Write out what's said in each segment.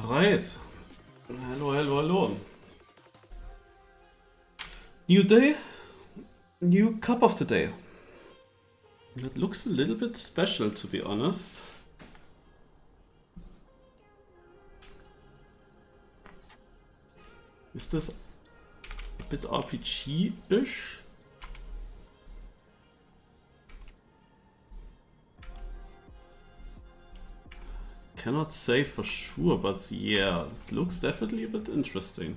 Alright. Hello, hello, hello. New day, new cup of the day. That looks a little bit special, to be honest. Is this a bit RPG-ish? Cannot say for sure, but yeah, it looks definitely a bit interesting.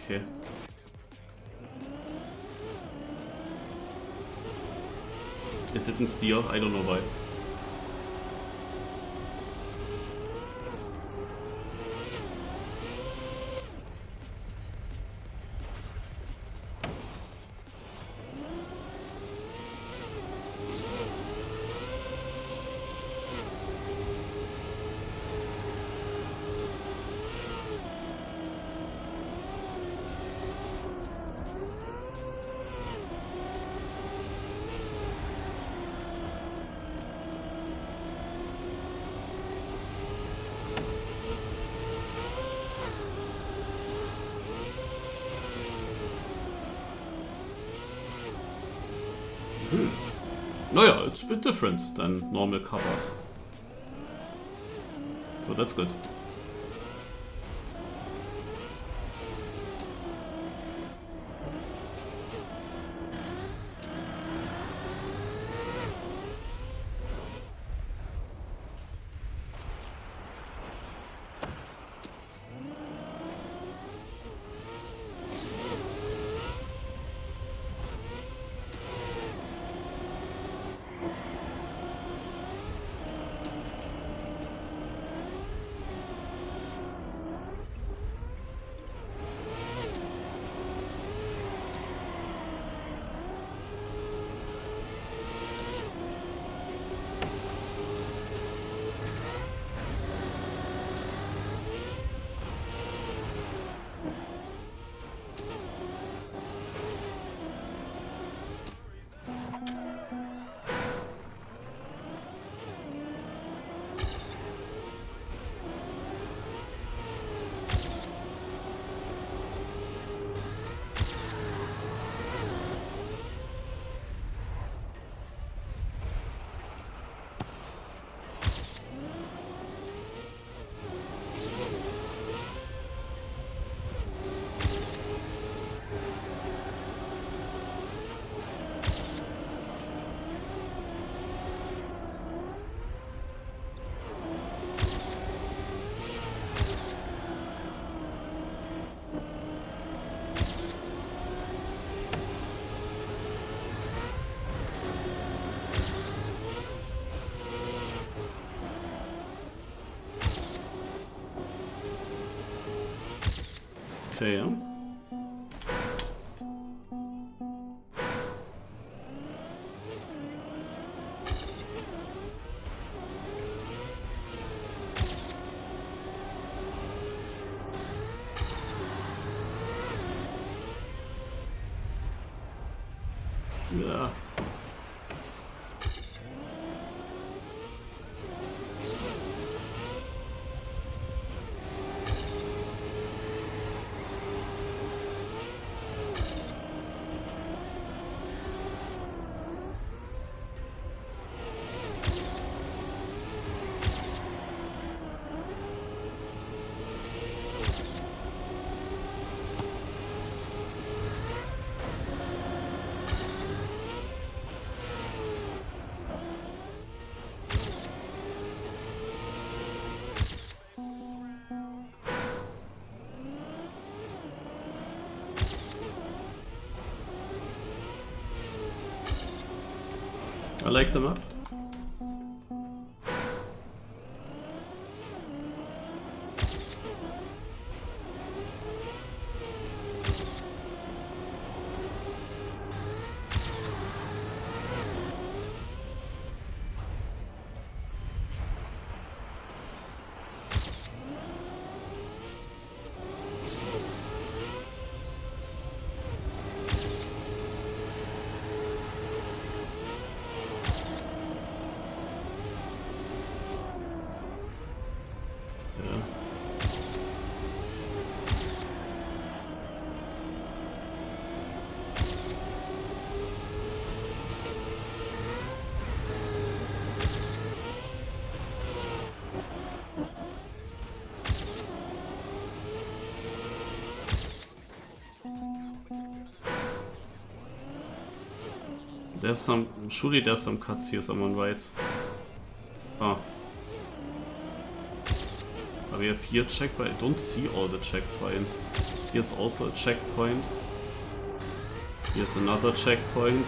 Okay. It didn't steer, I don't know why. Naja, it's a bit different than normal covers. So that's good. Okay, yeah. Yeah. I like the map. there's some... Surely there's some cuts here, someone writes. Oh. We have here checkpoint. I don't see all the checkpoints. Here's also a checkpoint. Here's another checkpoint.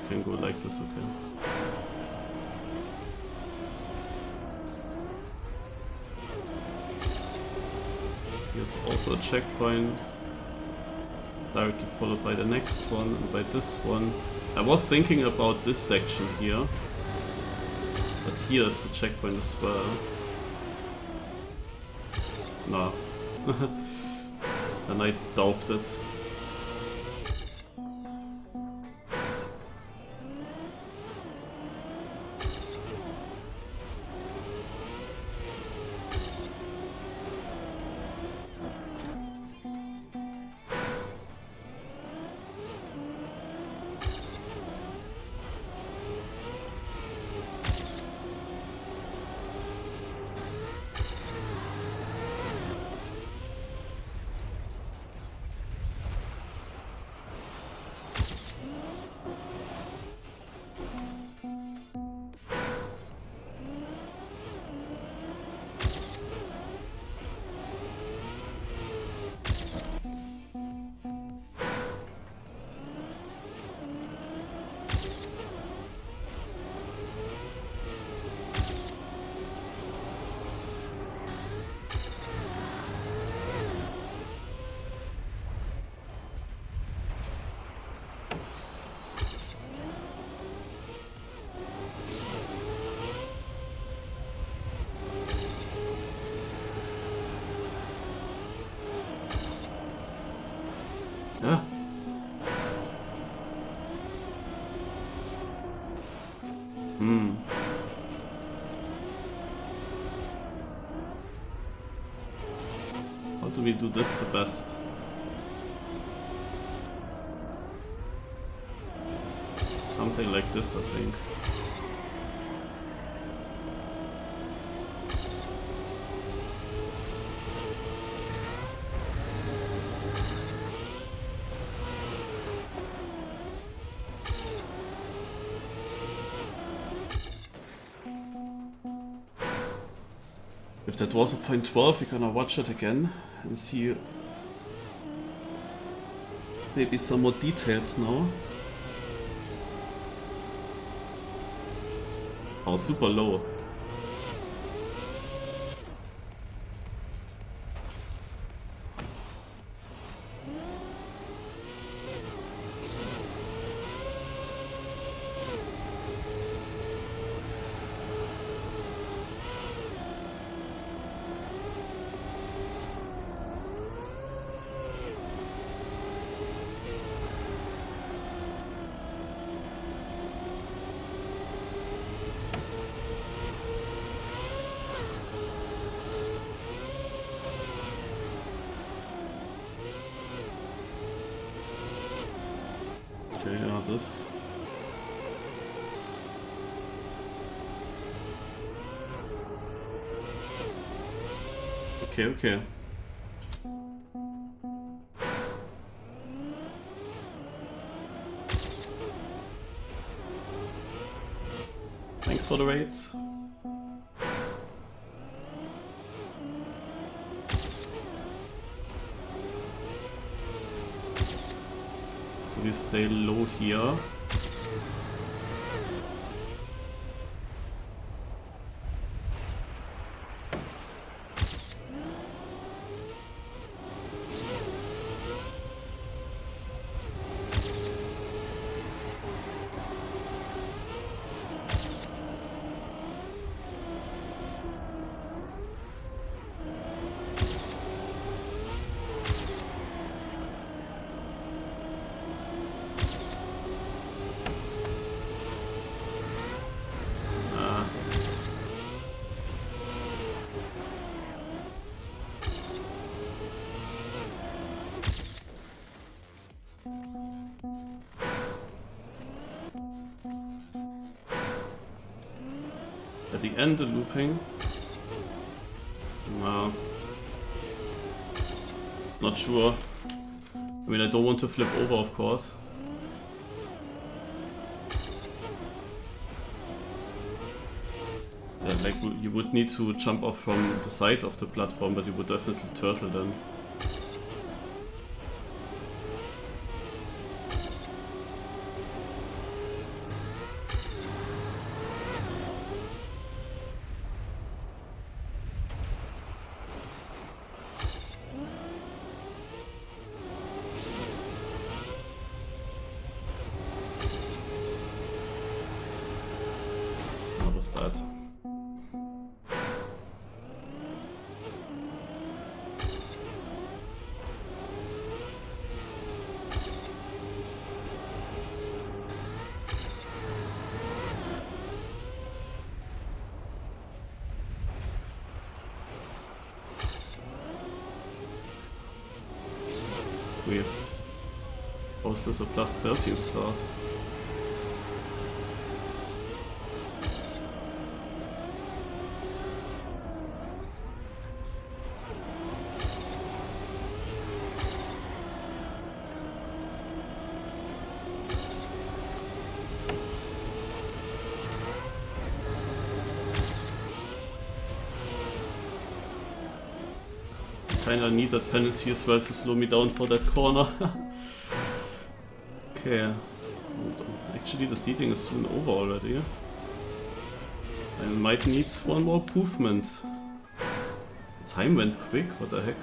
Can go like this, okay. Here's also a checkpoint, directly followed by the next one and by this one. I was thinking about this section here, but here's the checkpoint as well. No. Then I doubted it. Ah. How do we do this the best? Something like this, I think. If that was a point 12, we're gonna watch it again and see maybe some more details now. Oh, super low. Okay, yeah, this. Okay, okay. Thanks for the raid. So we stay low here. At the end, the looping. No. Not sure. I mean, I don't want to flip over, of course. Yeah, like you would need to jump off from the side of the platform, but you would definitely turtle then. That was bad. Weird. Oh, is this a plus 13 start? Kinda need that penalty as well to slow me down for that corner. Okay. Actually, the seating is soon over already. I might need one more movement. The time went quick, what the heck?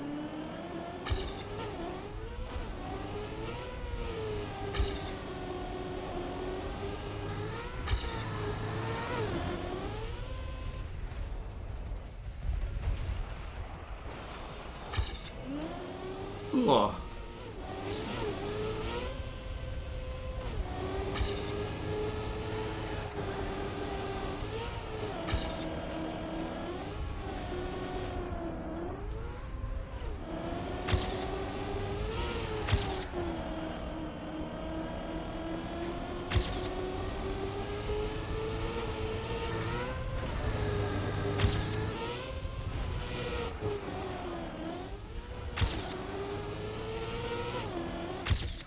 Oh.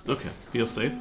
Okay, we are safe.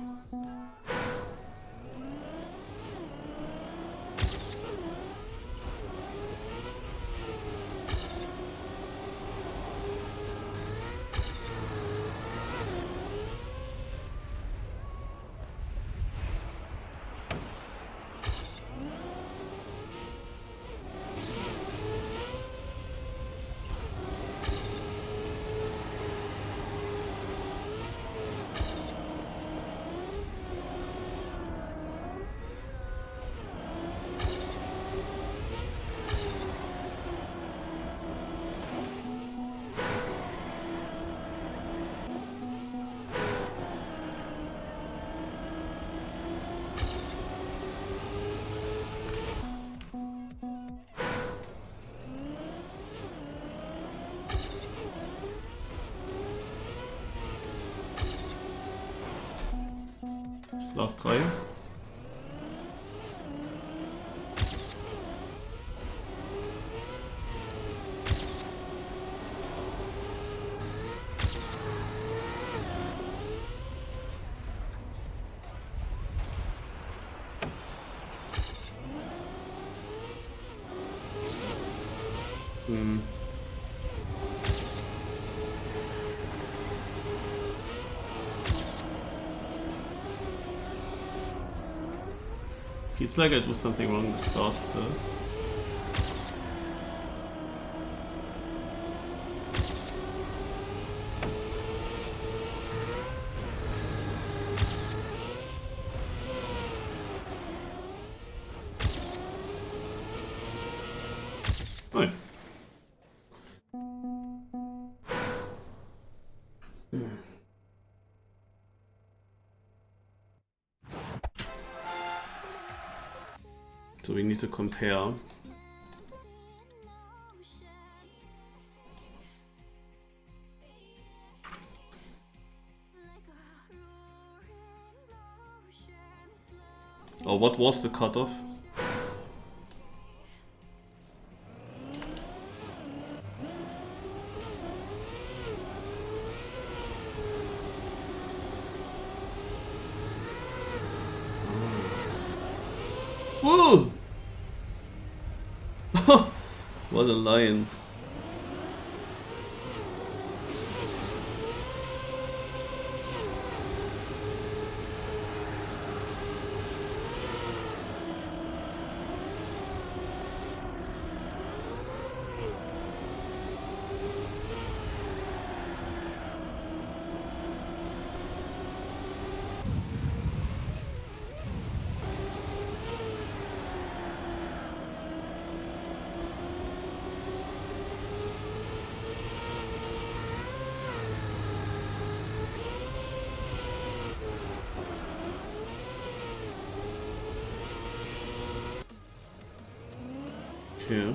Last try. Feels like I do something wrong in the start still. Oh yeah. So we need to compare. Oh, what was the cutoff? Woo! What a lion. Okay.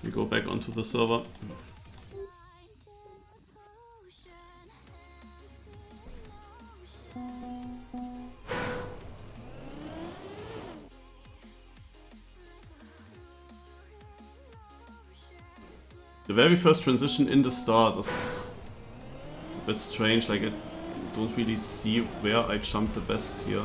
We go back onto the server. The very first transition in the start is a bit strange, like I don't really see where I jumped the best here.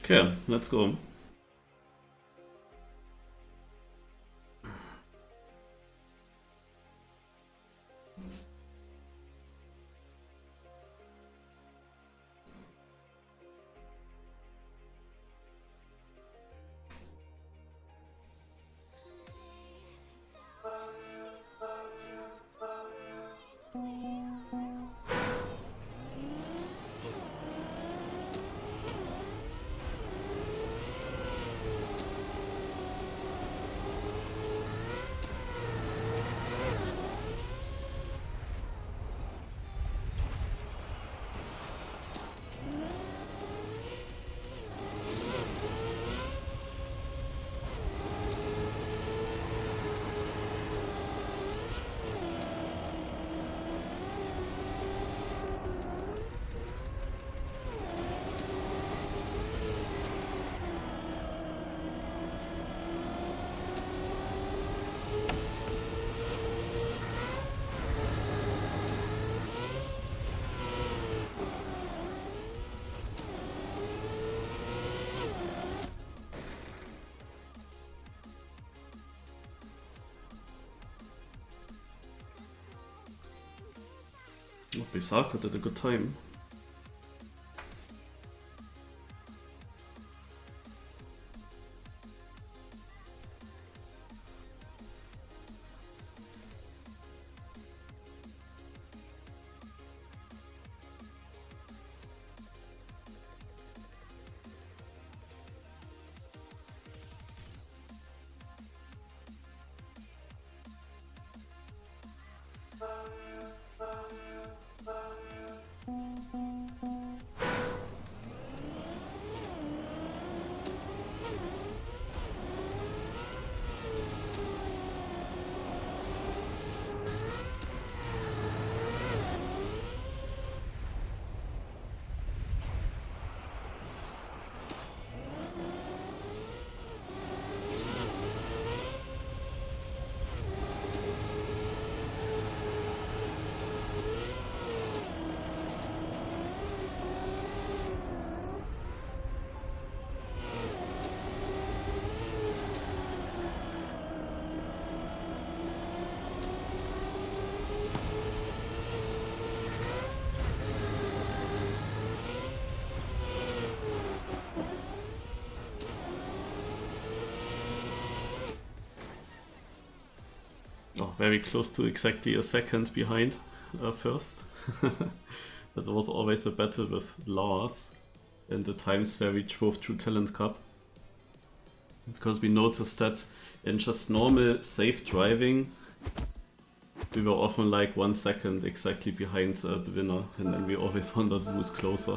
Okay, let's go. Oh, Besarka did a good time. very close to exactly a second behind first. That was always a battle with Lars in the times where we drove through Talent Cup. Because we noticed that in just normal safe driving, we were often like 1 second exactly behind the winner, and then we always wondered who's closer.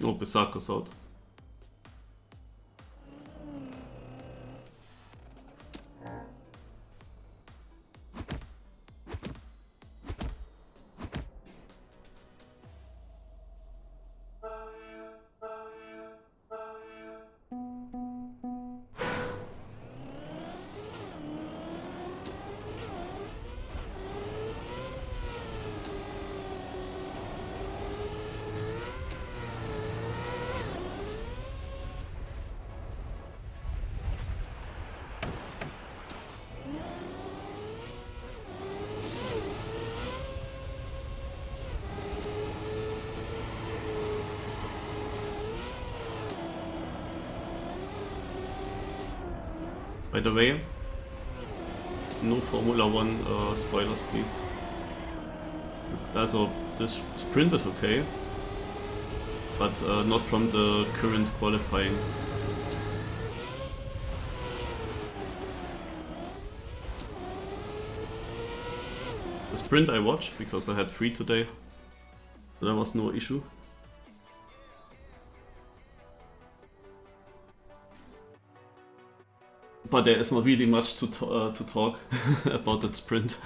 Oh, Bisako's out. By the way, no Formula 1 spoilers, please. Also, this sprint is okay, but not from the current qualifying. The sprint I watched because I had free today. There was no issue. But there is not really much to talk about that sprint.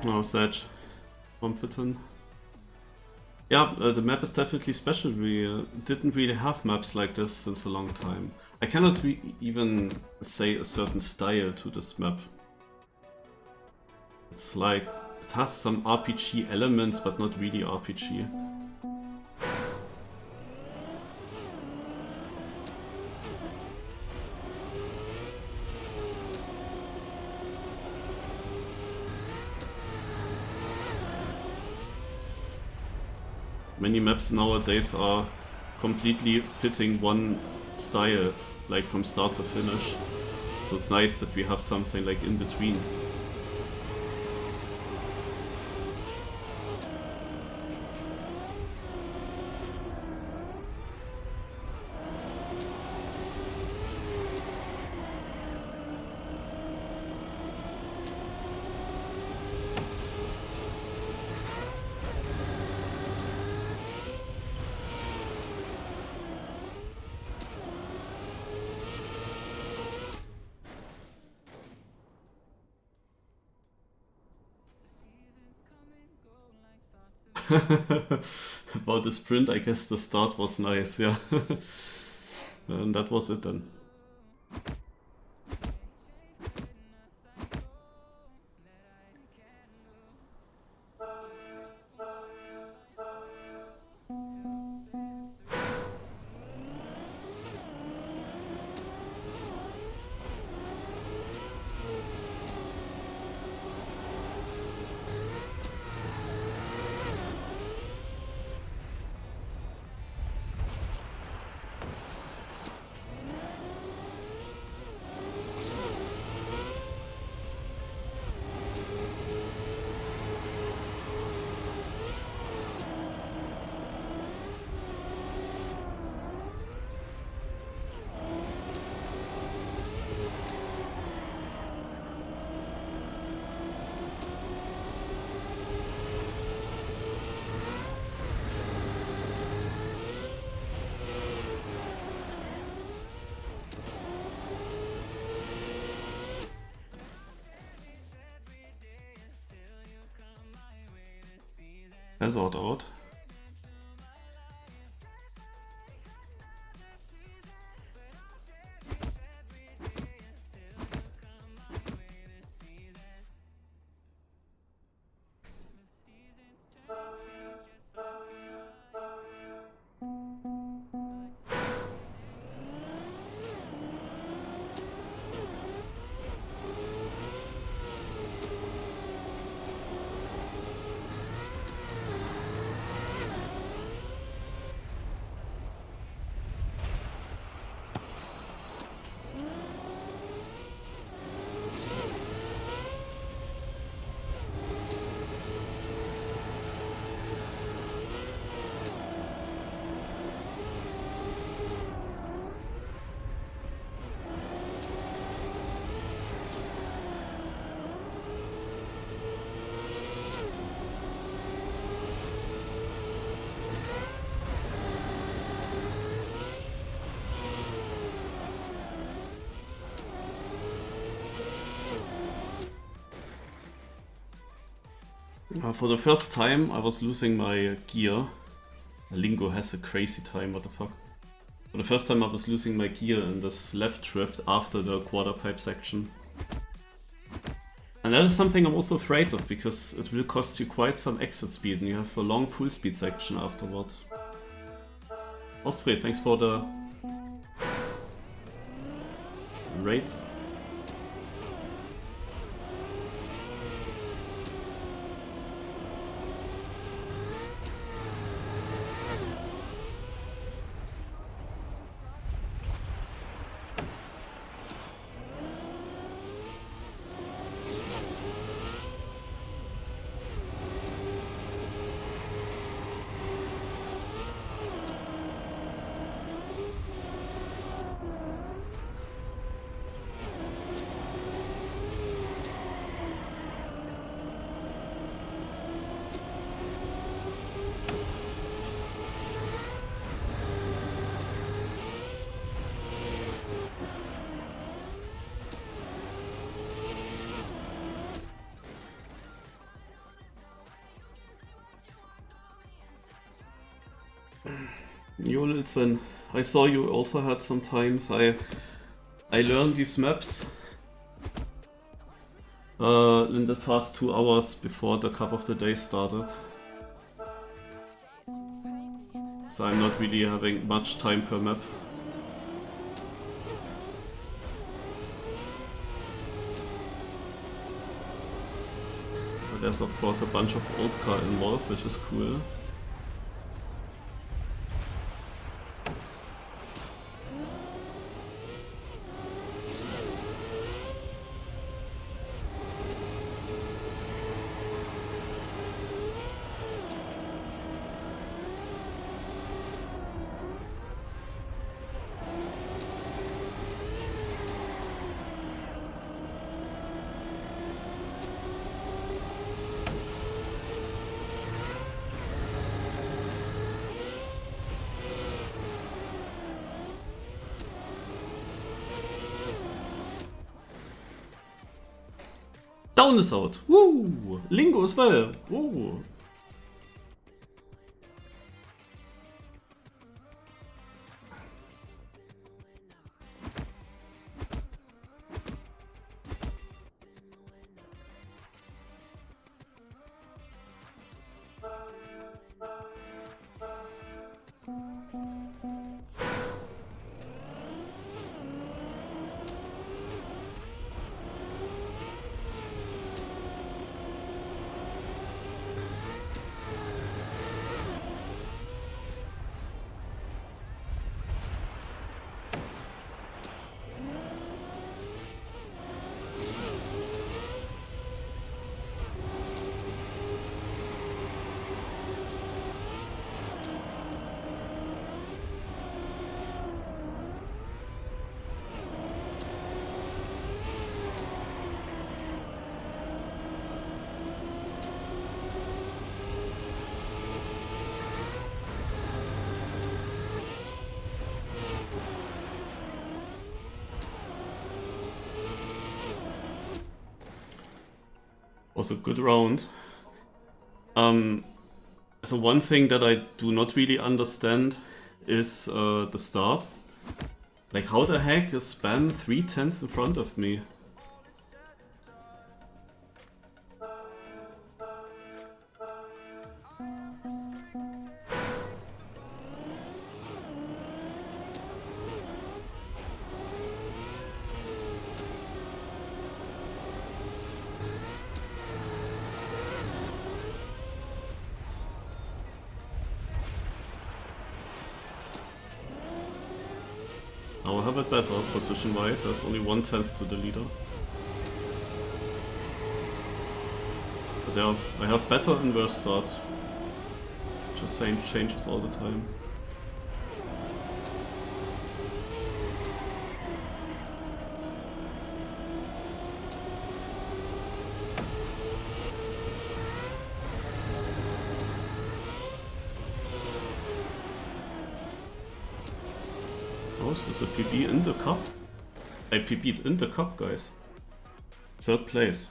Oh, Sage. Competent. Yeah, the map is definitely special. We didn't really have maps like this since a long time. I cannot even say a certain style to this map. It's like, it has some RPG elements, but not really RPG. Many maps nowadays are completely fitting one style, like from start to finish. So it's nice that we have something like in between. About the sprint, I guess the start was nice, yeah. And that was it then. Hazard out. For the first time, I was losing my gear. Lingo has a crazy time, what the fuck. For the first time, I was losing my gear in this left drift after the quarter pipe section. And that is something I'm also afraid of, because it will cost you quite some exit speed, and you have a long full speed section afterwards. Ostfried, thanks for the raid. Yo, Lilzen, I saw you also had some times. I learned these maps in the past 2 hours before the Cup of the Day started. So I'm not really having much time per map. But there's of course a bunch of old car involved, which is cool. Down is out! Woo! Lingo as well! Woo! Was a good round. So one thing that I do not really understand is the start. Like, how the heck is Spam 3/10 in front of me? Now I have it better position-wise, there's only 1/10 to the leader. But yeah, I have better and worse starts. Just saying, changes all the time. Is this a PB in the cup? I PB'd in the cup, guys. 3rd place.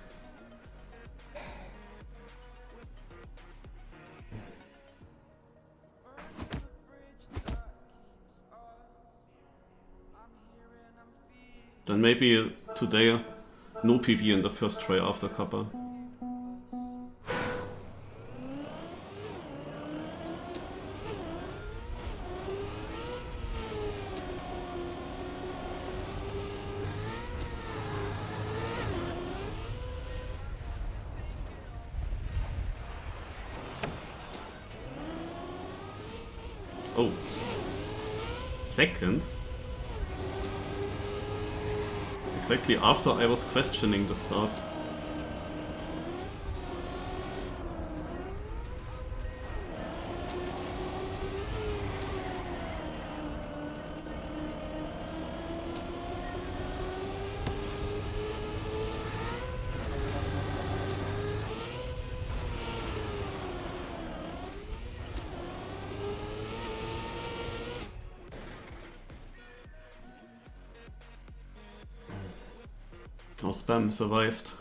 Then maybe today no PB in the first try after Kappa. Oh. Second? Exactly after I was questioning the start. Oh, Spam survived.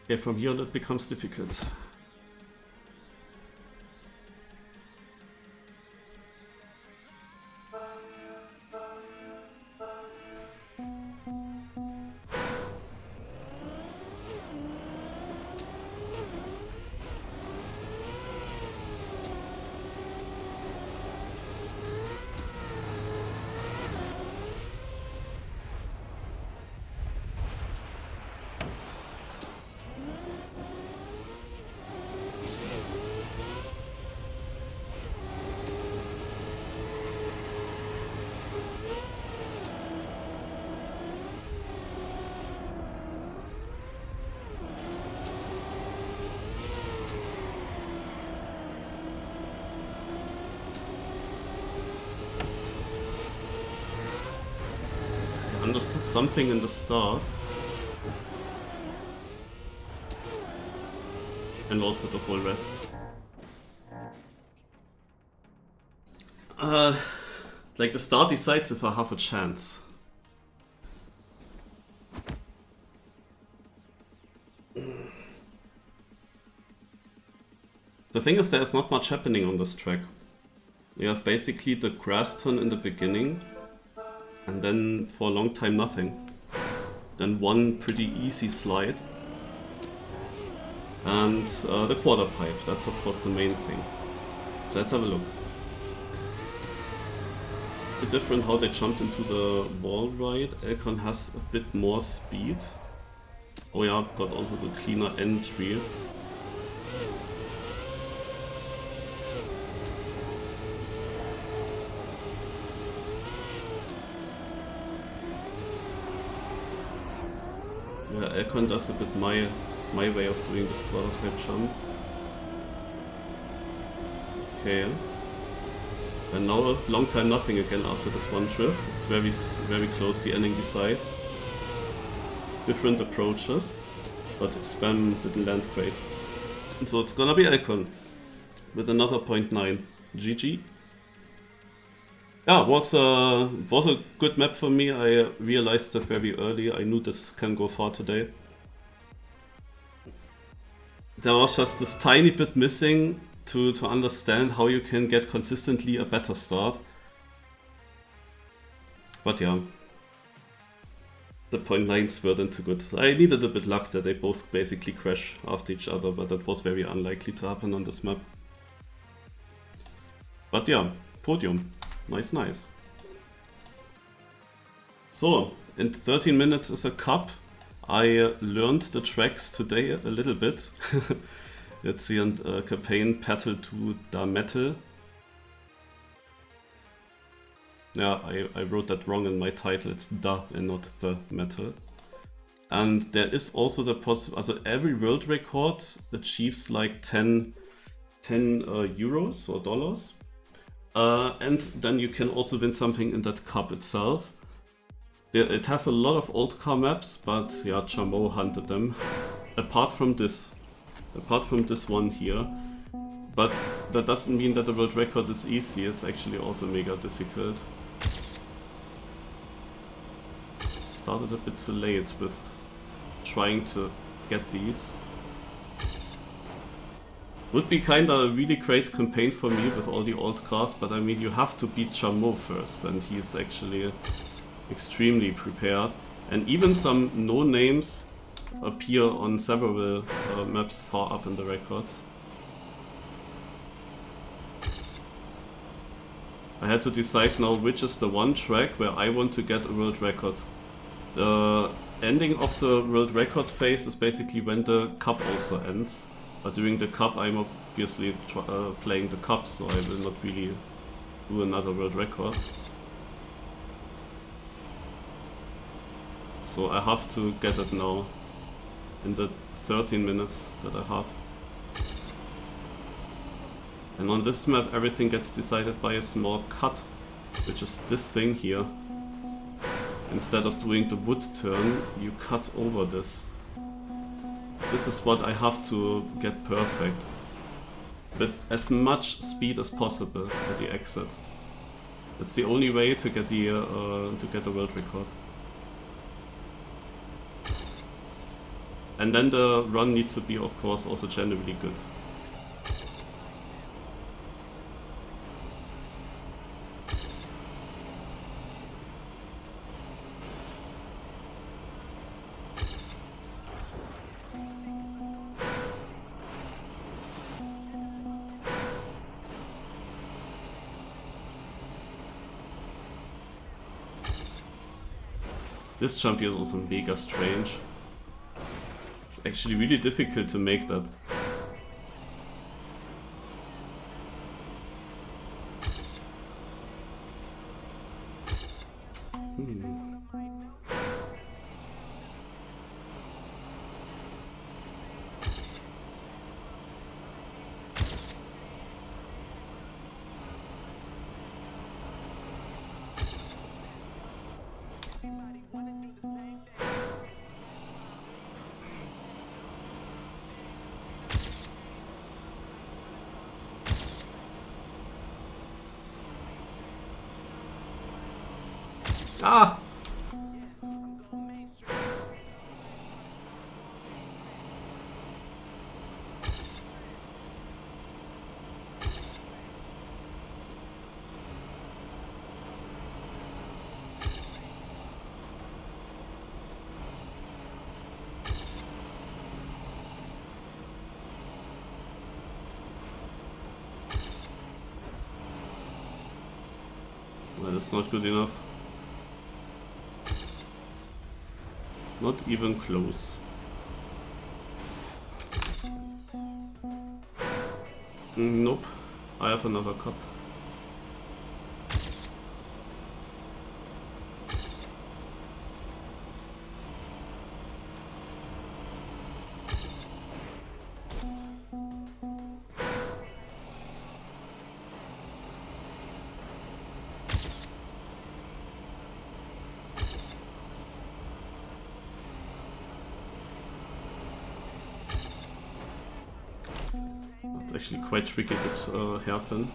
Yeah, from here on it becomes difficult. Understood something in the start. And also the whole rest. Like the start decides if I have a chance. The thing is, there's not much happening on this track. You have basically the grass turn in the beginning, and then for a long time nothing. Then one pretty easy slide. And the quarter pipe, that's of course the main thing. So let's have a look. A bit different how they jumped into the wall ride. Elcon has a bit more speed. Oh yeah, got also the cleaner entry. Yeah, Elcon does a bit my way of doing this quarter pipe jump. Okay. And now a long time nothing again after this one drift. It's very close, the ending decides. Different approaches, but Spam didn't land great. And so it's gonna be Elcon with another 0.9. GG. Yeah, was a good map for me. I realized that very early. I knew this can go far today. There was just this tiny bit missing to understand how you can get consistently a better start. But yeah, the 0.9s weren't into good. I needed a bit luck that they both basically crash after each other, but that was very unlikely to happen on this map. But yeah, podium. Nice, nice. So, in 13 minutes is a cup. I learned the tracks today a little bit. Let's see, and campaign Petal to Da Metal. Yeah, I wrote that wrong in my title. It's Da and not the metal. And there is also the possibility, also every world record achieves like 10 euros or dollars. And then you can also win something in that cup itself. It has a lot of old car maps, but yeah, Chamo hunted them. Apart from this one here. But that doesn't mean that the world record is easy, it's actually also mega difficult. Started a bit too late with trying to get these. Would be kinda a really great campaign for me with all the old cars, but I mean you have to beat Chamo first, and he's actually extremely prepared. And even some no-names appear on several maps far up in the records. I had to decide now which is the one track where I want to get a world record. The ending of the world record phase is basically when the cup also ends. But during the cup I'm obviously playing the cup, so I will not really do another world record. So I have to get it now, in the 13 minutes that I have. And on this map everything gets decided by a small cut, which is this thing here. Instead of doing the wood turn, you cut over this. This is what I have to get perfect, with as much speed as possible at the exit. That's the only way to get the world record. And then the run needs to be, of course, also generally good. This jump here is also mega strange. It's actually really difficult to make that. Ah! Well, that's not good enough. Not even close. Nope. I have another cup. It's actually quite tricky, this hairpin.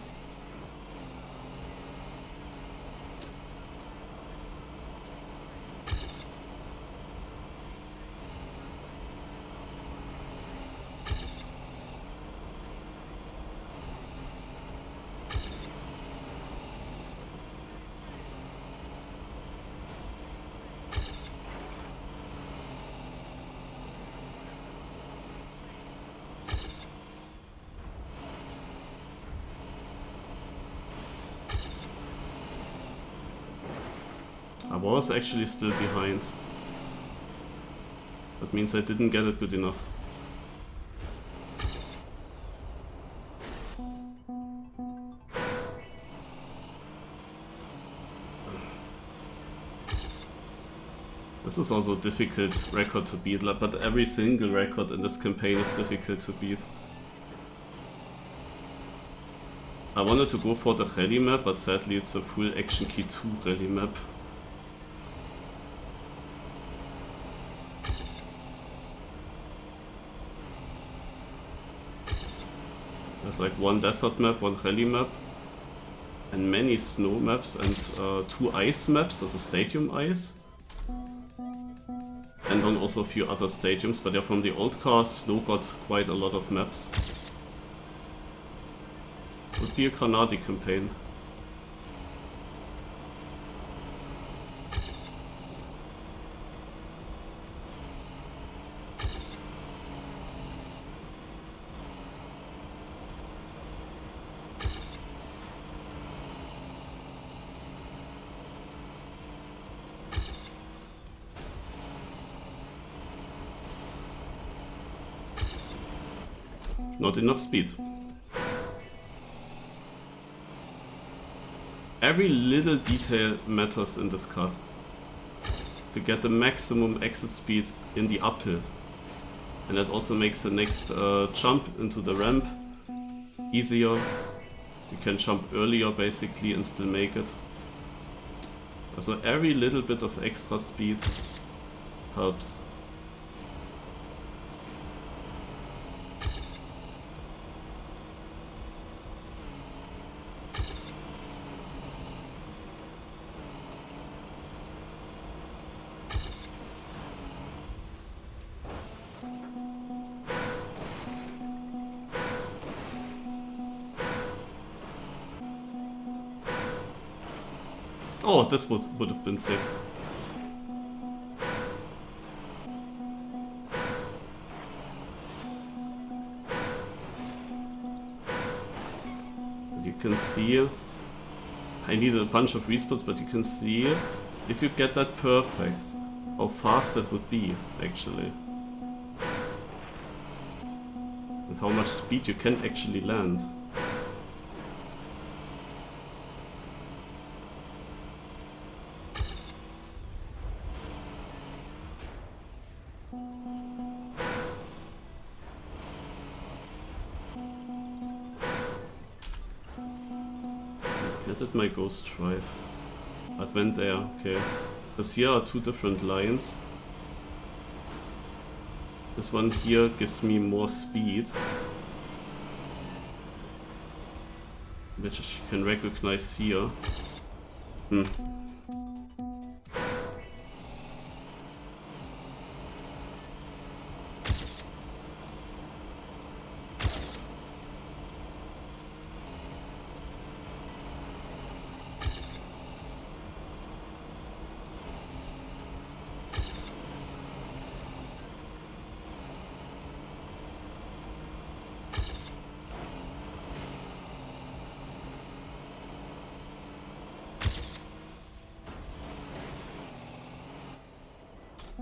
I was actually still behind. That means I didn't get it good enough. This is also a difficult record to beat, but every single record in this campaign is difficult to beat. I wanted to go for the rally map, but sadly it's a full Action Key 2 rally map. There's like one desert map, one rally map, and many snow maps, and 2 ice maps, there's a stadium ice. And then also a few other stadiums, but yeah, from the old cars, Snow got quite a lot of maps. Would be a Granadi campaign. Not enough speed. Every little detail matters in this cut. To get the maximum exit speed in the uphill. And that also makes the next jump into the ramp easier. You can jump earlier basically and still make it. So every little bit of extra speed helps. Oh, this would have been sick. You can see, I needed a bunch of respawns, but you can see, if you get that perfect, how fast that would be, actually. With how much speed you can actually land. Where did my ghost drive? It went there, okay. Because here are two different lines. This one here gives me more speed, which you can recognize here.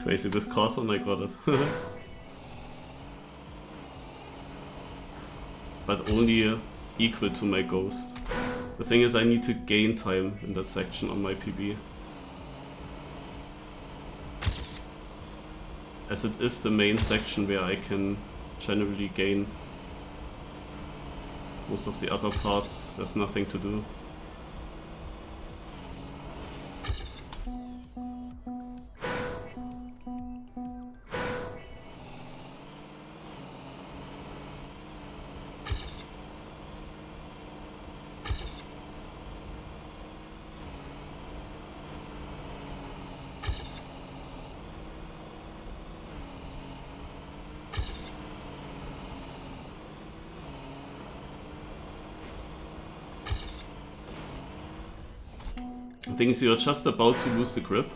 Crazy, with Carson I got it. But only equal to my ghost. The thing is, I need to gain time in that section on my PB. As it is the main section where I can generally gain. Most of the other parts, there's nothing to do. The thing is, you're just about to lose the grip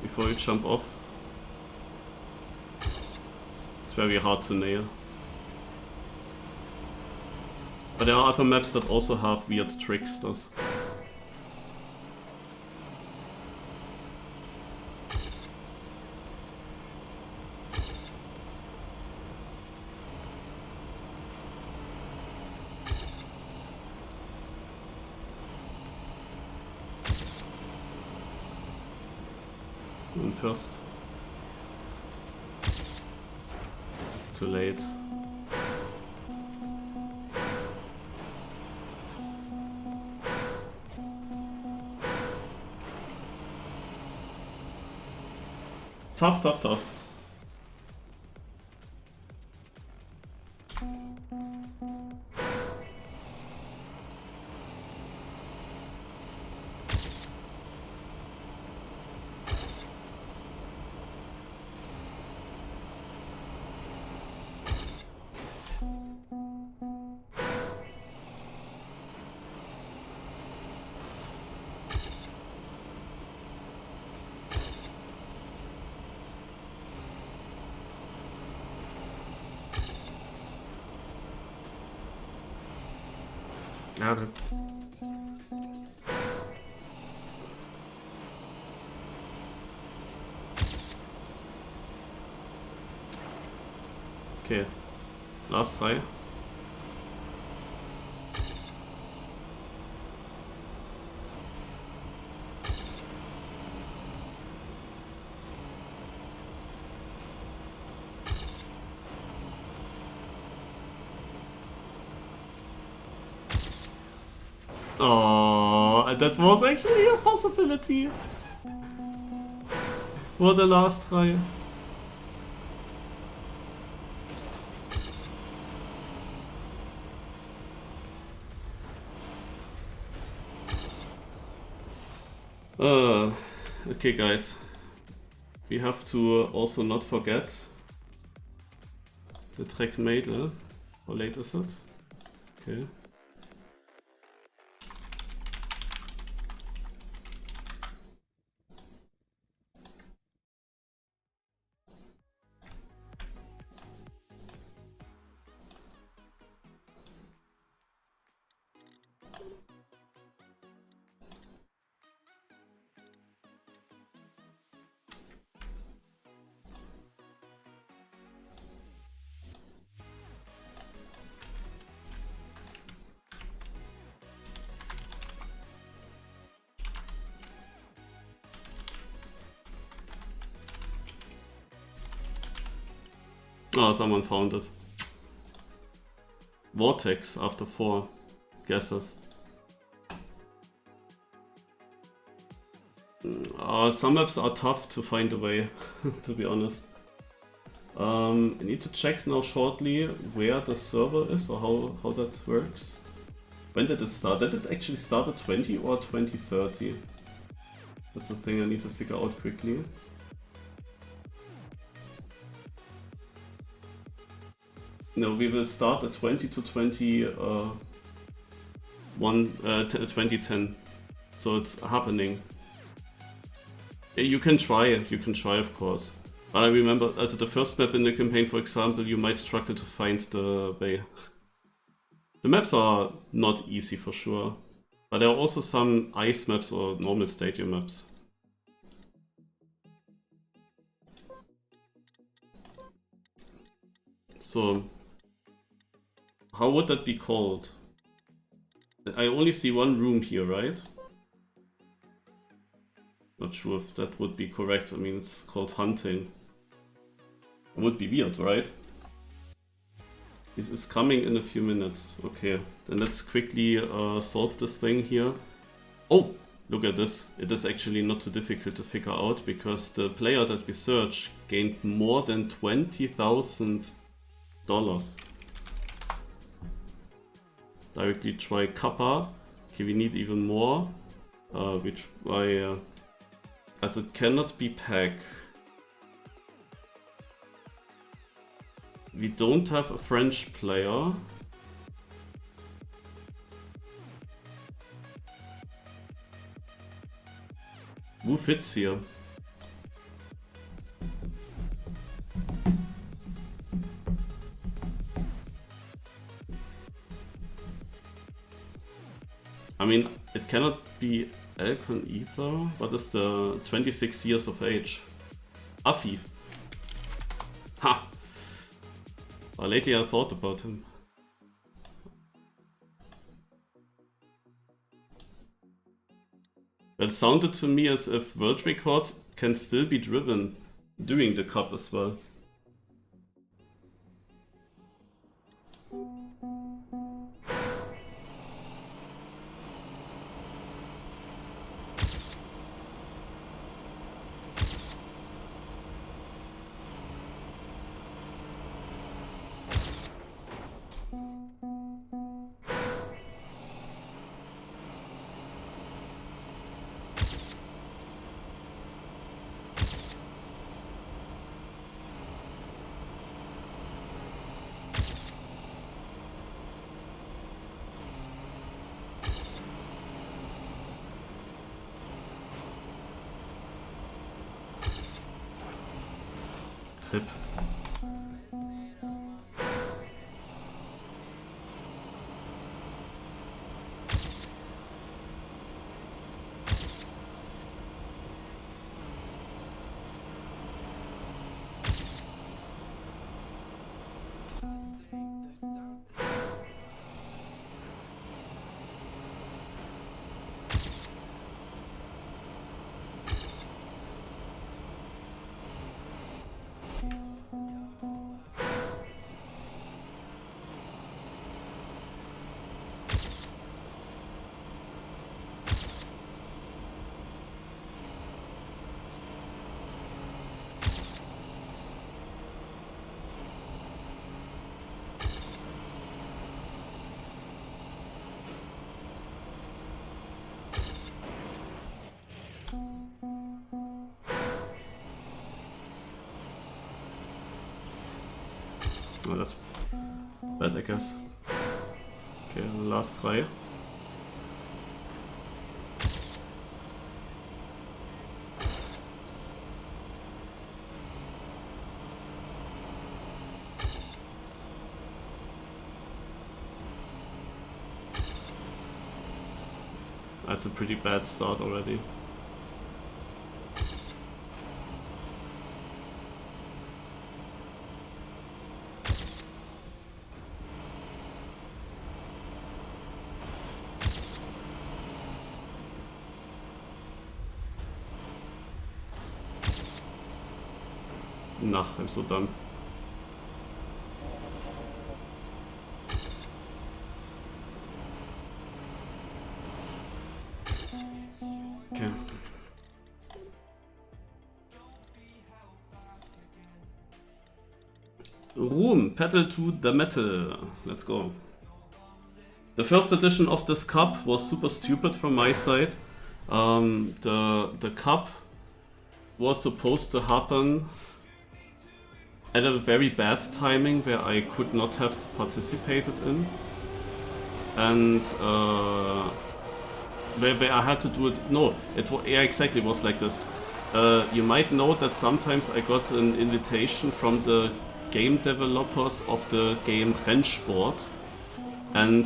before you jump off. It's very hard to nail. But there are other maps that also have weird tricksters. First. Too late. Tough, tough, tough. Got it. Okay, last try. Oh, that was actually a possibility. What a last try. Okay guys, we have to also not forget the track Mädel. How late is it? Okay. Oh, someone found it. Vortex after 4 guesses. Some maps are tough to find a way, to be honest. I need to check now shortly where the server is or how that works. When did it start? Did it actually start at 20 or 2030? That's the thing I need to figure out quickly. No, we will start at 20 to 2010. So it's happening. You can try, of course. But I remember, as the first map in the campaign, for example, you might struggle to find the way. The maps are not easy for sure, but there are also some ice maps or normal stadium maps. So, how would that be called? I only see one room here, right? Not sure if that would be correct. I mean, it's called hunting. It would be weird, right? This is coming in a few minutes. Okay, then let's quickly solve this thing here. Oh, look at this. It is actually not too difficult to figure out because the player that we search gained more than $20,000. Directly try Kappa. Okay, we need even more. We try... as it cannot be Pack. We don't have a French player. Who fits here? I mean, it cannot be Alcon either. What is the 26 years of age? Afif. Ha! Well, lately I thought about him. That sounded to me as if world records can still be driven during the cup as well. Rip. Oh, that's bad, I guess. Okay, last try. That's a pretty bad start already. Nah, I'm so done. Room, Pedal to the Metal. Let's go. The first edition of this cup was super stupid from my side. The cup was supposed to happen at a very bad timing where I could not have participated in. And where I had to do it. No, yeah, exactly, it was like this. You might know that sometimes I got an invitation from the game developers of the game Rennsport, and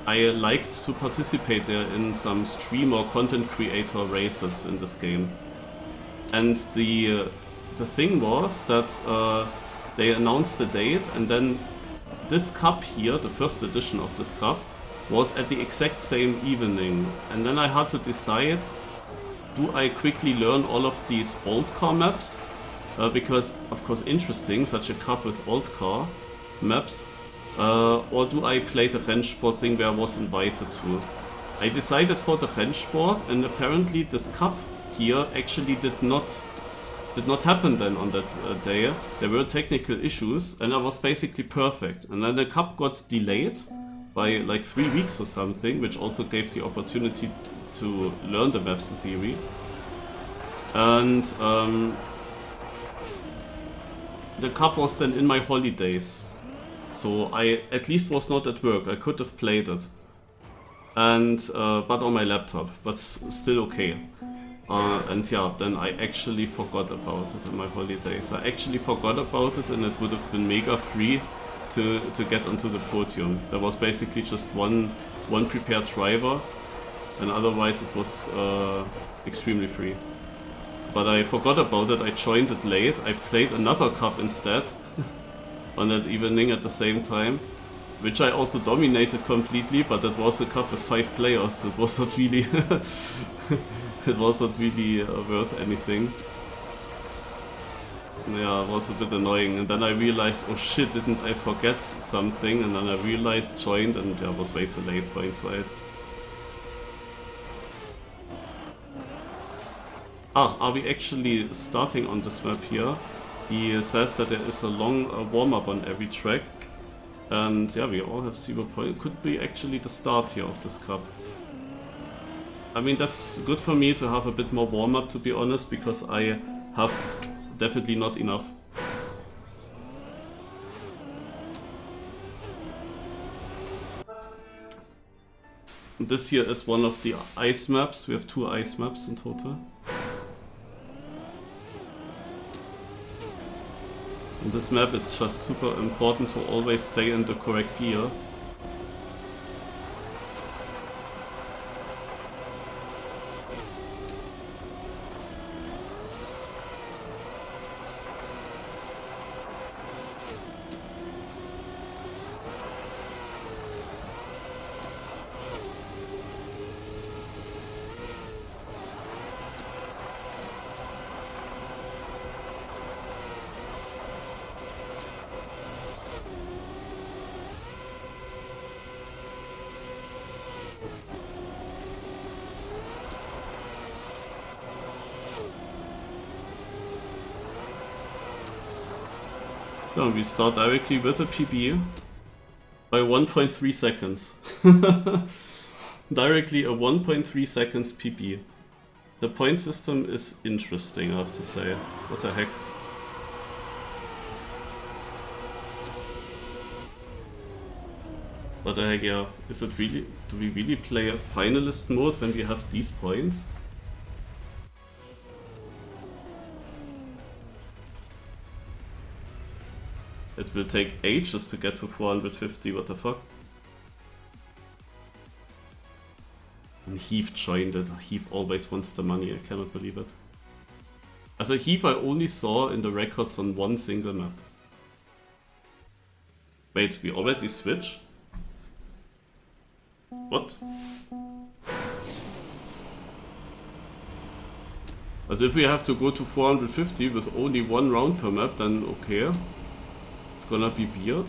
I liked to participate there in some stream or content creator races in this game. And the thing was that they announced the date, and then this cup here, the first edition of this cup, was at the exact same evening. And then I had to decide, do I quickly learn all of these old car maps? Because, of course, interesting, such a cup with old car maps. Or do I play the Rennsport thing where I was invited to? I decided for the Rennsport, and apparently this cup here actually did not happen then on that day. There were technical issues, and I was basically perfect. And then the cup got delayed by like 3 weeks or something, which also gave the opportunity to learn the maps in theory. And the cup was then in my holidays, so I at least was not at work. I could have played it, and but on my laptop, but still okay. And yeah, then I actually forgot about it in my holidays. I actually forgot about it, and it would have been mega free to get onto the podium. There was basically just one prepared driver, and otherwise it was extremely free. But I forgot about it, I joined it late, I played another cup instead on that evening at the same time, which I also dominated completely, but that was a cup with 5 players. It was not really it was not really worth anything. Yeah, it was a bit annoying, and then I realized, oh shit, didn't I forget something? And then I realized, joined, and yeah, was way too late points-wise. Are we actually starting on this map here? He says that there is a long warm-up on every track. And yeah, we all have 0 points. Could be actually the start here of this cup. I mean, that's good for me to have a bit more warm-up, to be honest, because I have definitely not enough. This here is one of the ice maps. We have 2 ice maps in total. In this map, it's just super important to always stay in the correct gear. So we start directly with a PB by 1.3 seconds. Directly a 1.3 seconds PB. The point system is interesting, I have to say. What the heck? What the heck, yeah. Is it really... Do we really play a finalist mode when we have these points? It will take ages to get to 450, what the fuck? And Heath joined it. Heath always wants the money, I cannot believe it. As a Heath I only saw in the records on one single map. Wait, we already switch? What? As if we have to go to 450 with only 1 round per map, then okay. It's gonna be weird.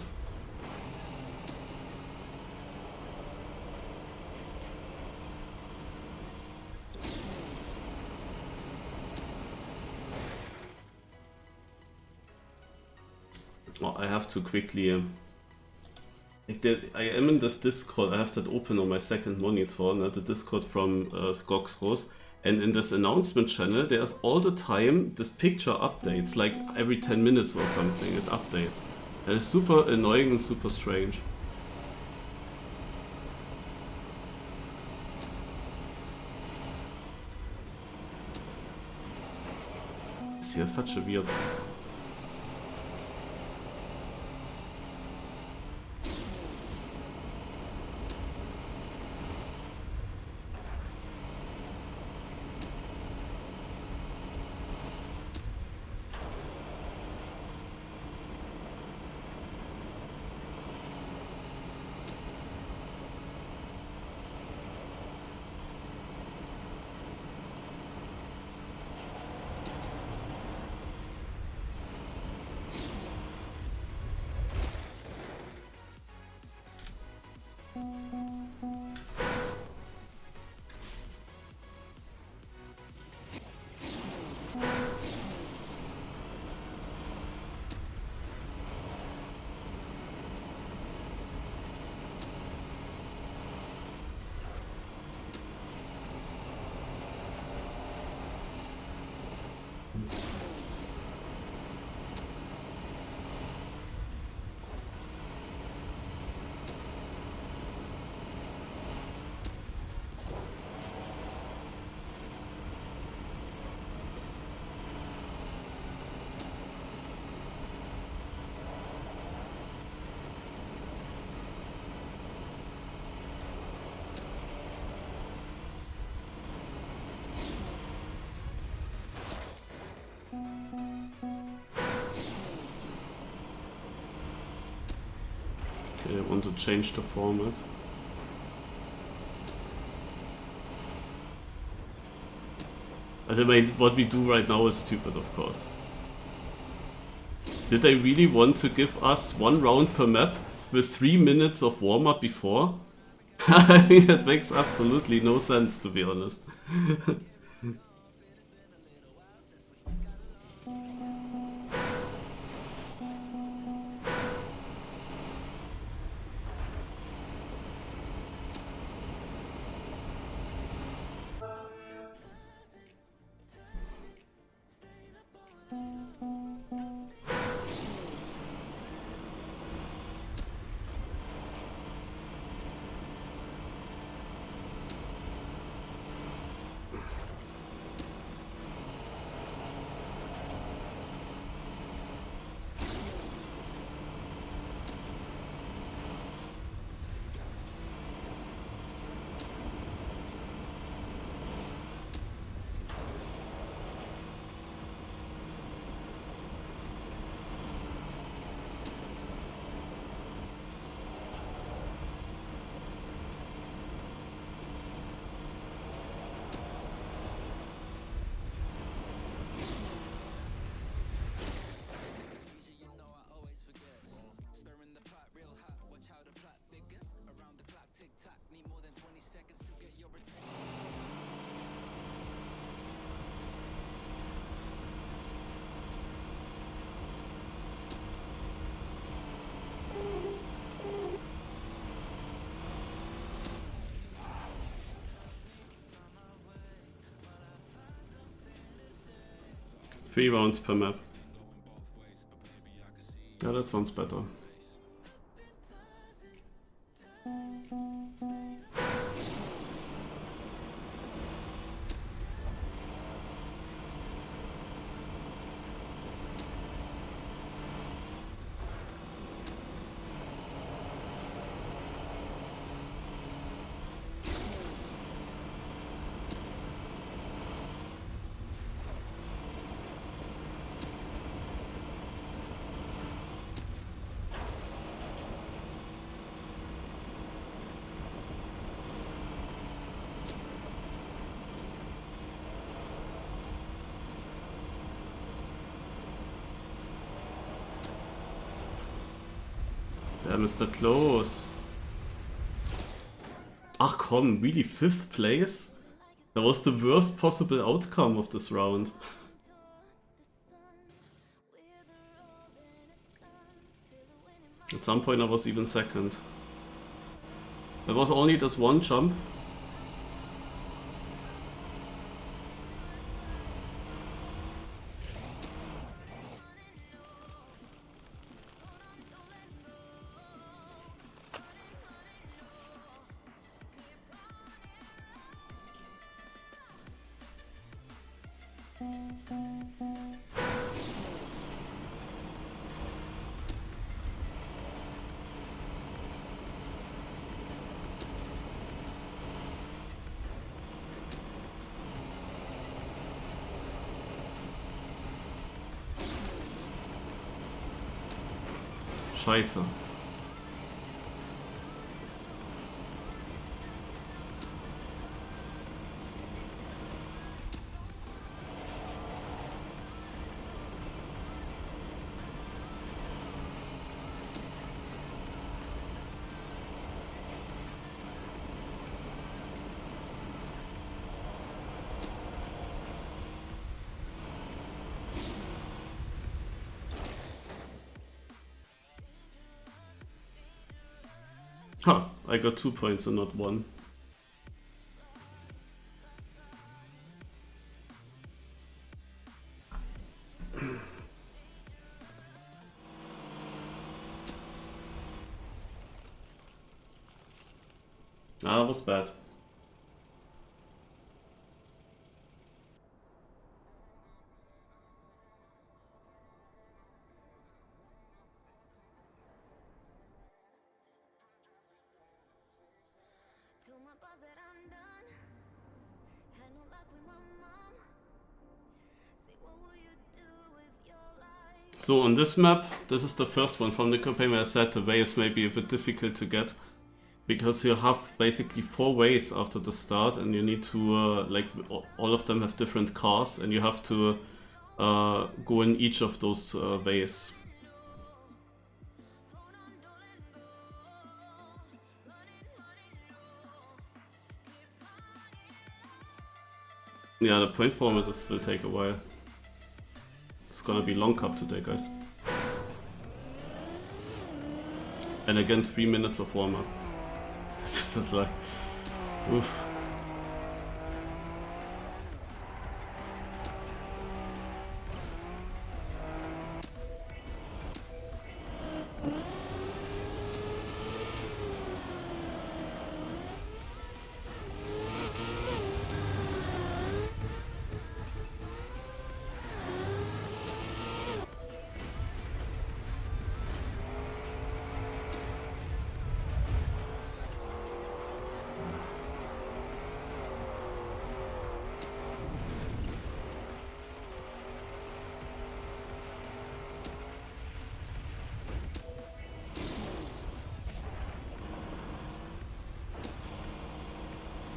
Oh, I have to quickly... I am in this Discord, I have that open on my second monitor, the Discord from Skogsros. And in this announcement channel, there's all the time this picture updates, like every 10 minutes or something, it updates. That is super annoying and super strange. This here is such a weird... Okay, I want to change the format. I mean, what we do right now is stupid, of course. Did they really want to give us 1 round per map with 3 minutes of warm-up before? I mean, that makes absolutely no sense, to be honest. Three rounds per map. Yeah, that sounds better. Damn, is that close. Ach komm, really 5th place? That was the worst possible outcome of this round. At some point I was even second. There was only this one jump. Scheiße. Huh, I got 2 points and not 1. Ah, that was bad. So on this map, this is the first one from the campaign where I said the ways may be a bit difficult to get. Because you have basically 4 ways after the start and you need to, like, all of them have different cars and you have to go in each of those ways. Yeah, the point format will take a while. It's gonna be long cup today, guys. And again, 3 minutes of warm-up. This is like, oof.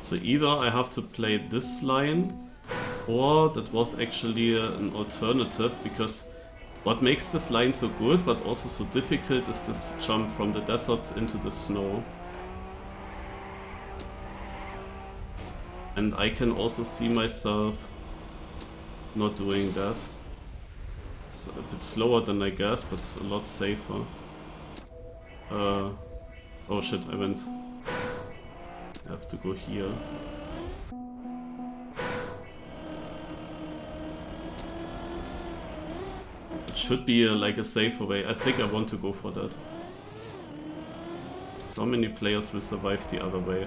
So either I have to play this line, or that was actually an alternative, because what makes this line so good but also so difficult is this jump from the desert into the snow. And I can also see myself not doing that. It's a bit slower than I guess, but it's a lot safer. Oh shit, I went... I have to go here. It should be like a safer way. I think I want to go for that. So many players will survive the other way.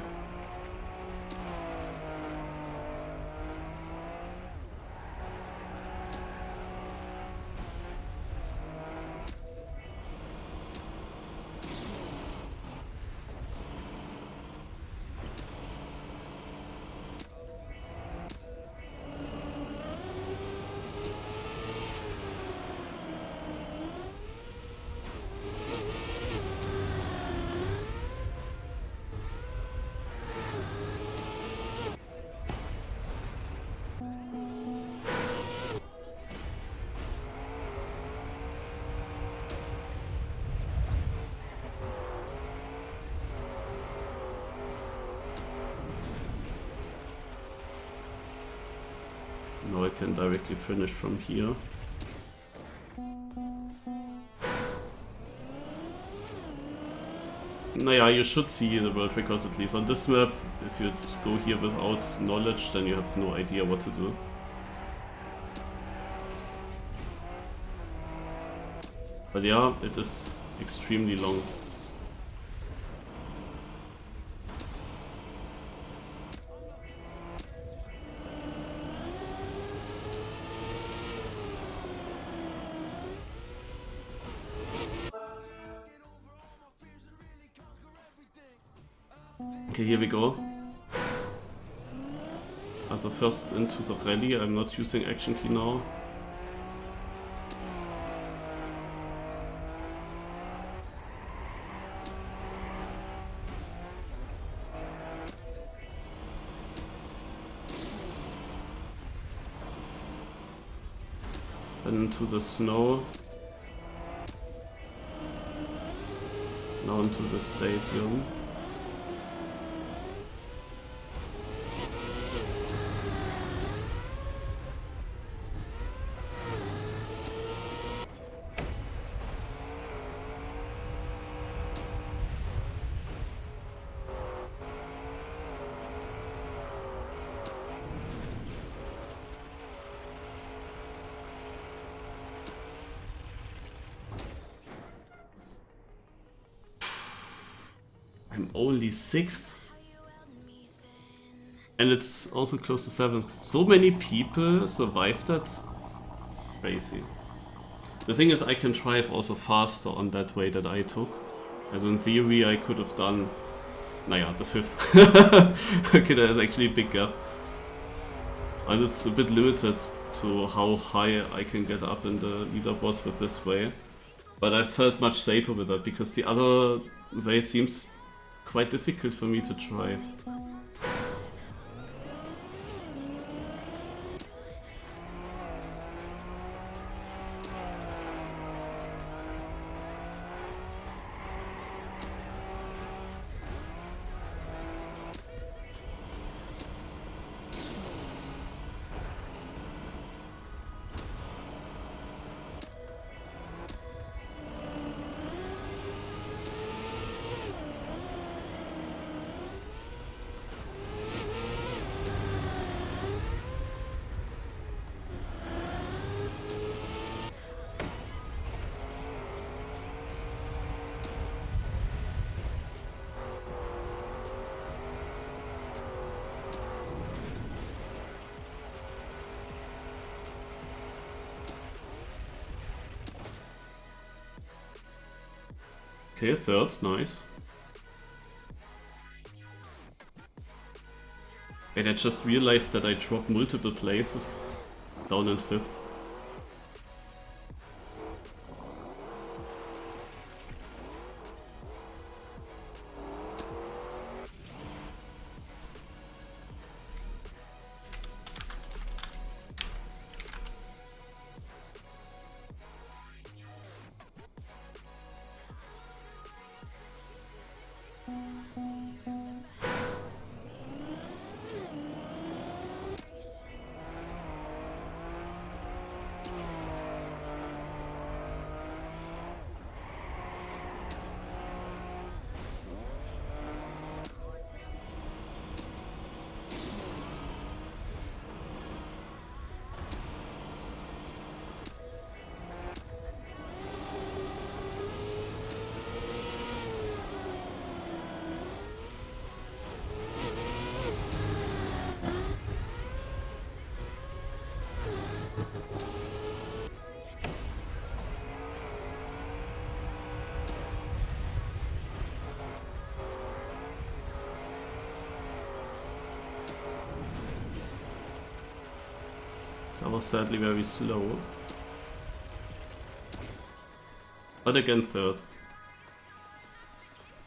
Now I can directly finish from here. naja, you should see the world records at least. On this map, if you go here without knowledge, then you have no idea what to do. But yeah, it is extremely long. Okay, here we go. Also first into the rally, I'm not using action key now. Then into the snow. Now into the stadium. I'm only 6th. And it's also close to 7. So many people survived that. Crazy. The thing is, I can drive also faster on that way that I took. As in theory, I could have done, naja, the 5th. Okay, that is actually a big gap. And it's a bit limited to how high I can get up in the leaderboards with this way. But I felt much safer with that, because the other way seems quite difficult for me to drive. Okay, 3rd, nice. And I just realized that I dropped multiple places down in 5th. That was sadly very slow. But again, 3rd.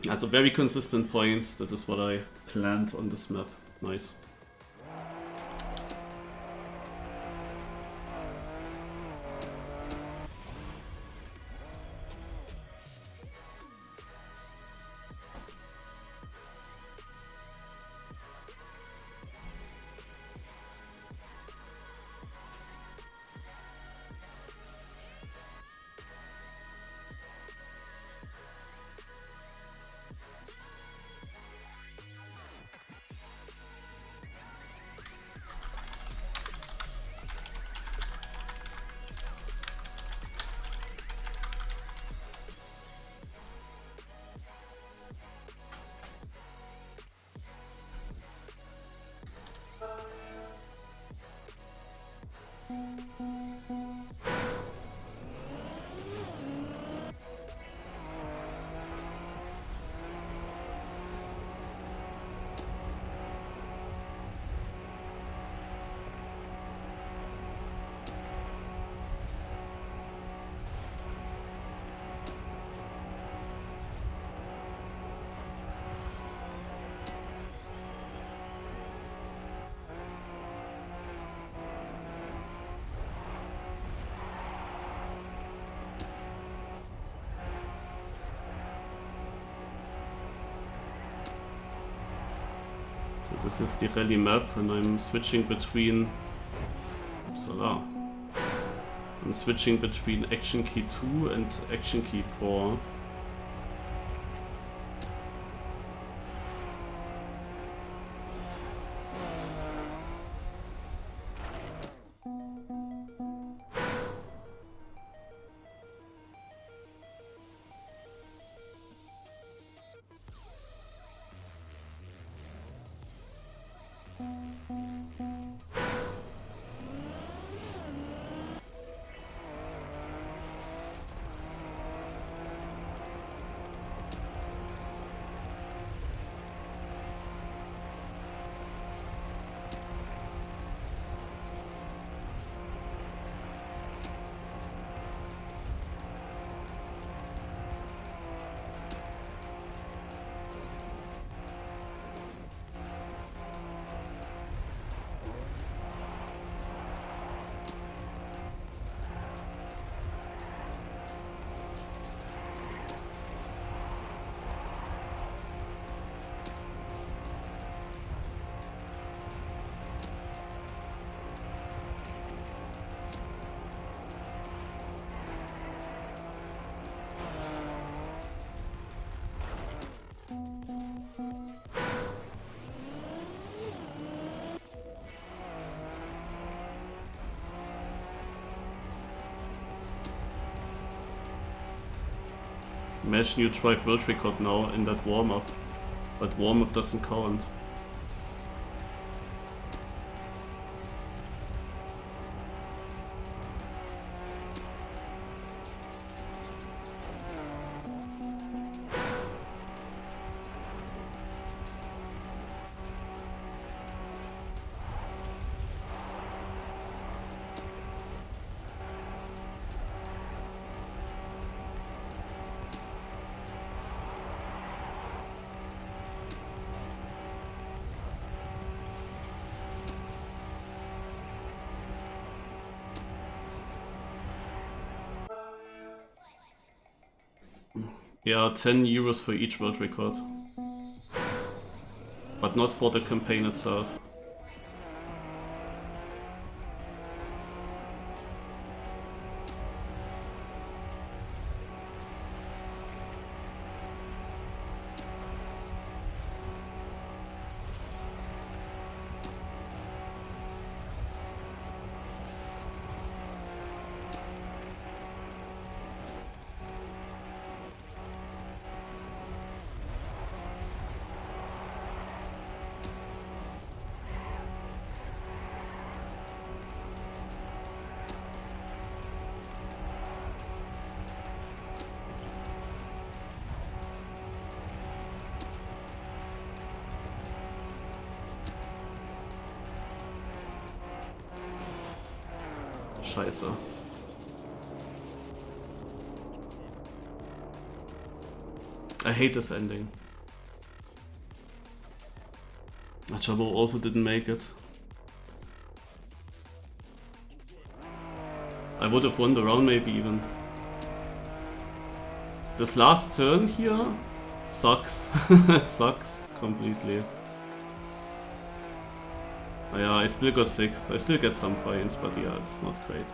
Also very consistent points, that is what I planned on this map. Nice. So this is the rally map, and I'm switching between... Upsala. I'm switching between action key 2 and action key 4. Imagine you drive world record now in that warm-up, but warm-up doesn't count. Yeah, 10 euros for each world record. But not for the campaign itself. Scheiße. I hate this ending. Achabo also didn't make it. I would have won the round maybe even. This last turn here sucks. It sucks completely. Oh yeah, I still got 6th. I still get some points, but yeah, it's not great.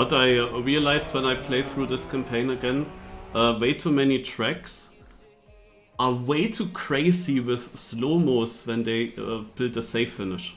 What I realized when I played through this campaign again, way too many tracks are way too crazy with slow-mos when they build a safe finish.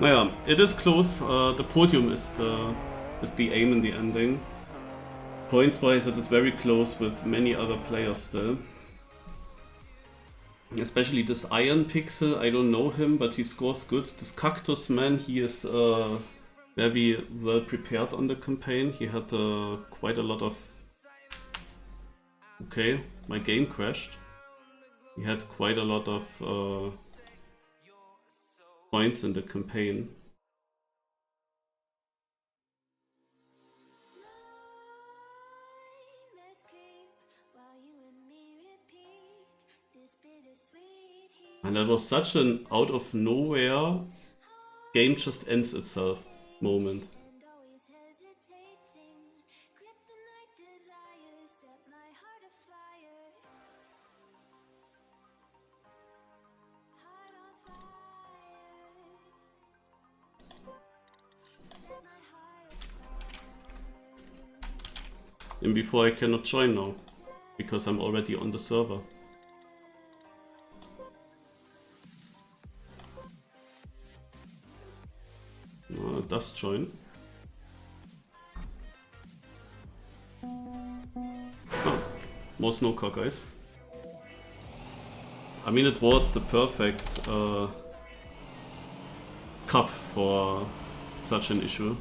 Naja, it is close. The podium is the aim in the ending. Points-wise, it is very close with many other players still. Especially this Iron Pixel, I don't know him, but he scores good. This Cactus Man, he is very well prepared on the campaign. He had quite a lot of... Okay, my game crashed. He had quite a lot of points in the campaign. And that was such an out of nowhere game just ends itself moment. And before I cannot join now, because I'm already on the server. It does join. Oh, more snowcar, guys. I mean, it was the perfect cup for such an issue.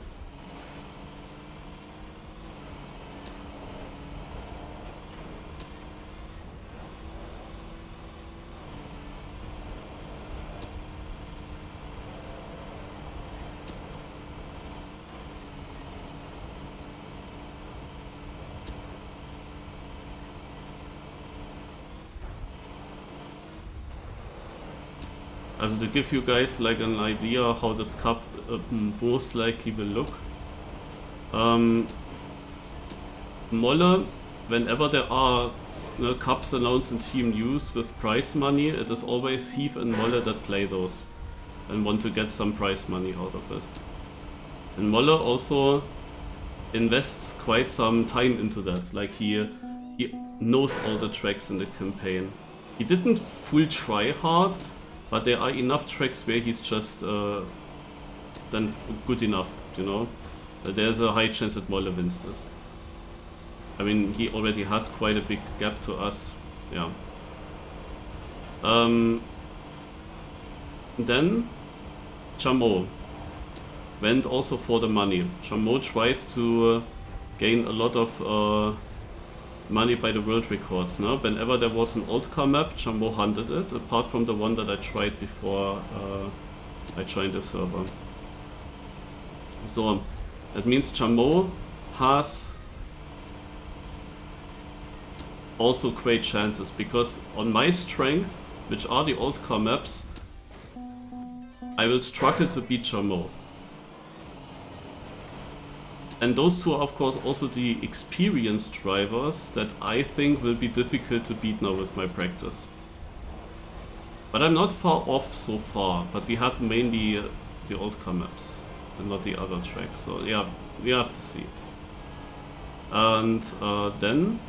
Also to give you guys like an idea how this cup most likely will look. Molle, whenever there are cups announced in team news with prize money, it is always Heath and Molle that play those and want to get some prize money out of it. And Molle also invests quite some time into that, like he knows all the tracks in the campaign. He didn't full try hard, but there are enough tracks where he's just then good enough, you know. There's a high chance that Molle wins this. I mean, he already has quite a big gap to us, yeah. Then Chameau went also for the money. Chameau tried to gain a lot of money by the world records. No? Whenever there was an old car map, Chameau hunted it, apart from the one that I tried before I joined the server. So, that means Chameau has also great chances, because on my strength, which are the old car maps, I will struggle to beat Chameau. And those two are of course also the experienced drivers that I think will be difficult to beat now with my practice. But I'm not far off so far, but we had mainly the old car maps and not the other tracks, so yeah, we have to see. And then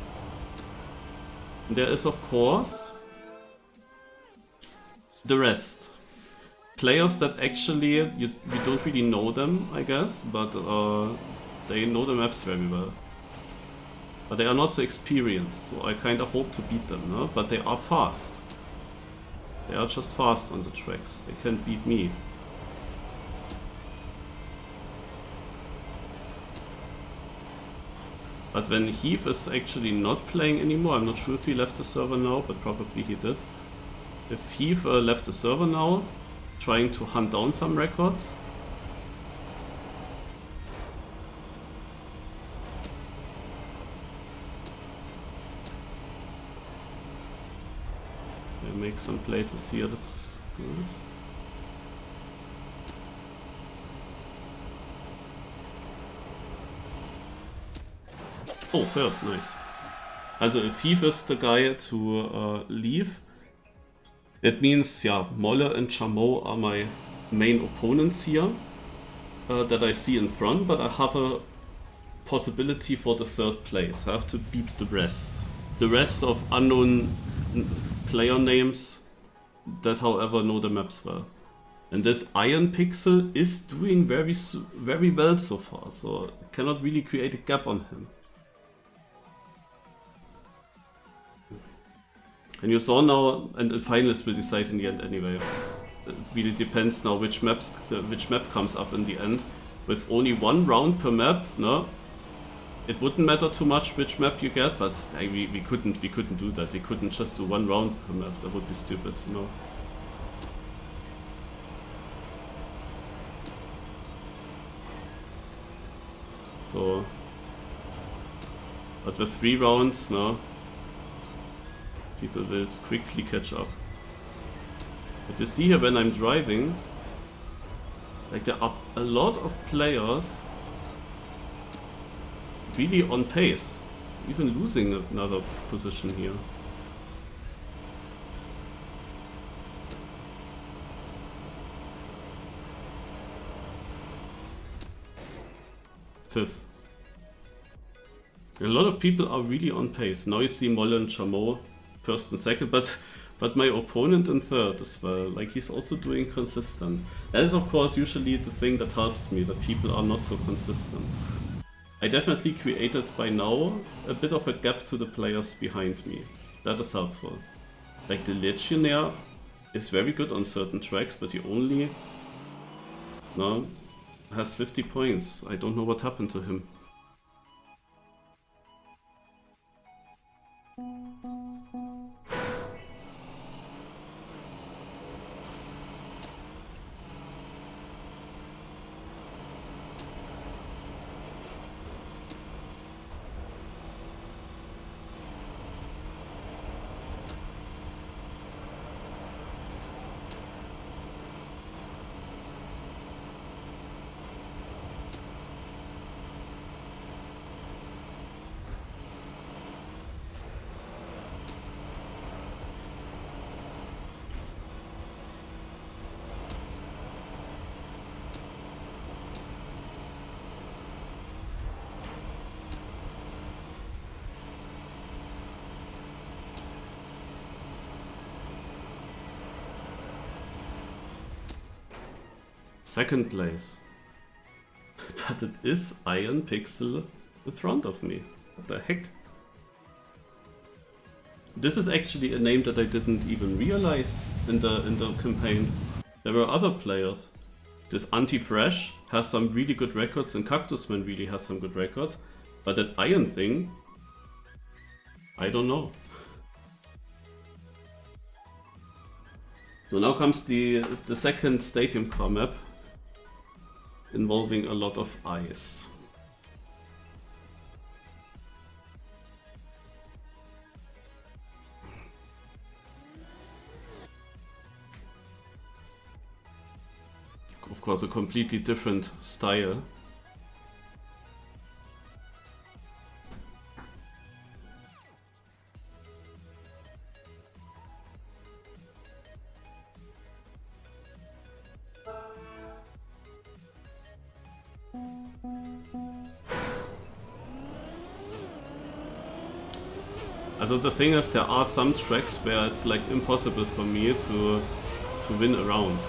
there is, of course, the rest. Players that actually, you don't really know them, I guess, but they know the maps very well. But they are not so experienced, so I kind of hope to beat them, no? But they are fast. They are just fast on the tracks. They can't beat me. But when Heath is actually not playing anymore, I'm not sure if he left the server now, but probably he did. If Heath left the server now, trying to hunt down some records, I make some places here, that's good. Oh, third, nice. Also if Heath is the guy to leave, that means, yeah, Molle and Chameau are my main opponents here that I see in front, but I have a possibility for the third place. I have to beat the rest. The rest of unknown player names that, however, know the maps well. And this Iron Pixel is doing very well so far, so I cannot really create a gap on him. And you saw now, and the finalists will decide in the end anyway. It really depends now which map comes up in the end. With only 1 round per map, no, it wouldn't matter too much which map you get, but we couldn't do that. We couldn't just do 1 round per map. That would be stupid, you know. So, but with 3 rounds, no, people will quickly catch up. But you see here when I'm driving, like there are a lot of players really on pace, even losing another position here. Fifth. A lot of people are really on pace. Now you see Molle and Chameau first and second, but my opponent in third as well. Like he's also doing consistent. That is of course usually the thing that helps me, that people are not so consistent. I definitely created by now a bit of a gap to the players behind me. That is helpful. Like the Legionnaire is very good on certain tracks, but he only has 50 points. I don't know what happened to him. Second place. But it is Iron Pixel in front of me. What the heck? This is actually a name that I didn't even realize in the campaign. There were other players. This Anti-Fresh has some really good records and Cactusman really has some good records. But that Iron thing, I don't know. So now comes the second stadium car map, involving a lot of ice. Of course, a completely different style. Also the thing is, there are some tracks where it's like impossible for me to win around.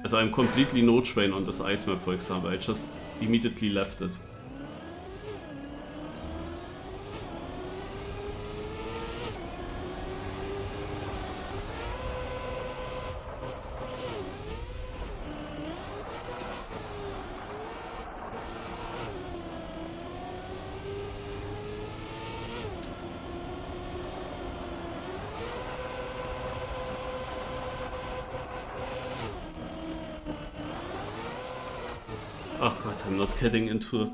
As I'm completely no train on this ice map, for example, I just immediately left it. Oh god, I'm not getting into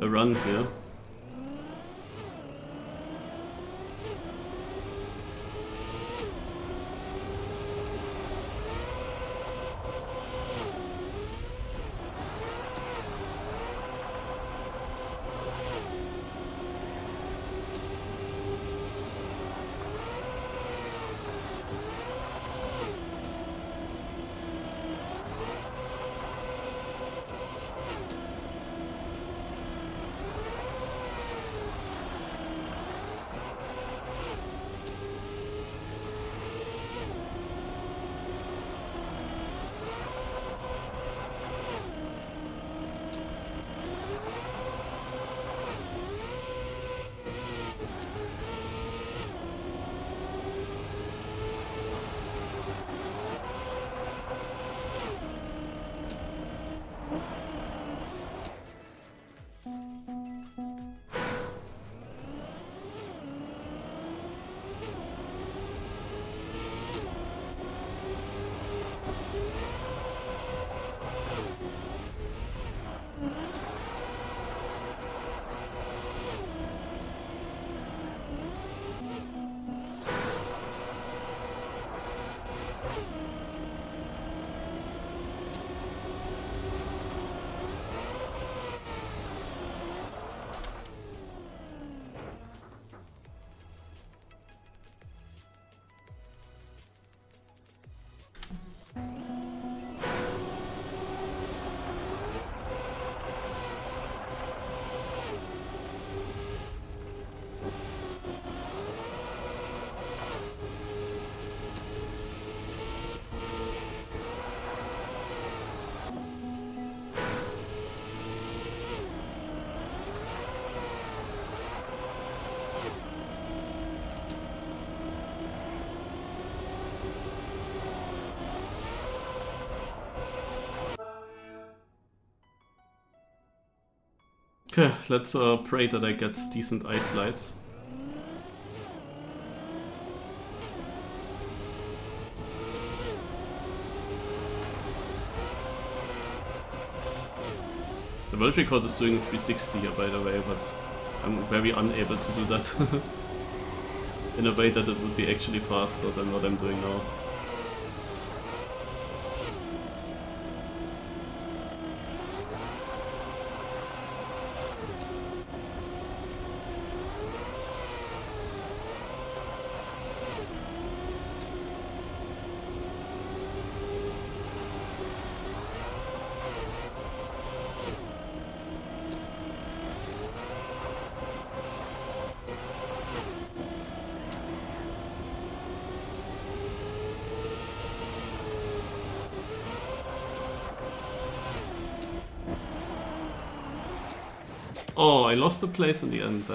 a run here. Okay, let's pray that I get decent ice slides. The world record is doing 360 here, by the way, but I'm very unable to do that in a way that it would be actually faster than what I'm doing now. Oh, I lost a place in the end,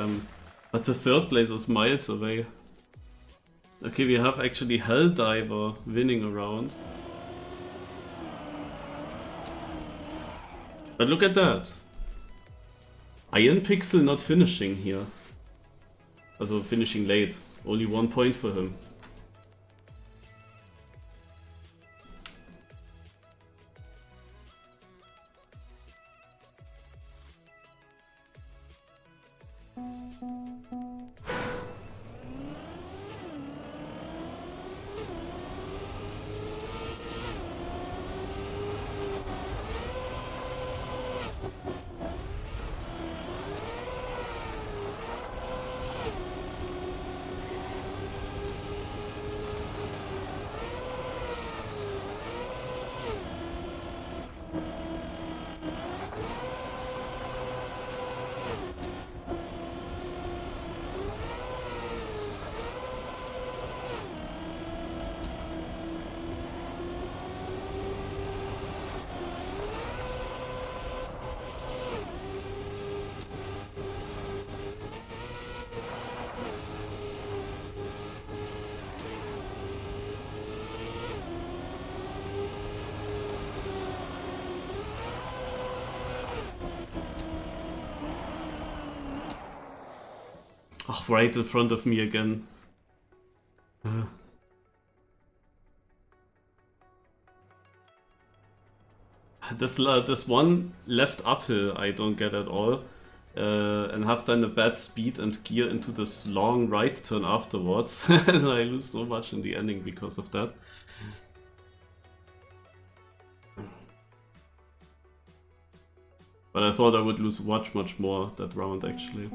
but the third place is miles away. Okay, we have actually Helldiver winning a round. But look at that. Iron Pixel not finishing here. Also finishing late. Only 1 point for him. Oh, right in front of me again. This one left uphill I don't get at all. And have done a bad speed and gear into this long right turn afterwards. And I lose so much in the ending because of that. But I thought I would lose much more that round actually.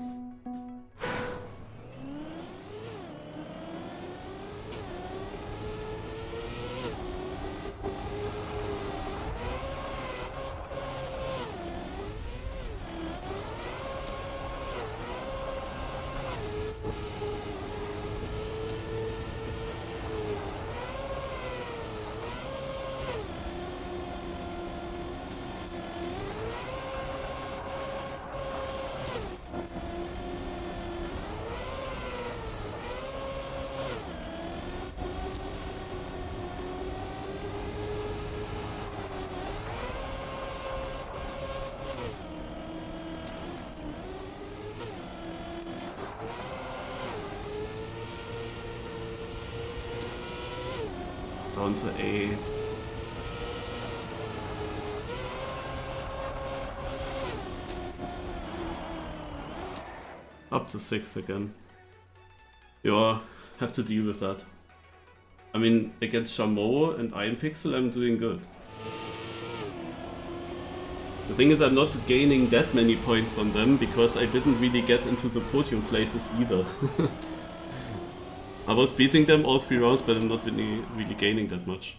Down to 8th. Up to 6th again. Yeah, have to deal with that. I mean, against Chameau and Iron Pixel I'm doing good. The thing is I'm not gaining that many points on them because I didn't really get into the podium places either. I was beating them all 3 rounds, but I'm not really gaining that much.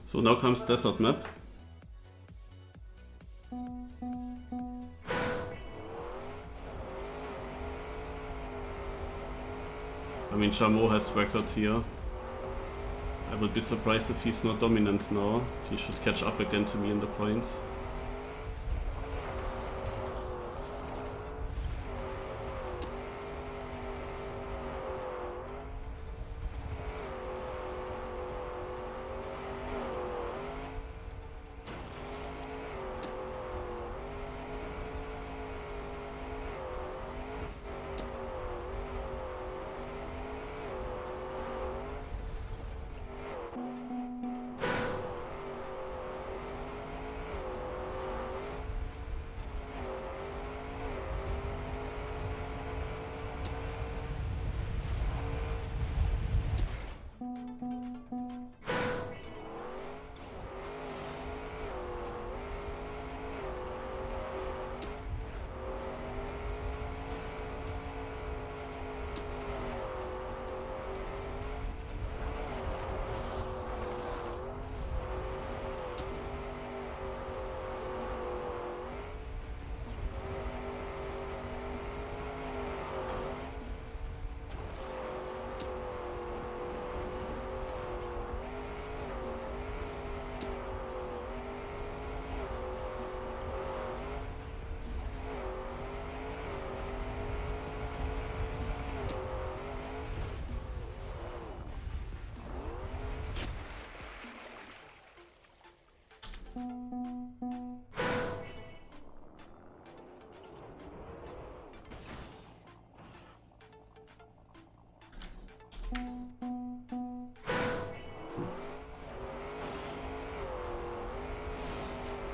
So now comes Desert Map. I mean, Chameau has record here. I would be surprised if he's not dominant now. He should catch up again to me in the points.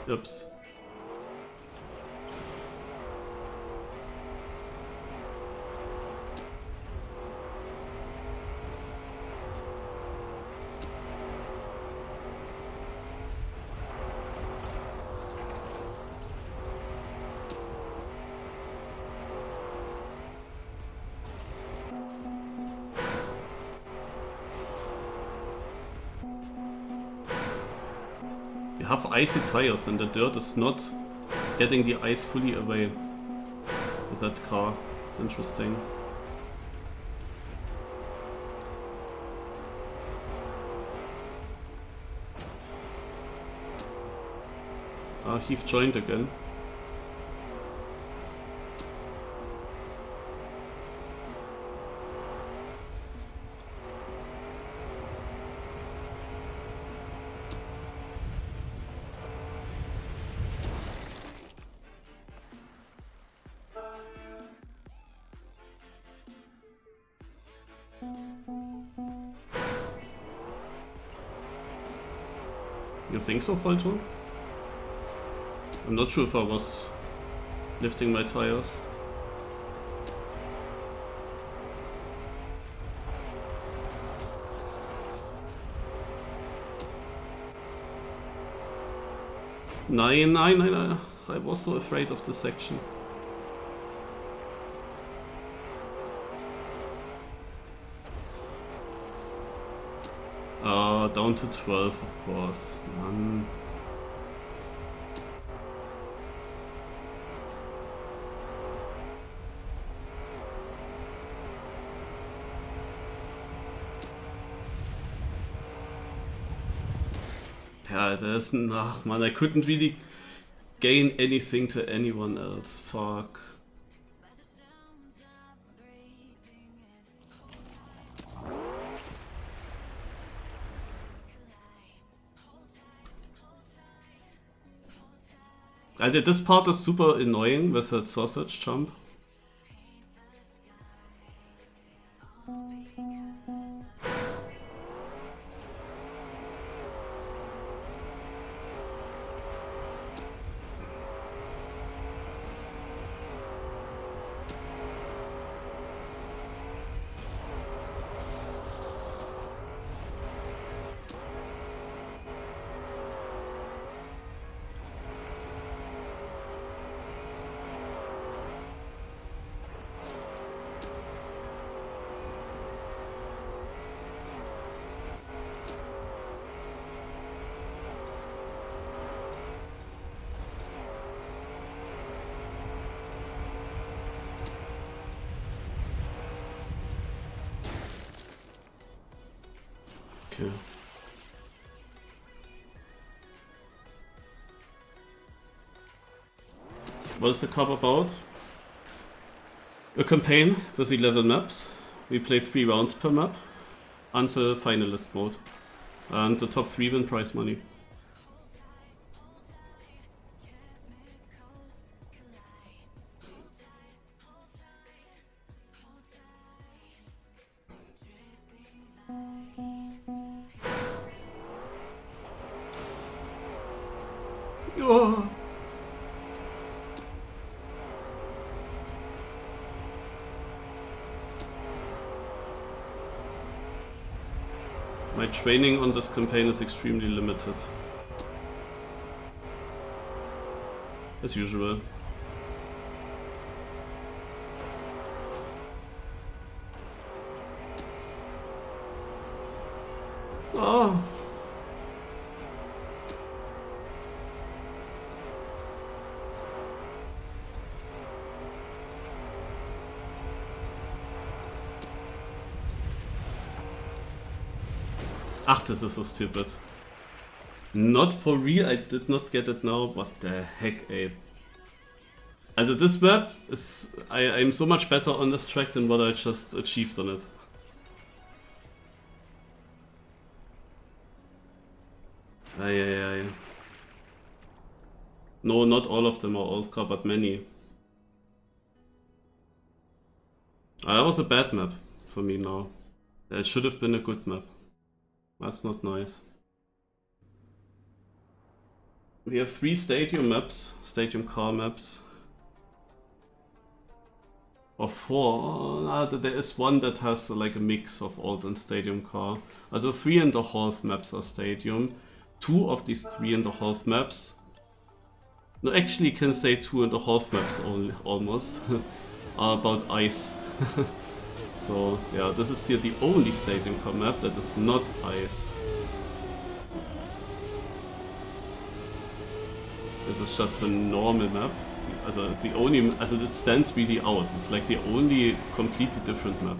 Oops. have icy tires and the dirt is not getting the ice fully away with that car. It's interesting. Heath joined again. You think so, Volton? I'm not sure if I was lifting my tires. Nine. I was so afraid of this section. Down to 12, of course. Yeah, there's man, I couldn't really gain anything to anyone else. Fuck. This part is super annoying with that sausage jump. Okay. What is the cup about? A campaign with 11 maps. We play 3 rounds per map until finalist mode. And the top 3 win prize money. Oh. My training on this campaign is extremely limited. As usual. Oh. Ach, this is so stupid. Not for real, I did not get it now. What the heck, ey. Also this map is... I'm so much better on this track than what I just achieved on it. Ay. No, not all of them are old car, but many. That was a bad map for me now. It should have been a good map. That's not nice. We have 3 stadium maps, stadium car maps. Or 4. There is one that has like a mix of old and stadium car. Also 3.5 maps are stadium. 2 of these 3.5 maps. No, actually you can say 2.5 maps only, almost. Are about ice. So yeah, this is here the only stadium car map that is not ice. This is just a normal map. The only, it stands really out. It's like the only completely different map.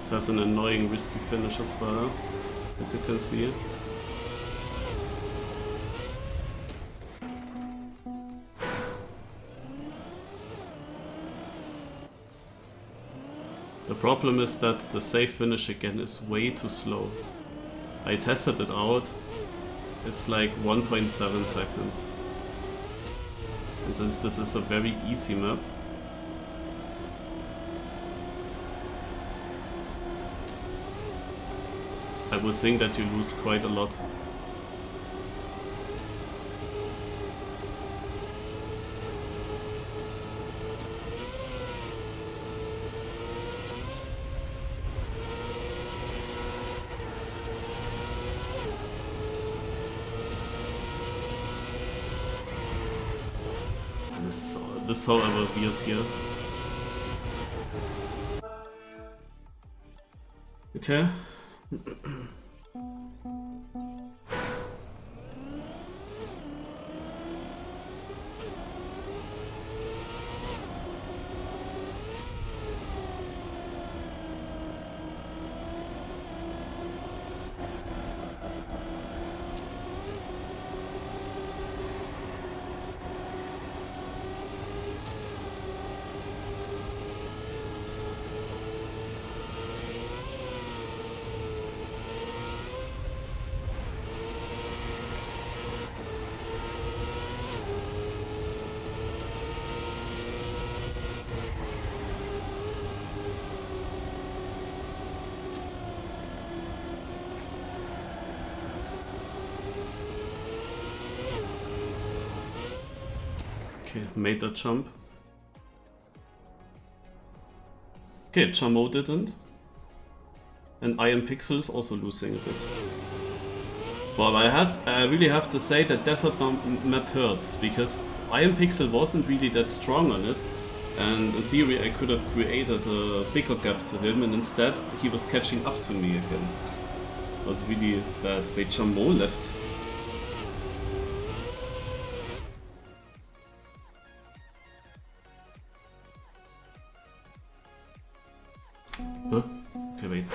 It has an annoying risky finish as well, as you can see. The problem is that the safe finish again is way too slow. I tested it out, it's like 1.7 seconds. And since this is a very easy map, I would think that you lose quite a lot. This is however weird here. Okay. Okay, made that jump. Okay, Chamo didn't. And Iron Pixel is also losing a bit. Well, I really have to say that Desert map hurts, because Iron Pixel wasn't really that strong on it. And in theory I could have created a bigger gap to him, and instead he was catching up to me again. It was really bad. Wait, Chamo left. Huh? Okay, wait.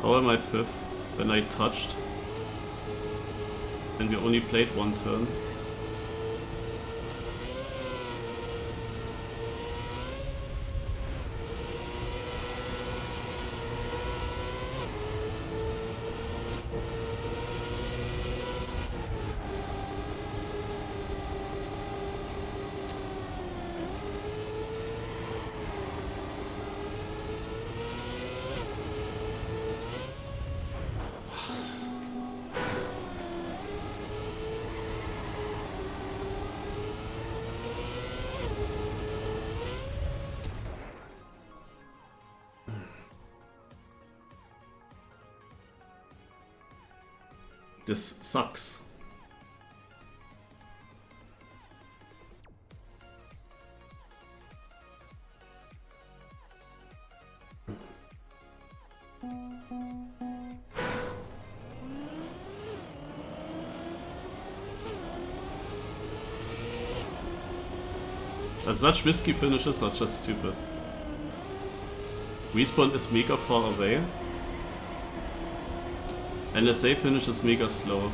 How am I fifth when I touched? And we only played one turn. This sucks. Such risky finishes are just stupid. Respawn is mega far away. And the save finish is mega slow.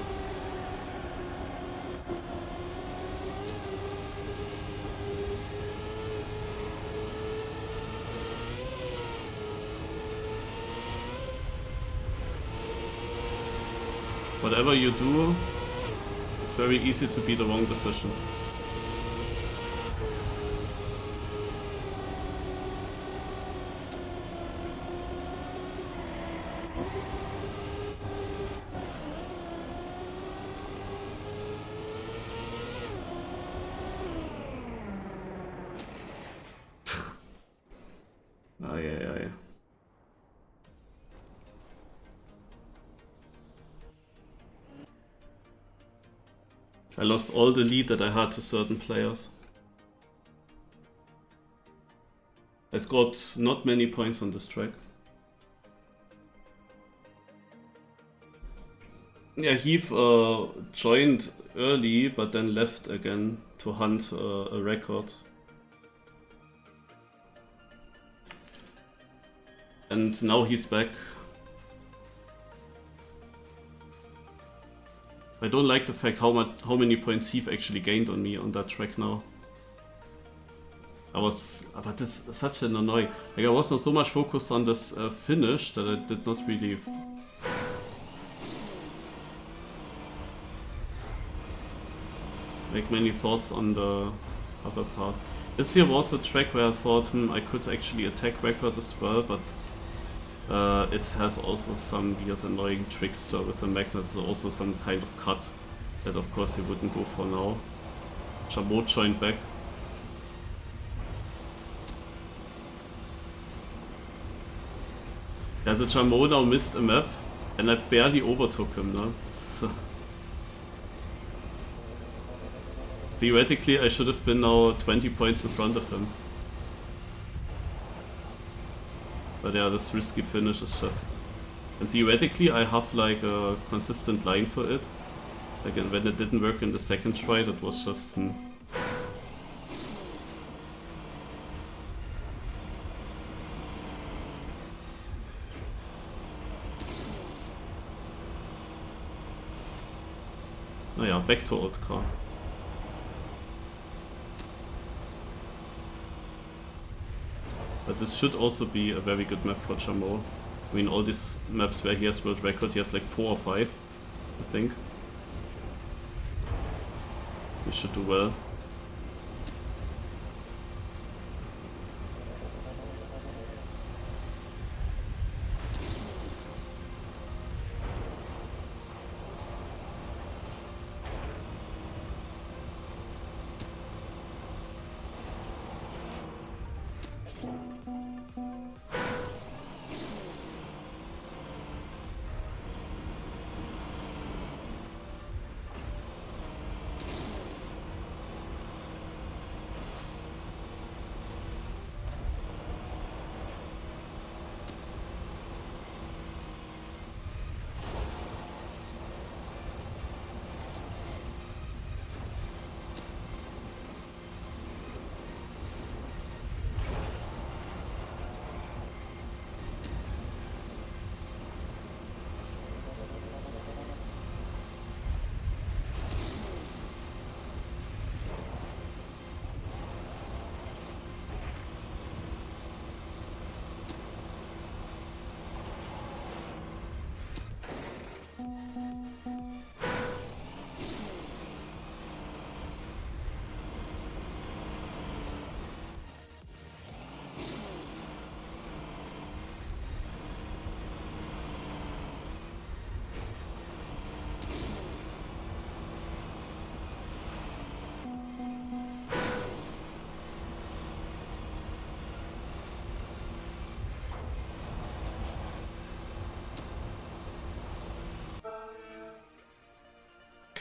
Whatever you do, it's very easy to be the wrong decision. I lost all the lead that I had to certain players. I scored not many points on this track. Yeah, Heath joined early, but then left again to hunt a record. And now he's back. I don't like the fact how many points Heath actually gained on me on that track now. But this is such an annoying. Like I was not so much focused on this finish that I did not really make many thoughts on the other part. This here was a track where I thought, I could actually attack record as well, but it has also some weird annoying trickster with the magnet, so also some kind of cut that of course you wouldn't go for now. Chameau joined back. Yeah, the Chameau now missed a map and I barely overtook him, no? So theoretically I should have been now 20 points in front of him. But yeah, this risky finish is just... And theoretically I have like a consistent line for it. Again, when it didn't work in the second try, that was just... Naja, back to old car. But this should also be a very good map for Chameau. I mean, all these maps where he has world record, he has like 4 or 5, I think. He should do well.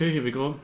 Okay, here we go.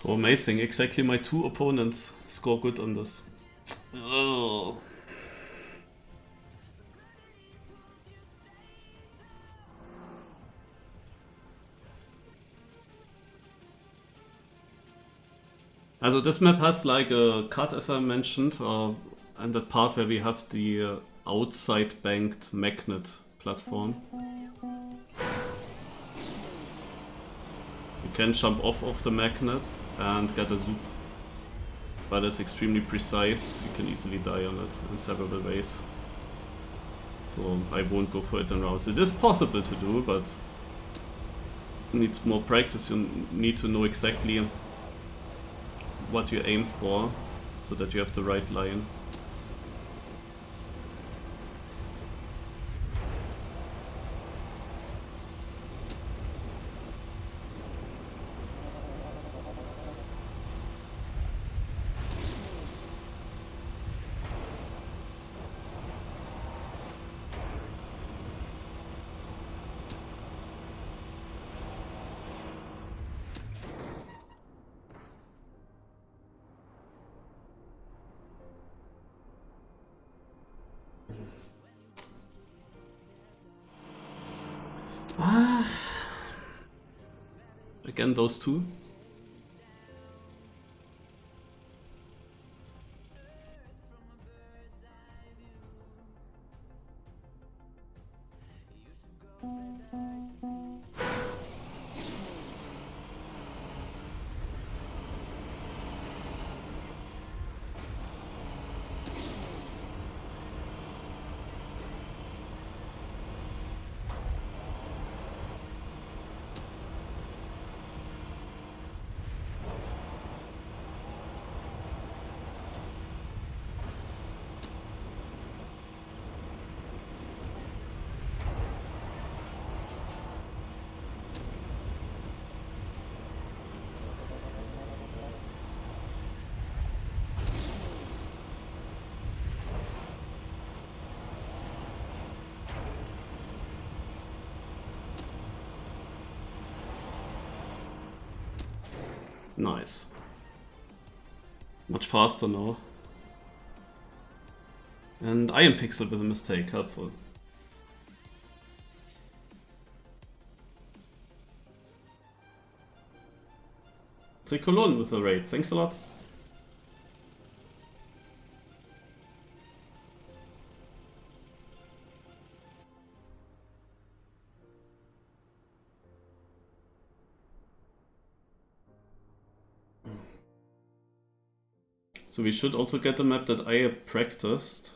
Oh, amazing. Exactly my 2 opponents score good on this. Oh. Also this map has like a cut, as I mentioned, and that part where we have the outside banked magnet platform. You can jump off of the magnet and get a zoop, but it's extremely precise. You can easily die on it in several ways. So I won't go for it in rounds. It is possible to do, but it needs more practice. You need to know exactly what you aim for, so that you have the right line. Again, those 2. Nice. Much faster now. And Iron Pixel with a mistake, helpful. Tricolon with a raid, thanks a lot. So we should also get a map that I practiced.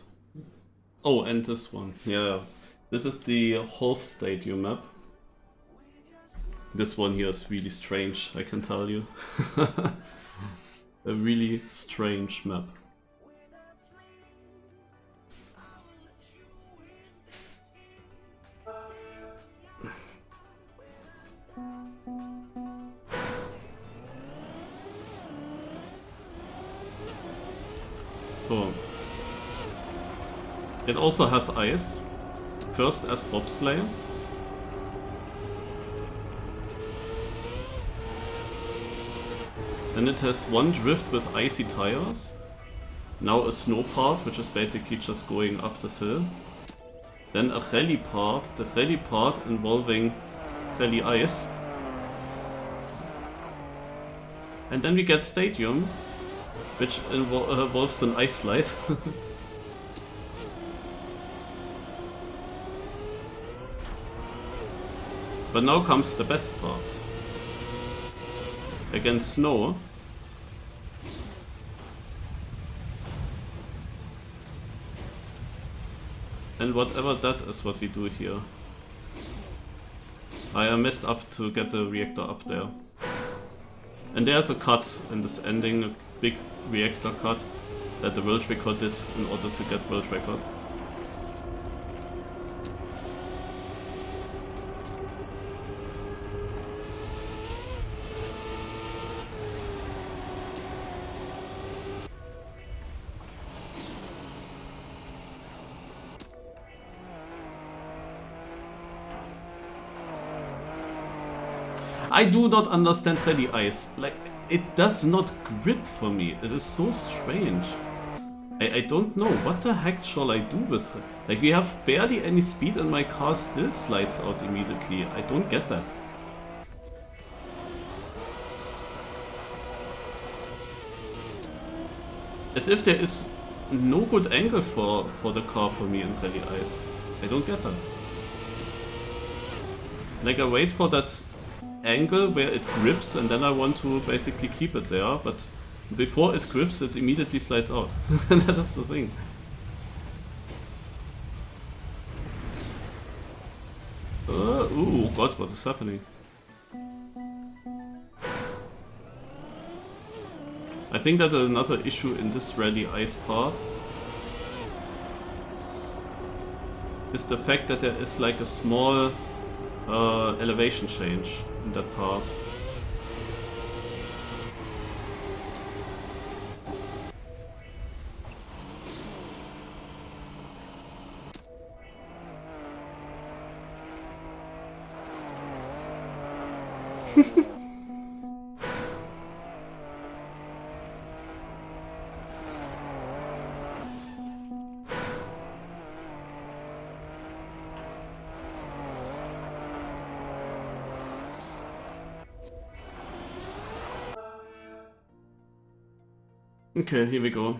Oh, and this one. Yeah, this is the Half Stadium map. This one here is really strange, I can tell you. A really strange map. So, it also has ice, first as bobsleigh. Then it has one drift with icy tires, now a snow part, which is basically just going up this hill. Then a rally part, the rally part involving rally ice. And then we get stadium, which involves an ice slide. But now comes the best part. Against snow, and whatever that is what we do here. I messed up to get the reactor up there. And there's a cut in this ending, a big reactor cut that the world record did in order to get world record. I do not understand rally ice. Like, it does not grip for me. It is so strange. I don't know. What the heck shall I do with it? Like, we have barely any speed and my car still slides out immediately. I don't get that. As if there is no good angle for the car for me in rally ice. I don't get that. Like, I wait for that angle where it grips and then I want to basically keep it there, but before it grips it immediately slides out. That is the thing. Oh god, what is happening? I think that another issue in this rally ice part is the fact that there is like a small elevation change in that part. Okay, here we go.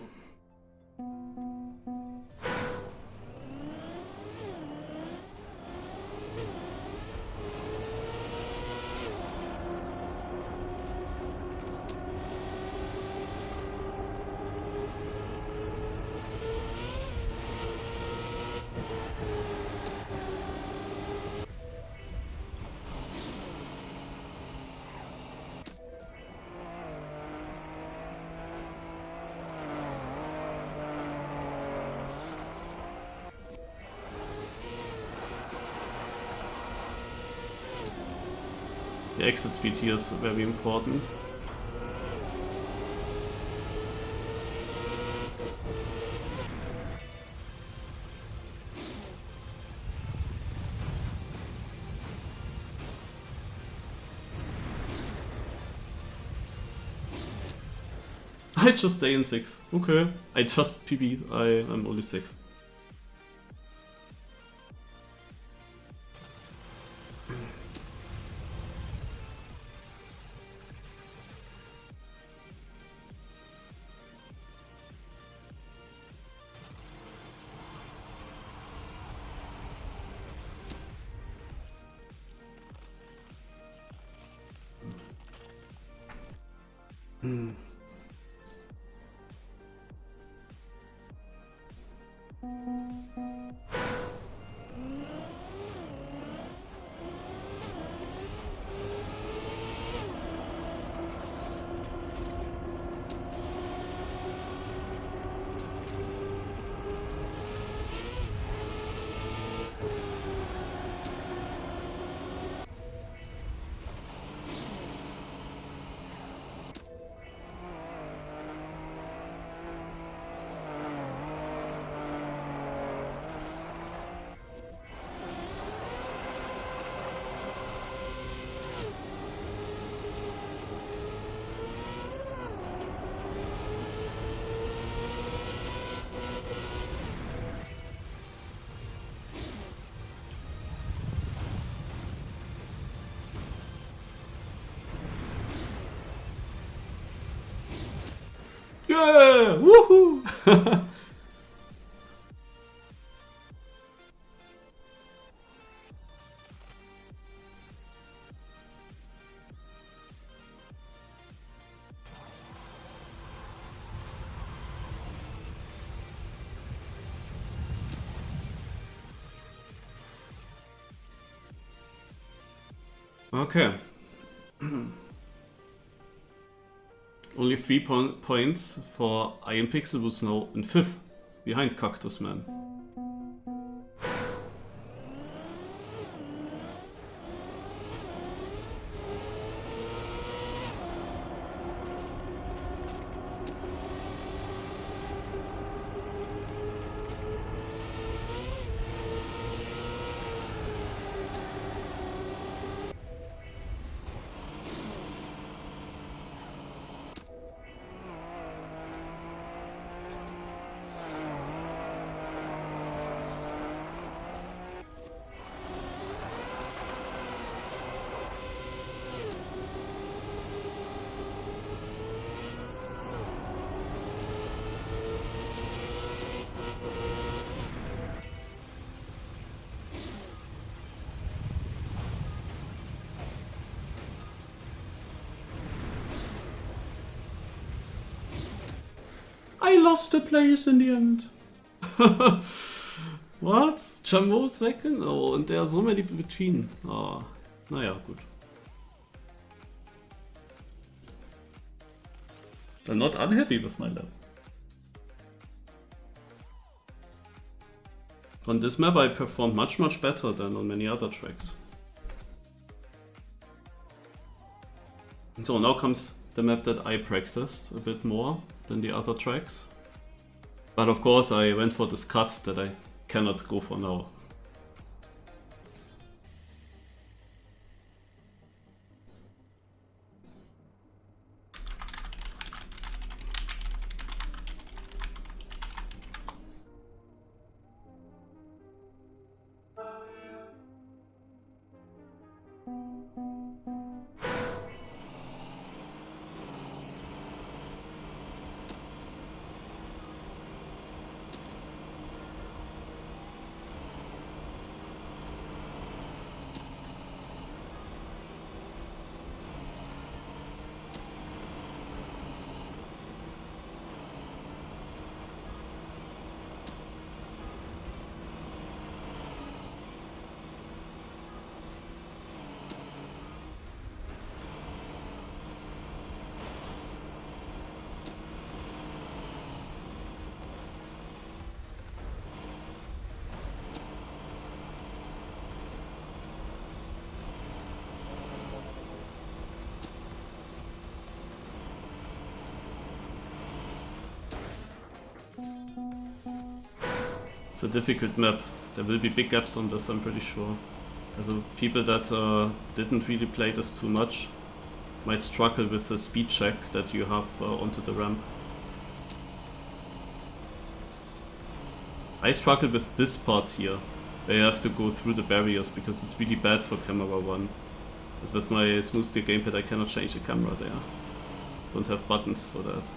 The exit speed here is very important. I just stay in 6th. Okay. I just PB'd. I'm only 6th. Yeah! Woohoo! Okay. Only 3 points for Iron Pixel, who's now in 5th, behind Cactus Man. I lost the place in the end. What? Jamo second? Oh, and there are so many between. Oh, naja, gut. I'm not unhappy with my lap. On this map I performed much better than on many other tracks. So now comes the map that I practiced a bit more than the other tracks. But of course I went for this cut that I cannot go for now. It's a difficult map. There will be big gaps on this, I'm pretty sure. Also people that didn't really play this too much might struggle with the speed check that you have onto the ramp. I struggle with this part here, where you have to go through the barriers because it's really bad for camera 1. But with my smooth steer gamepad I cannot change the camera there. Don't have buttons for that.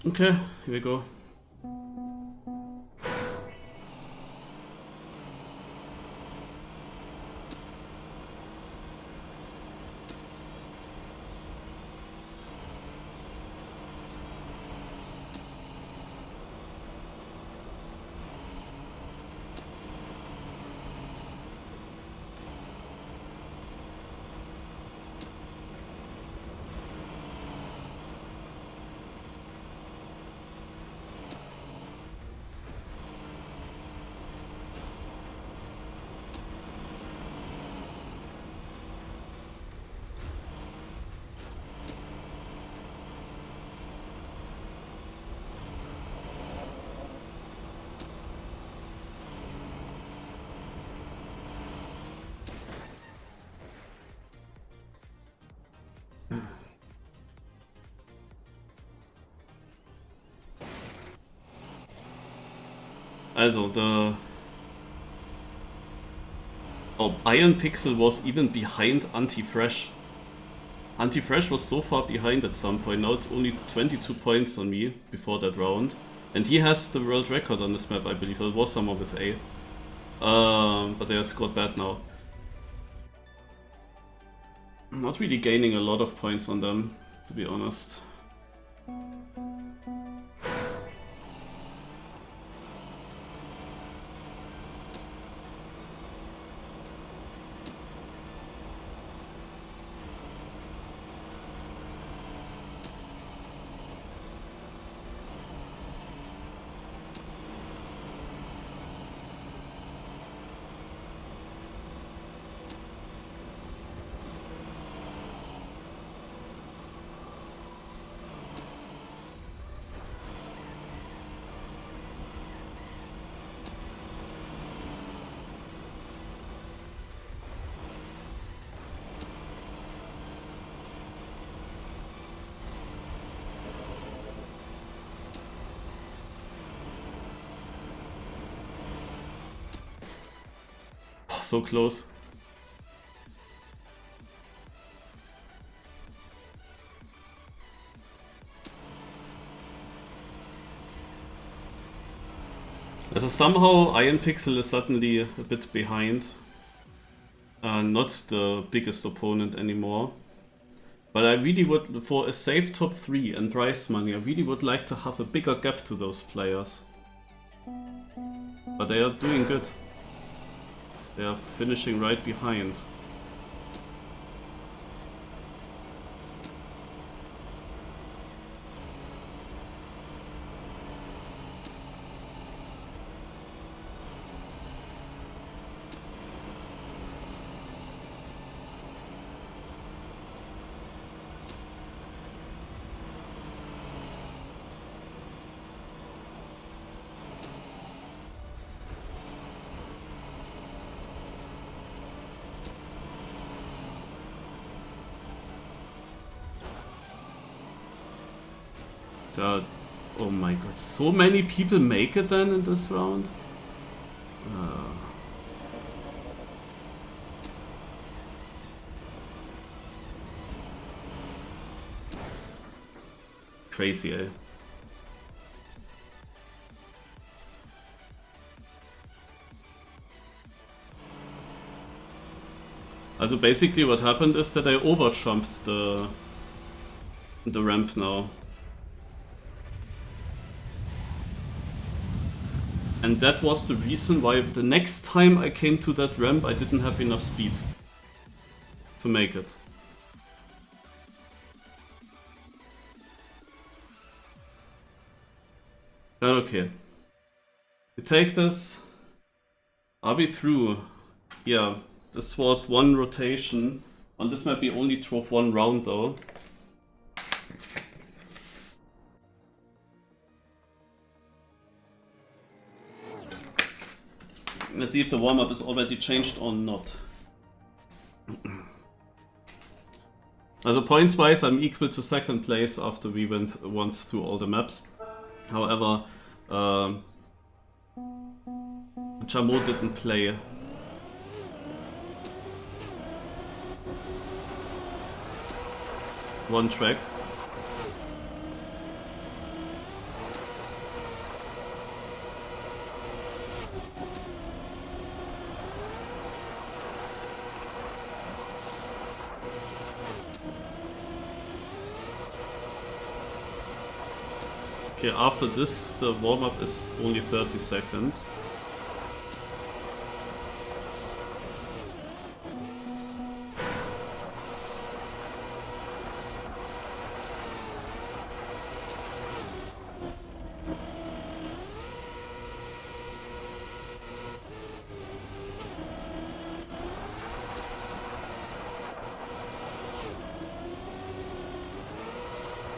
Okay, here we go. Also, Iron Pixel was even behind Anti-Fresh. Anti-Fresh was so far behind at some point, now it's only 22 points on me before that round. And he has the world record on this map, I believe. It was someone with A. But they are scored bad now. I'm not really gaining a lot of points on them, to be honest. So close. Also somehow Iron Pixel is suddenly a bit behind. Not the biggest opponent anymore. But I really would, for a safe top 3 and prize money, I really would like to have a bigger gap to those players. But they are doing good. They are finishing right behind. Oh my god, so many people make it then in this round? Crazy, eh? Also basically what happened is that I overjumped the ramp now. And that was the reason why the next time I came to that ramp I didn't have enough speed to make it. But okay. We take this. Are we through? Yeah, this was one rotation. On this map we only drove one round though. Let's see if the warm-up is already changed or not. Also points-wise, I'm equal to second place after we went once through all the maps. However, Jamo didn't play. One track. Okay, after this, the warm-up is only 30 seconds.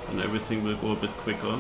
And everything will go a bit quicker.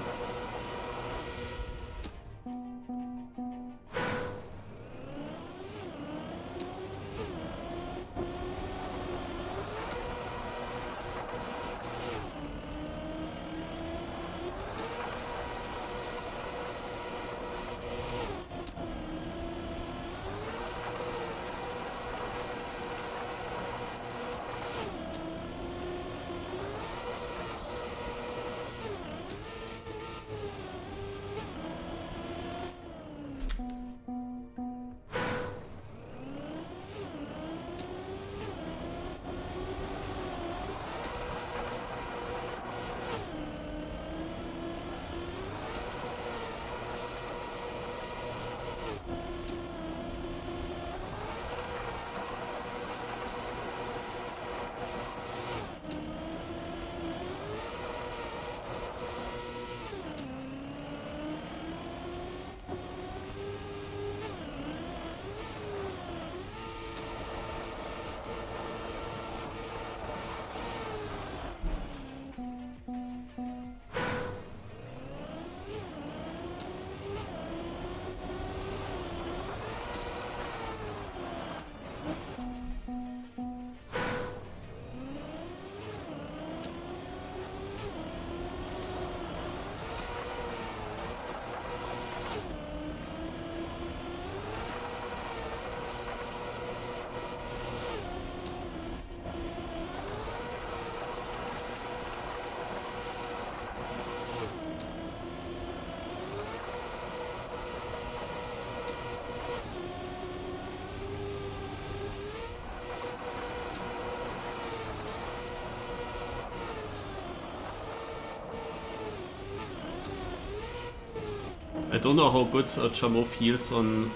I don't know how good Chameau feels on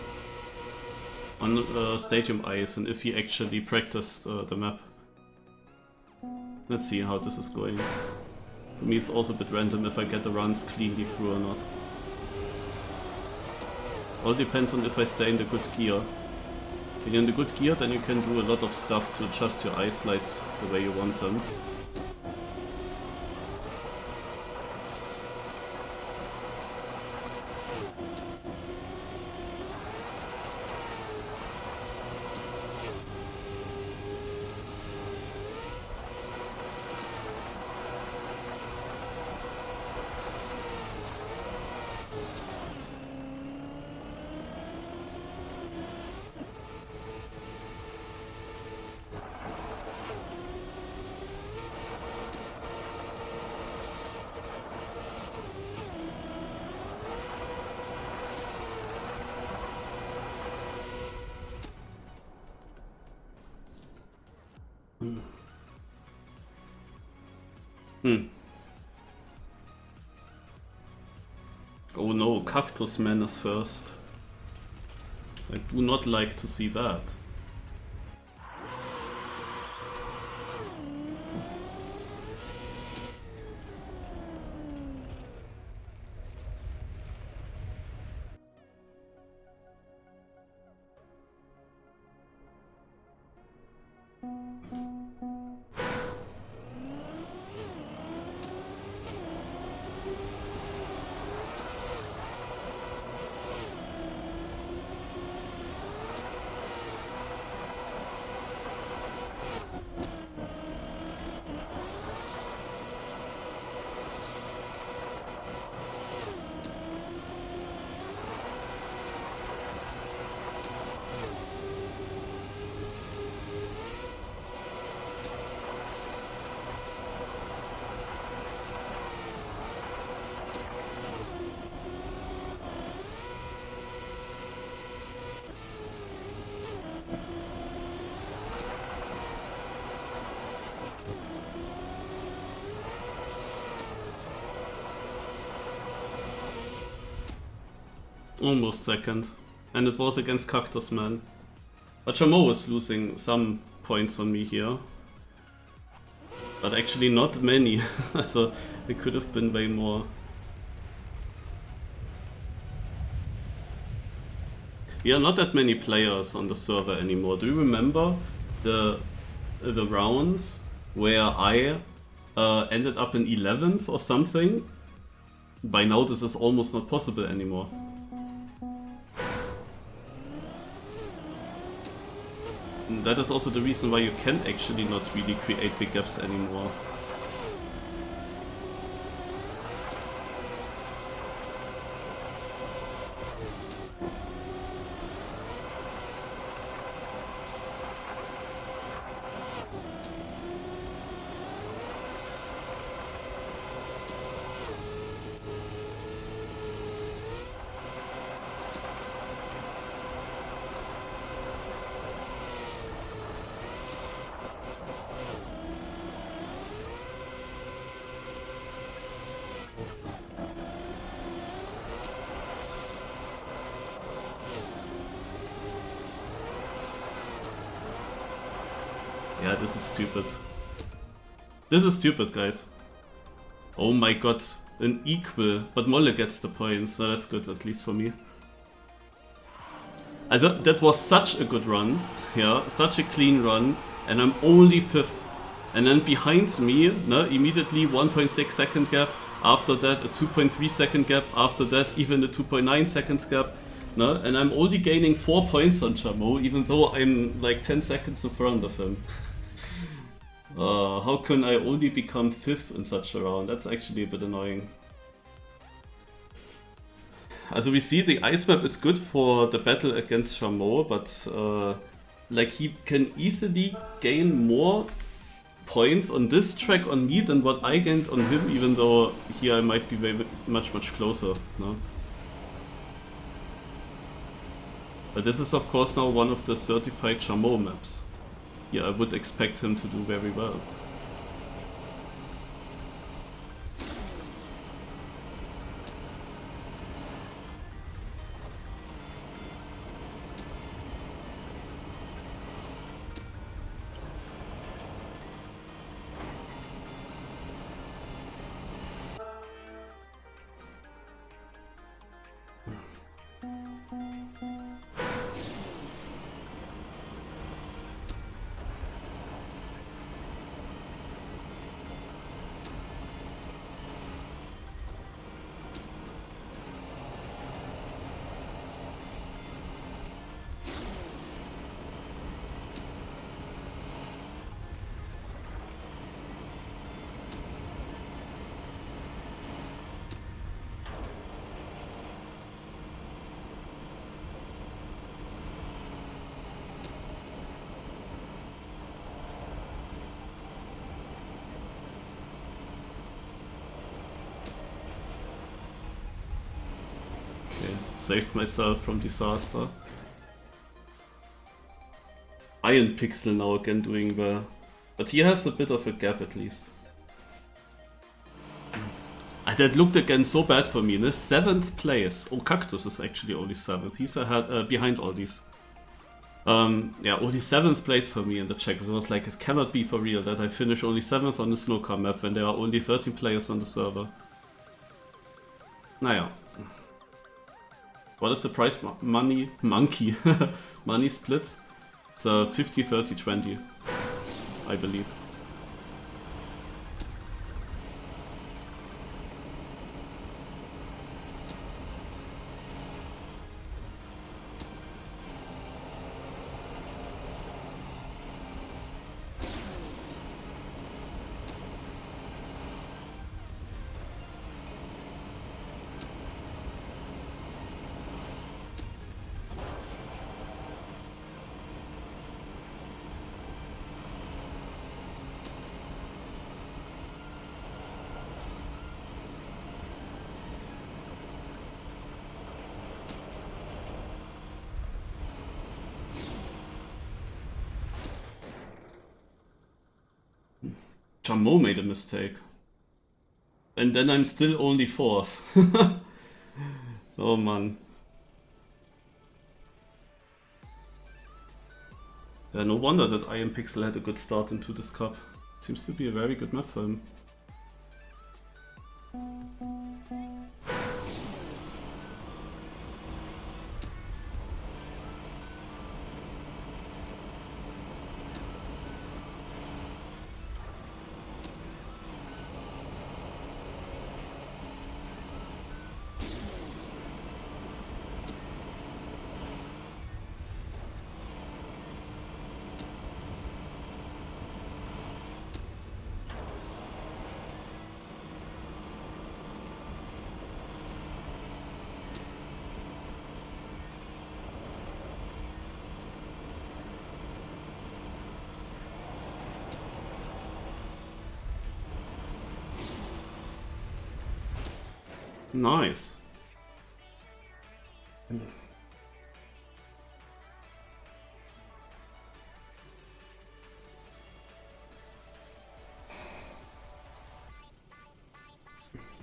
stadium ice and if he actually practiced the map. Let's see how this is going. For me it's also a bit random if I get the runs cleanly through or not. All depends on if I stay in the good gear. When you're in the good gear, then you can do a lot of stuff to adjust your ice slides the way you want them. Oh no, Cactus Man is first. I do not like to see that. Almost second. And it was against Cactus Man. But Chameau is losing some points on me here. But actually not many. So it could have been way more. We are not that many players on the server anymore. Do you remember the rounds where I ended up in 11th or something? By now this is almost not possible anymore. And that is also the reason why you can actually not really create big gaps anymore. Yeah, this is stupid. This is stupid, guys. Oh my god, an equal, but Molle gets the points, so that's good, at least for me. Also, that was such a good run, yeah, such a clean run, and I'm only 5th. And then behind me, no, immediately 1.6 second gap, after that a 2.3 second gap, after that even a 2.9 seconds gap. No, and I'm only gaining 4 points on Chameau, even though I'm like 10 seconds in front of him. How can I only become 5th in such a round? That's actually a bit annoying. Also we see the ice map is good for the battle against Chameau, but like he can easily gain more points on this track on me than what I gained on him, even though here I might be much closer. No? But this is of course now one of the certified Chameau maps. Yeah, I would expect him to do very well. Saved myself from disaster. Iron Pixel now again doing well. But he has a bit of a gap at least. That looked again so bad for me. In the 7th place. Oh, Cactus is actually only 7th. He's ahead, behind all these. Yeah, only 7th place for me in the check. So I was like, it cannot be for real that I finish only 7th on the Snowcar map when there are only 13 players on the server. Naja. What is the prize money? Monkey. Money splits? It's a 50, 30, 20. I believe. Chameau made a mistake. And then I'm still only 4th. Oh man. No wonder that I Am Pixel had a good start into this cup. Seems to be a very good map for him. Nice.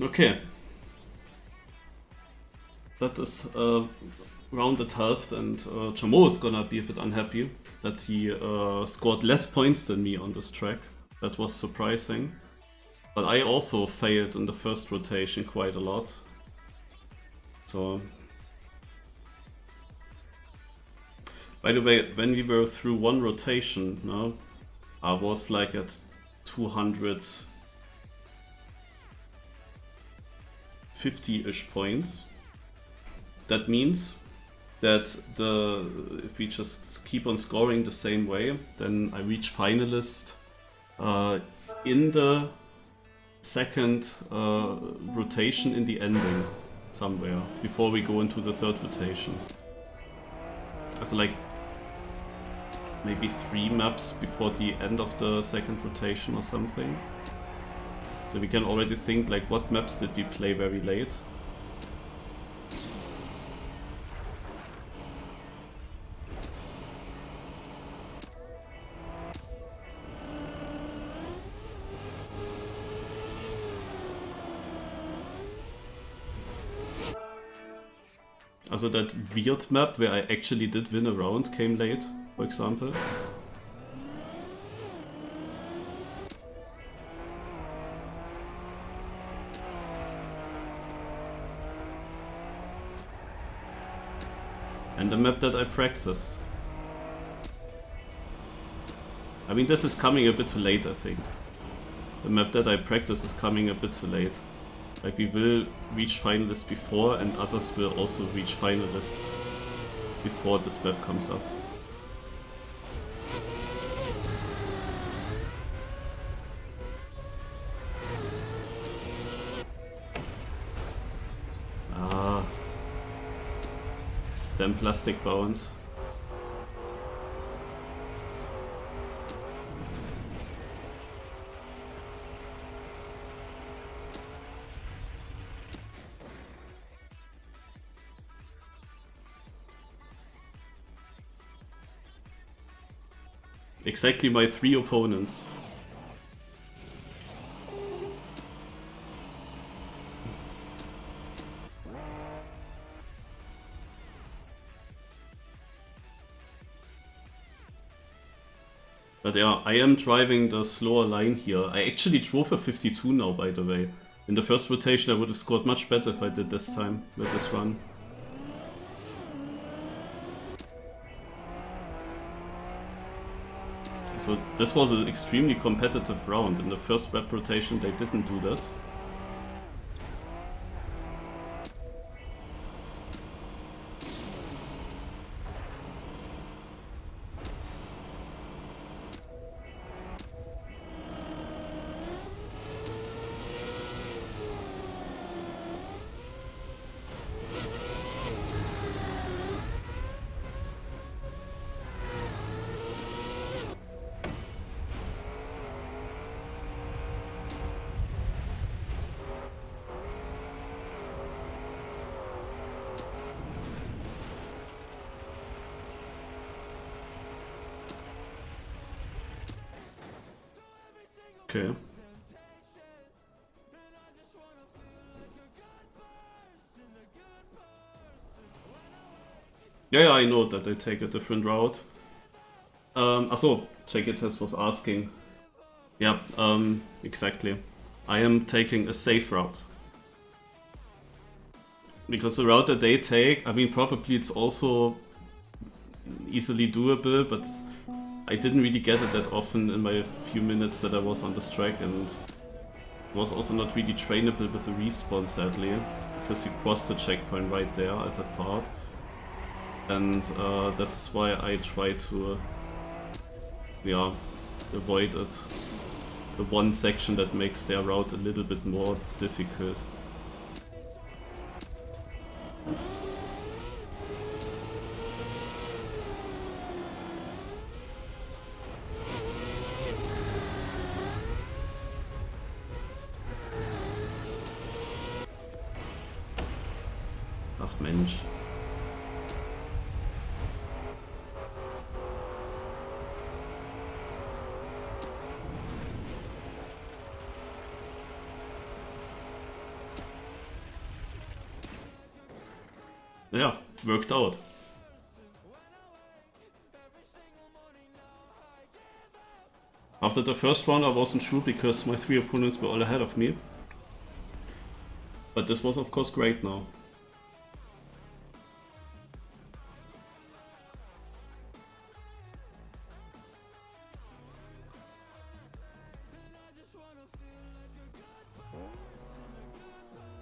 Okay. That is a round that helped, and Jamo is gonna be a bit unhappy that he scored less points than me on this track. That was surprising. But I also failed in the first rotation quite a lot. So... By the way, when we were through one rotation, no, I was like at 250-ish points. That means that if we just keep on scoring the same way, then I reach finalist in the second rotation in the ending somewhere before we go into the third rotation. So like maybe 3 maps before the end of the second rotation or something. So we can already think like what maps did we play very late. Also that weird map where I actually did win a round came late, for example. And the map that I practiced. I mean, this is coming a bit too late, I think. The map that I practiced is coming a bit too late. Like, we will reach finalists before, and others will also reach finalists before this map comes up. Ah. Stem plastic bounce. Exactly my 3 opponents. But yeah, I am driving the slower line here. I actually drove a 52 now, by the way. In the first rotation I would have scored much better if I did this time with this run. So this was an extremely competitive round. In the first web rotation they didn't do this. Okay. Yeah, I know that they take a different route. Achso, Test was asking. Yeah, exactly. I am taking a safe route. Because the route that they take, I mean, probably it's also easily doable, but I didn't really get it that often in my few minutes that I was on this track, and it was also not really trainable with the respawn, sadly, because you cross the checkpoint right there at that part. And this is why I try to, yeah, avoid it. The one section that makes their route a little bit more difficult. Ach Mensch. Yeah, worked out. After the first round I wasn't sure because my 3 opponents were all ahead of me. But this was of course great now.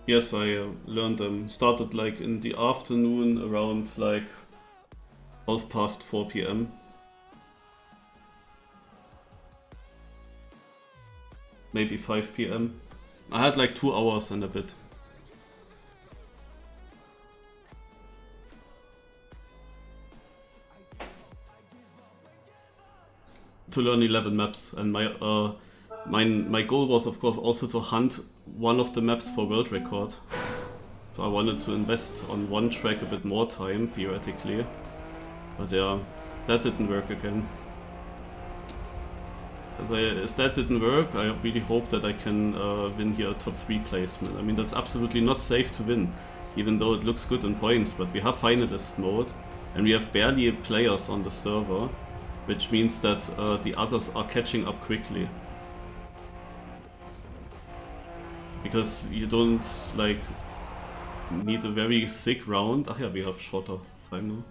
Yes, I learned them. Started like in the afternoon around like 4 p.m. Maybe 5 p.m. I had like 2 hours and a bit. To learn 11 maps, and my goal was of course also to hunt one of the maps for world record. So I wanted to invest on one track a bit more time, theoretically. But yeah, that didn't work again. As that didn't work, I really hope that I can win here a top 3 placement. I mean, that's absolutely not safe to win, even though it looks good in points, but we have finalist mode, and we have barely players on the server, which means that the others are catching up quickly. Because you don't, like, need a very sick round. Ach yeah, we have shorter time now.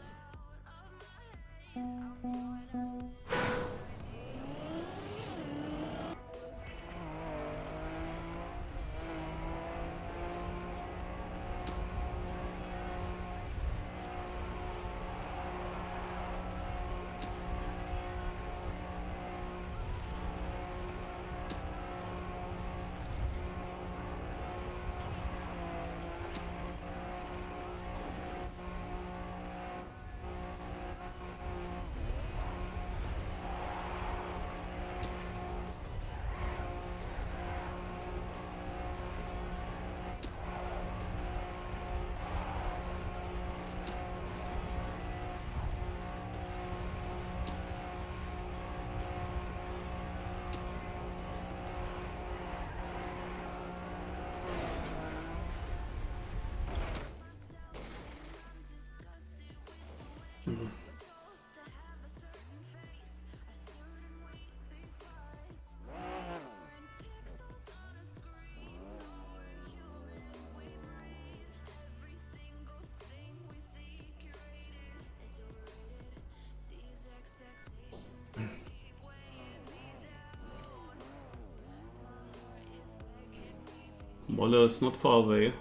Molle is not far away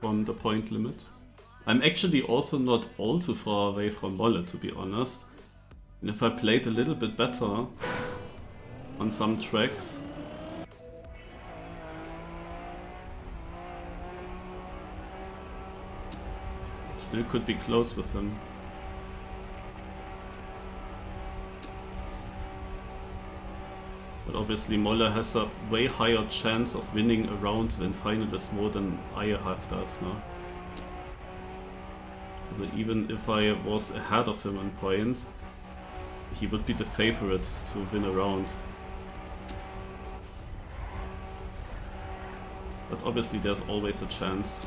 from the point limit. I'm actually also not all too far away from Molle, to be honest. And if I played a little bit better on some tracks, it still could be close with him. But obviously Molle has a way higher chance of winning a round in finalist mode than I have that now. So even if I was ahead of him in points, he would be the favorite to win a round. But obviously there's always a chance.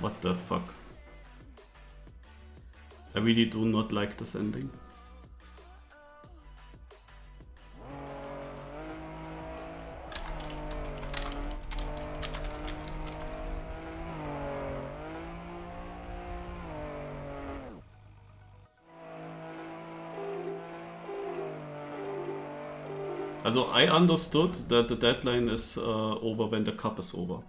What the fuck? I really do not like this ending. Also I understood that the deadline is over when the cup is over.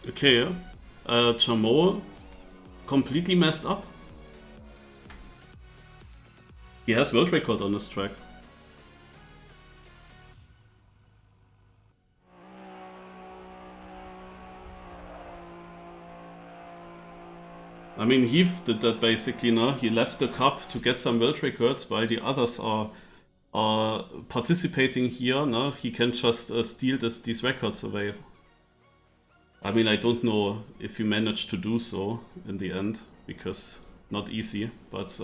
Okay, Chameau completely messed up. He has world record on this track. I mean, Heath did that basically, no? He left the cup to get some world records while the others are participating here, no? He can just steal these records away. I mean, I don't know if he managed to do so in the end, because not easy, but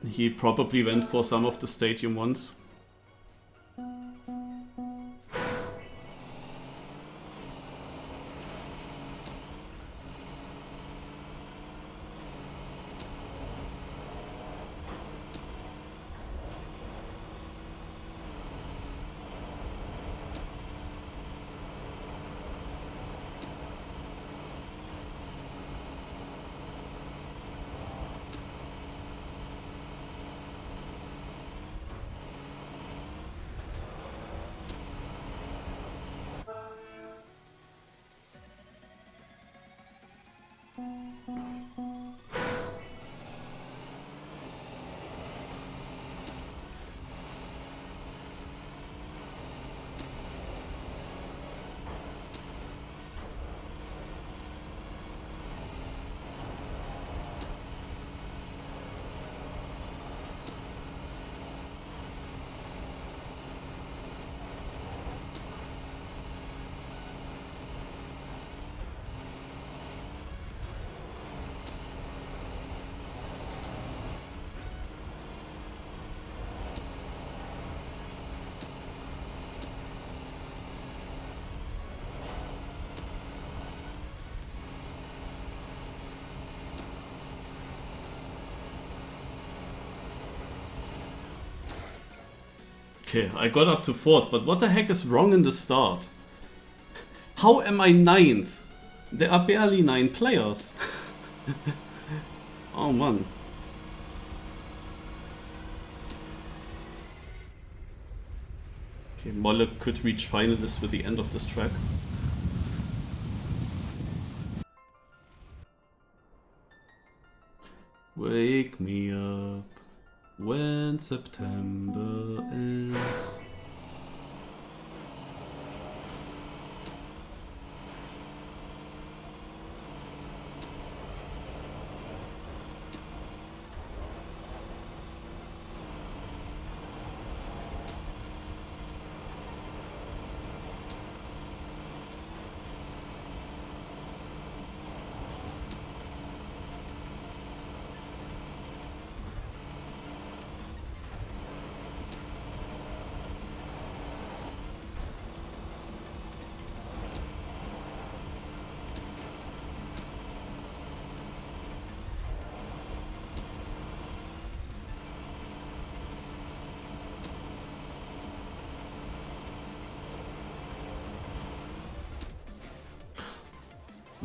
he probably went for some of the stadium ones. Okay, I got up to 4th, but what the heck is wrong in the start? How am I 9th? There are barely 9 players. Oh man. Okay, Molle could reach finalists with the end of this track. Wake me up when September ends.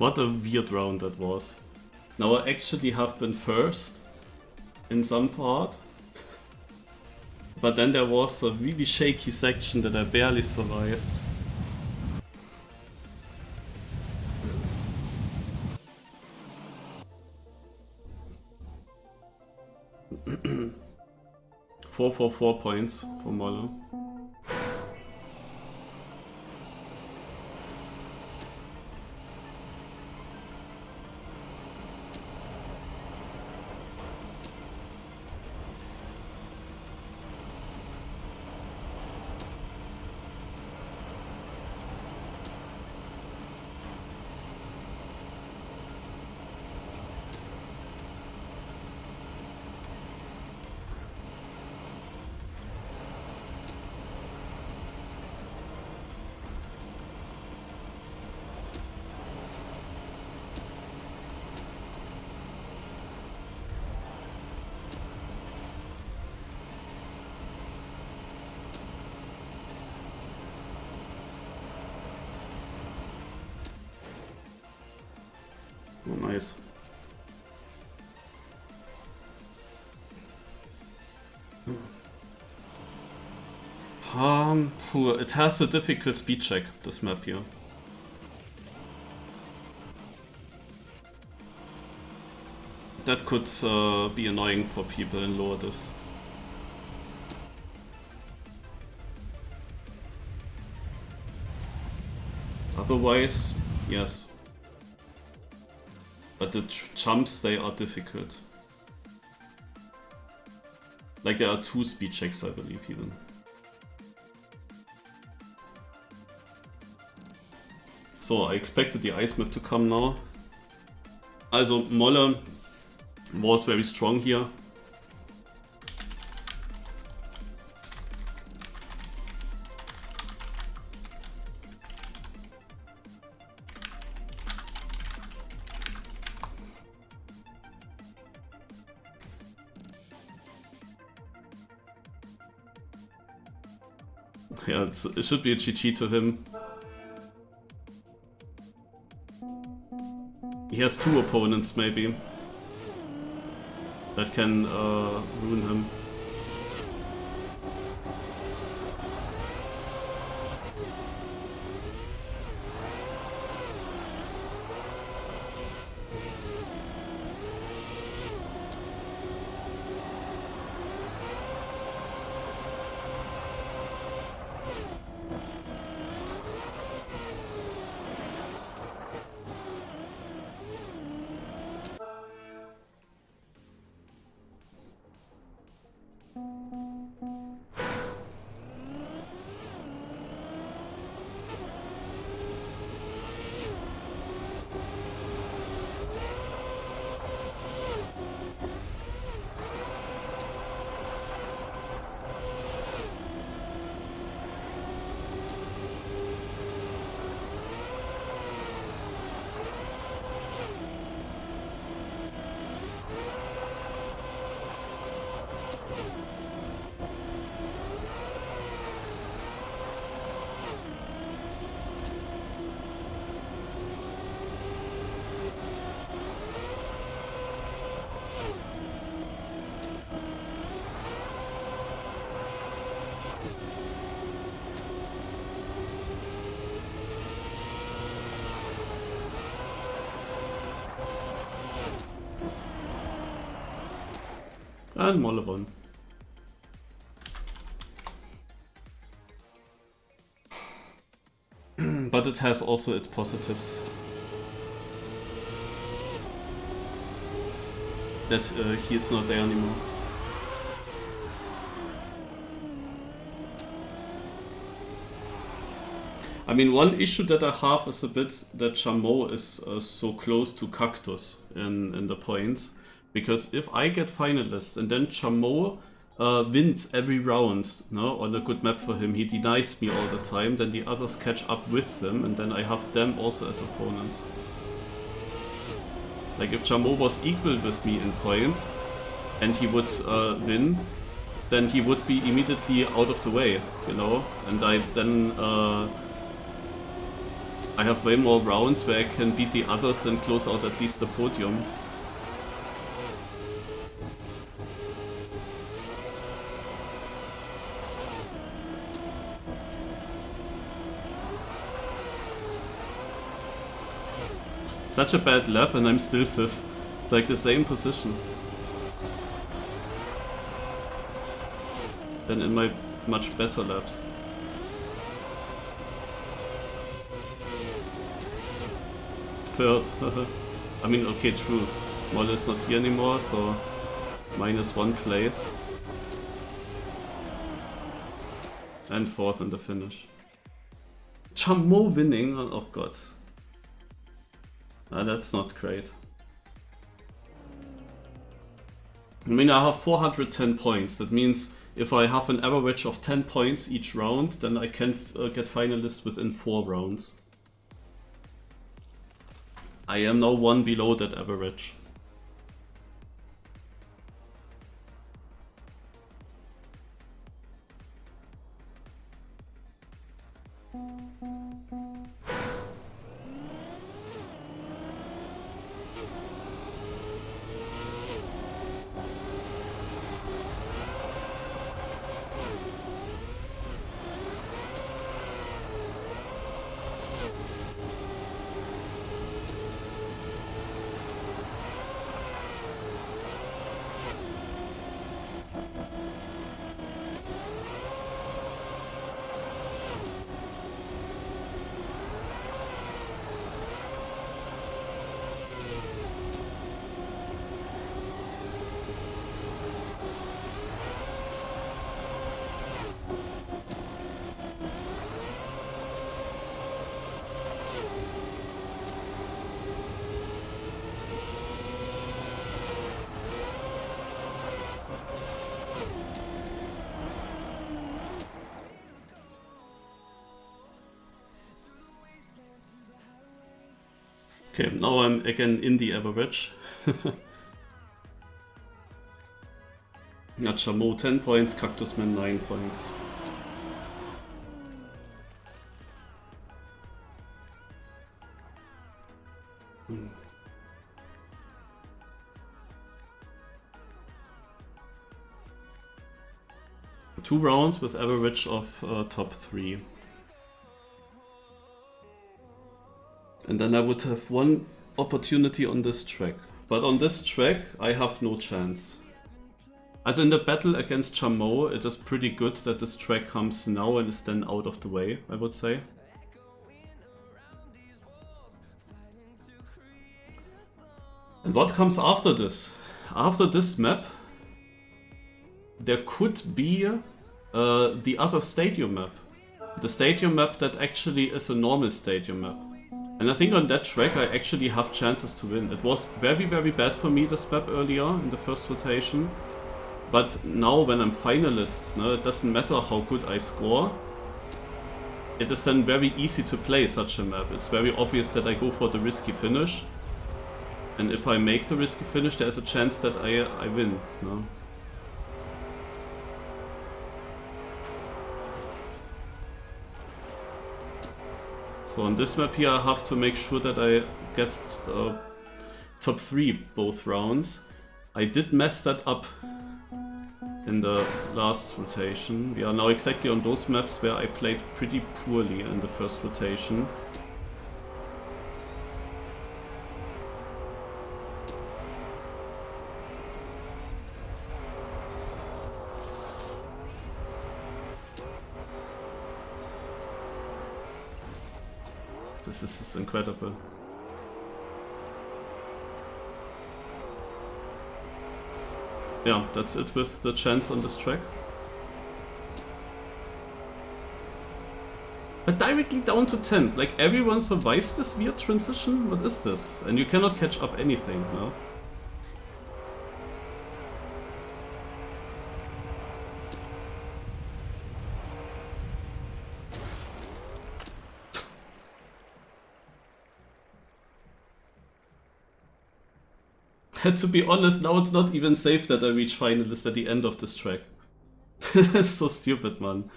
What a weird round that was. Now I actually have been first in some part. But then there was a really shaky section that I barely survived. Four points for Molle. Oh, nice. It has a difficult speed check, this map here. That could be annoying for people in lower diffs. Otherwise, yes. But the jumps, they are difficult. Like there are 2 speed checks, I believe, even. So I expected the ice map to come now. Also Molle was very strong here. Yeah, it should be a GG to him. He has 2 opponents, maybe, that can ruin him. And Molle won. But it has also its positives. That he is not there anymore. I mean, one issue that I have is a bit that Chameau is so close to Cactus in the points. Because if I get finalist and then Chameau wins every round, no, on a good map for him, he denies me all the time, then the others catch up with him and then I have them also as opponents. Like if Chameau was equal with me in points and he would win, then he would be immediately out of the way, you know, and I then I have way more rounds where I can beat the others and close out at least the podium. Such a bad lap and I'm still 5th. It's like the same position. Than in my much better laps. Third. I mean, okay, true. Molle is not here anymore, so -1 place. And 4th in the finish. Chameau winning? Oh god. That's not great. I mean, I have 410 points. That means if I have an average of 10 points each round, then I can get finalists within 4 rounds. I am now 1 below that average. Okay, now I'm again in the average. Chameau 10 points, Cactusman 9 points. Two rounds with average of top 3. And then I would have one opportunity on this track. But on this track, I have no chance. As in the battle against Chameau, it is pretty good that this track comes now and is then out of the way, I would say. And what comes after this? After this map, there could be the other stadium map. The stadium map that actually is a normal stadium map. And I think on that track I actually have chances to win. It was very, very bad for me this map earlier in the first rotation. But now when I'm finalist, no, it doesn't matter how good I score. It is then very easy to play such a map. It's very obvious that I go for the risky finish. And if I make the risky finish, there's a chance that I win. No? So on this map here I have to make sure that I get top 3 both rounds. I did mess that up in the last rotation. We are now exactly on those maps where I played pretty poorly in the first rotation. This is incredible. Yeah, that's it with the chance on this track. But directly down to 10th, like everyone survives this weird transition? What is this? And you cannot catch up anything, no? To be honest, now it's not even safe that I reach finalist at the end of this track. That's so stupid, man.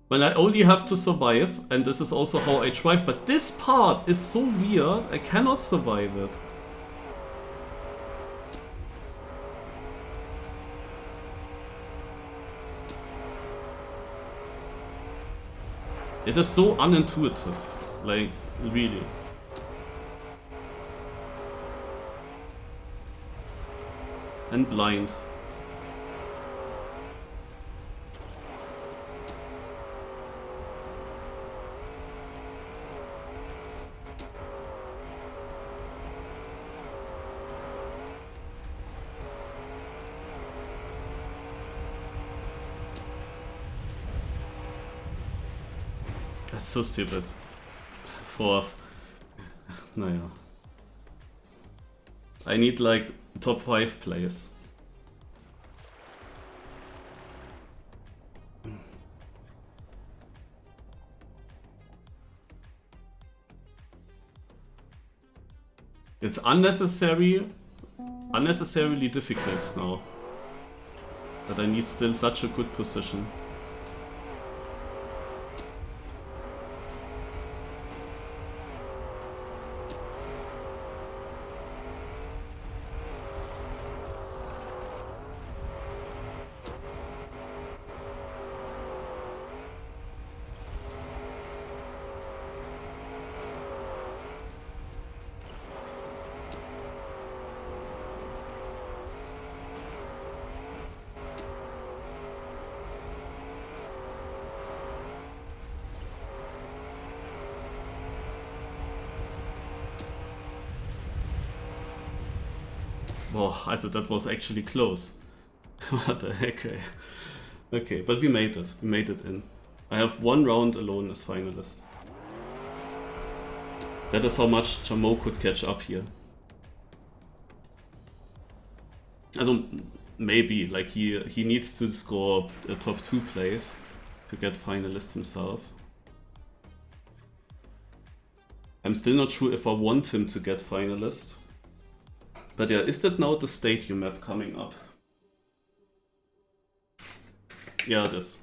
when I only have to survive, and this is also how I drive, but this part is so weird, I cannot survive it. It is so unintuitive, like, really. And blind. That's so stupid. Fourth. Naja. I need like top 5 plays. It's unnecessarily difficult now. But I need still such a good position. Boah, also that was actually close. What the heck? Okay, but we made it. We made it in. I have 1 round alone as finalist. That is how much Chameau could catch up here. Also, maybe, like he needs to score a top 2 place to get finalist himself. I'm still not sure if I want him to get finalist. But yeah, is that now the stadium map coming up? Yeah, it is.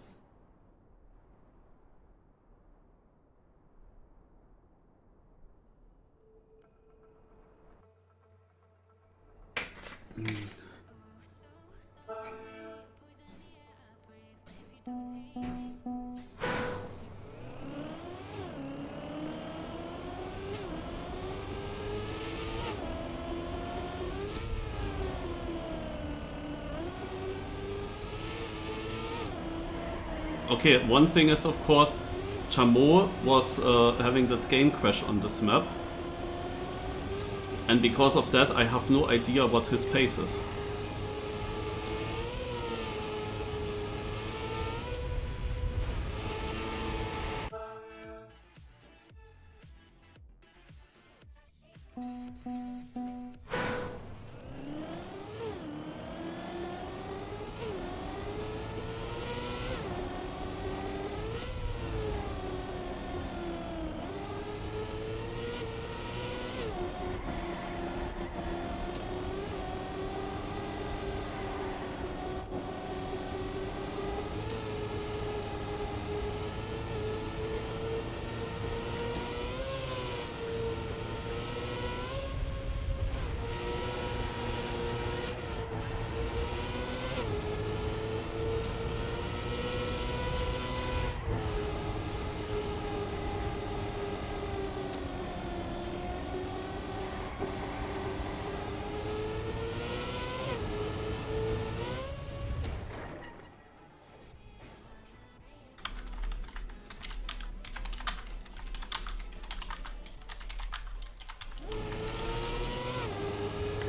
Okay, one thing is of course, Chameau was having that game crash on this map. And because of that, I have no idea what his pace is.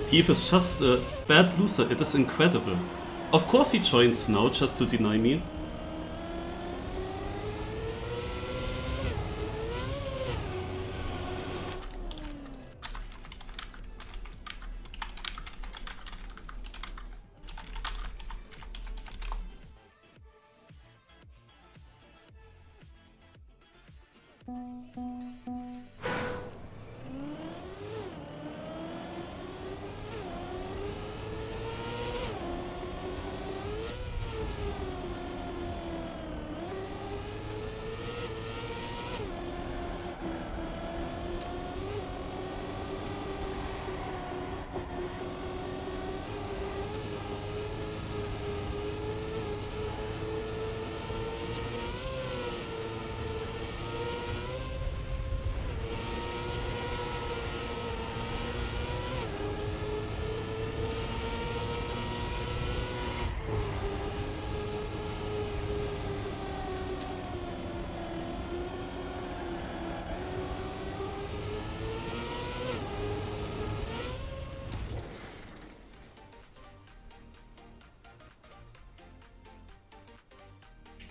Heath is just a bad loser, it is incredible. Of course he joins now just to deny me.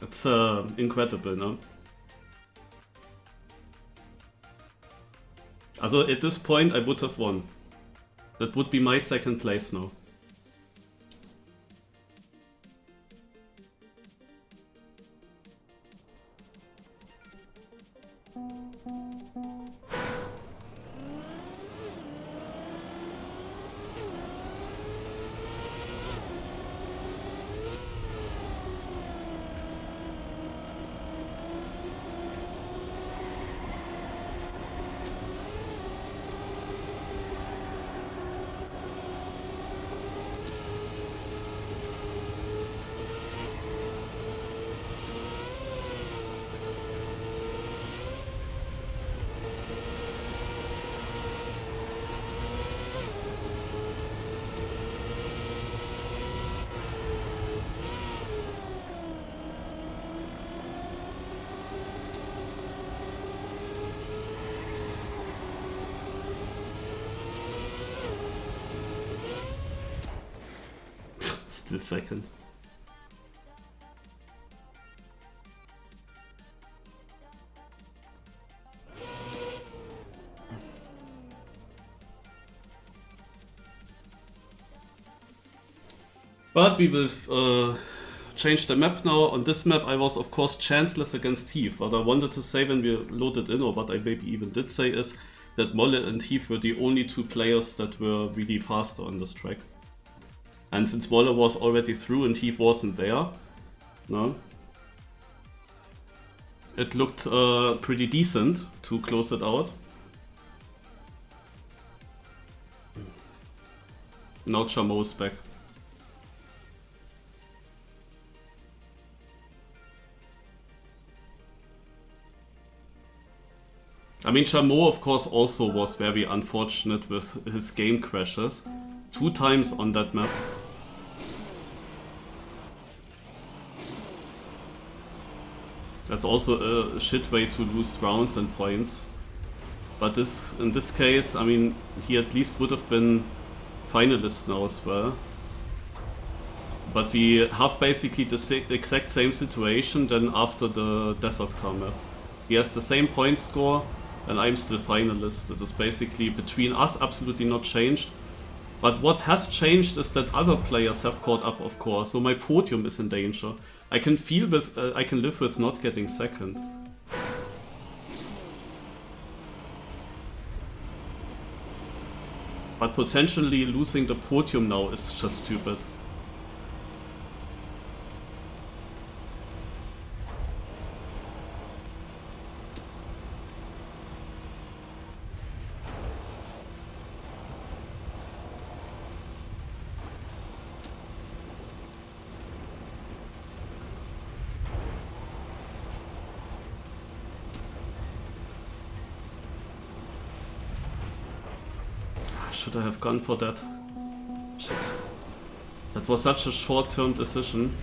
It's incredible, no? Also at this point I would have won. That would be my second place now. Still second. But we will change the map now. On this map I was of course chanceless against Heath. What I wanted to say when we loaded in, or what I maybe even did say, is that Molle and Heath were the only two players that were really faster on this track. And since Molle was already through and Heath wasn't there, no, it looked pretty decent to close it out. Now Chameau's back. I mean, Chameau of course also was very unfortunate with his game crashes. 2 times on that map. That's also a shit way to lose rounds and points. But in this case, I mean, he at least would have been finalist now as well. But we have basically the exact same situation than after the Desert Car map. He has the same point score and I'm still finalist. It is basically between us absolutely not changed. But what has changed is that other players have caught up, of course, so my podium is in danger. I can live with not getting second. But potentially losing the podium now is just stupid. Should I have gone for that? Shit. That was such a short-term decision.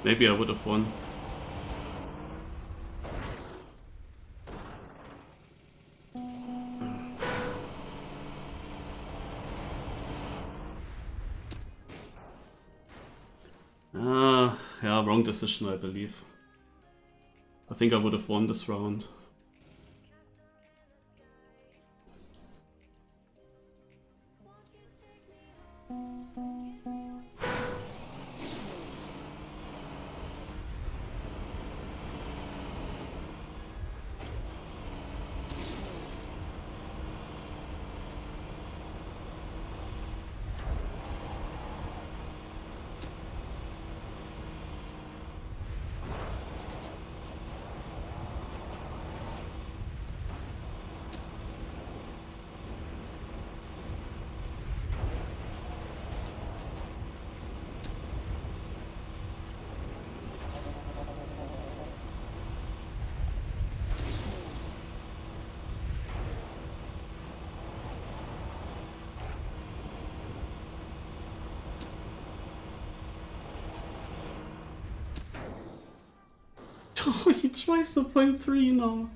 Maybe I would have won. Yeah, wrong decision, I believe. I think I would have won this round. Oh, he drives a 0.3 now.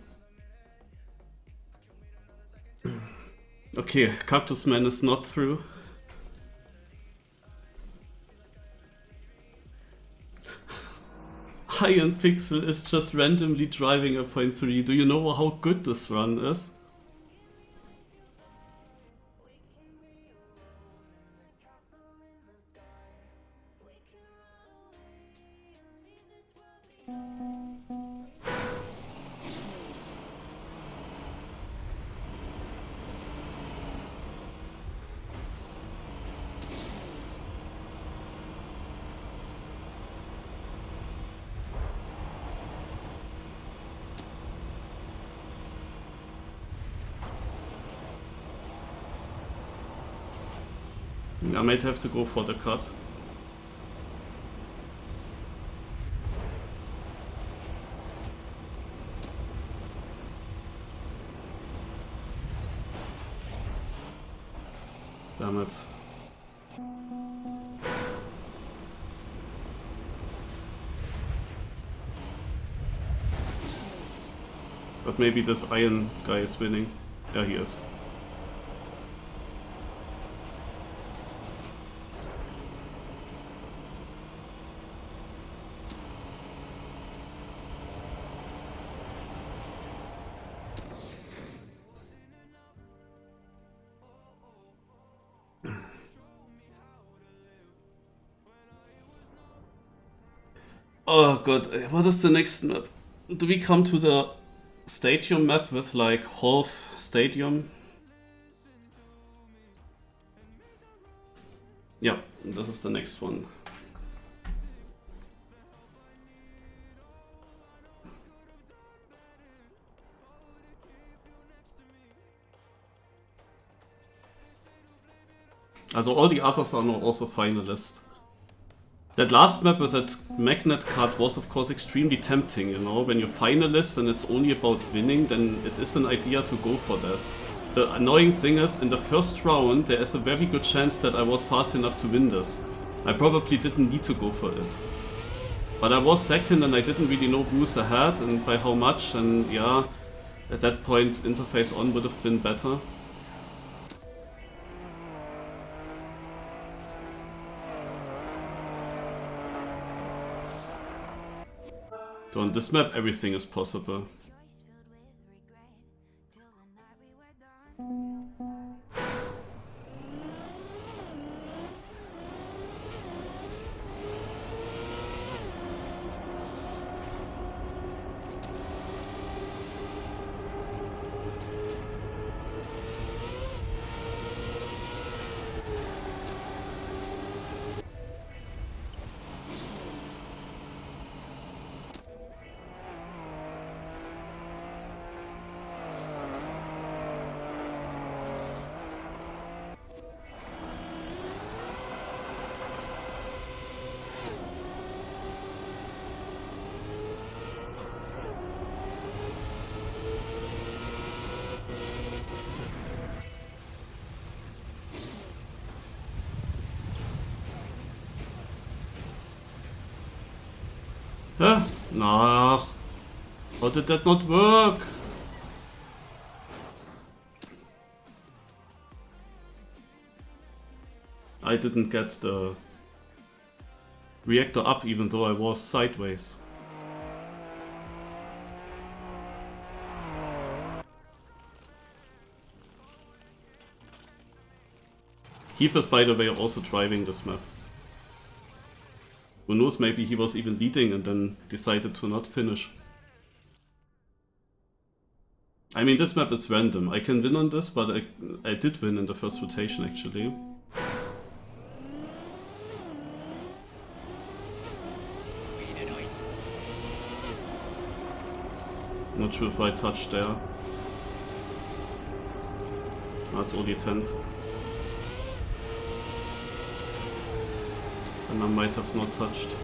Okay, Cactus Man is not through. Iron Pixel is just randomly driving a 0.3. Do you know how good this run is? I might have to go for the cut. Damn it. But maybe this iron guy is winning. Yeah, he is. Oh god, what is the next map? Do we come to the stadium map with like half stadium? Yeah, this is the next one. Also all the others are now also finalists. That last map with that magnet card was of course extremely tempting, you know, when you're finalist and it's only about winning, then it is an idea to go for that. The annoying thing is, in the first round there is a very good chance that I was fast enough to win this. I probably didn't need to go for it. But I was second and I didn't really know who's ahead and by how much, and yeah, at that point interface on would have been better. So on this map everything is possible. Huh? Nah. How did that not work? I didn't get the reactor up even though I was sideways. Heath is, by the way, also driving this map. Who knows, maybe he was even leading and then decided to not finish. I mean, this map is random. I can win on this, but I did win in the first rotation actually. Not sure if I touched there. That's only 10th. And I might have not touched.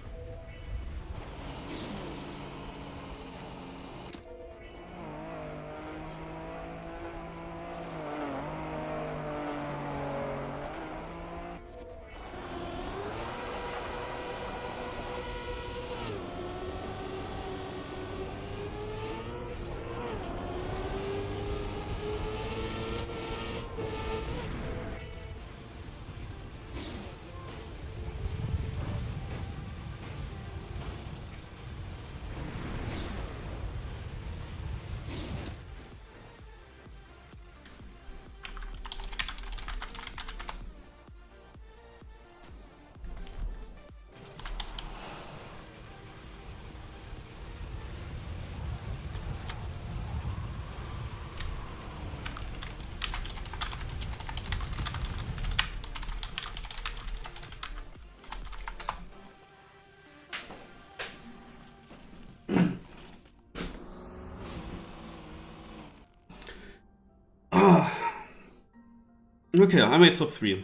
Okay, I made top 3.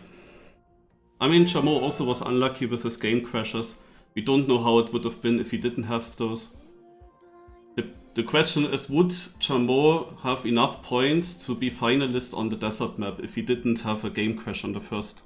I mean, Chameau also was unlucky with his game crashes. We don't know how it would have been if he didn't have those. The question is, would Chameau have enough points to be finalist on the desert map if he didn't have a game crash on the first?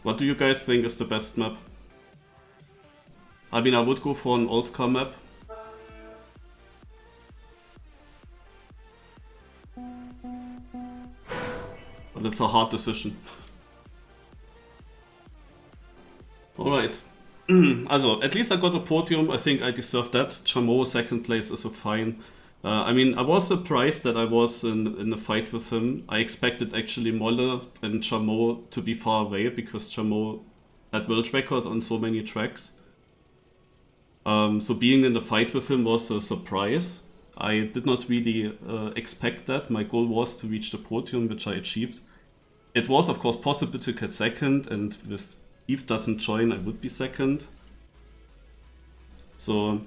What do you guys think is the best map? I mean, I would go for an old car map. But it's a hard decision. Alright. Also, at least I got a podium. I think I deserve that. Chameau second place is a fine. I mean, I was surprised that I was in a fight with him. I expected actually Molle and Chameau to be far away because Chameau had world record on so many tracks. So being in the fight with him was a surprise. I did not really expect that. My goal was to reach the podium, which I achieved. It was of course possible to get second, and if Eve doesn't join, I would be second. So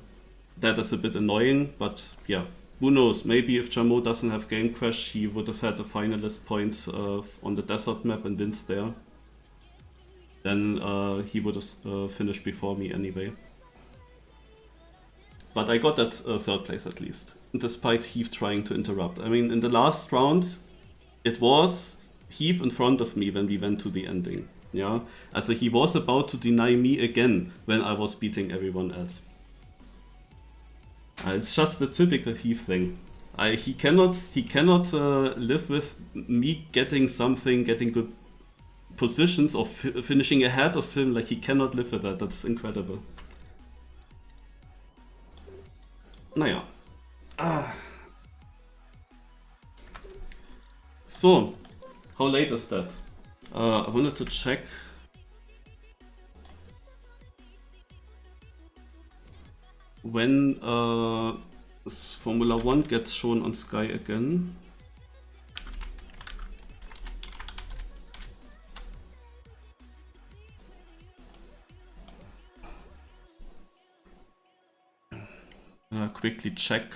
that is a bit annoying, but yeah. Who knows, maybe if Chameau doesn't have game crash, he would have had the finalist points on the desert map and wins there. Then he would have finished before me anyway. But I got that third place at least, despite Heath trying to interrupt. I mean, in the last round, it was Heath in front of me when we went to the ending. Yeah, also he was about to deny me again when I was beating everyone else. It's just the typical Heath thing. He cannot live with me getting something, getting good positions or finishing ahead of him. Like, he cannot live with that. That's incredible. Naja. So, how late is that? I wanted to check. When Formula 1 gets shown on Sky again. Quickly check.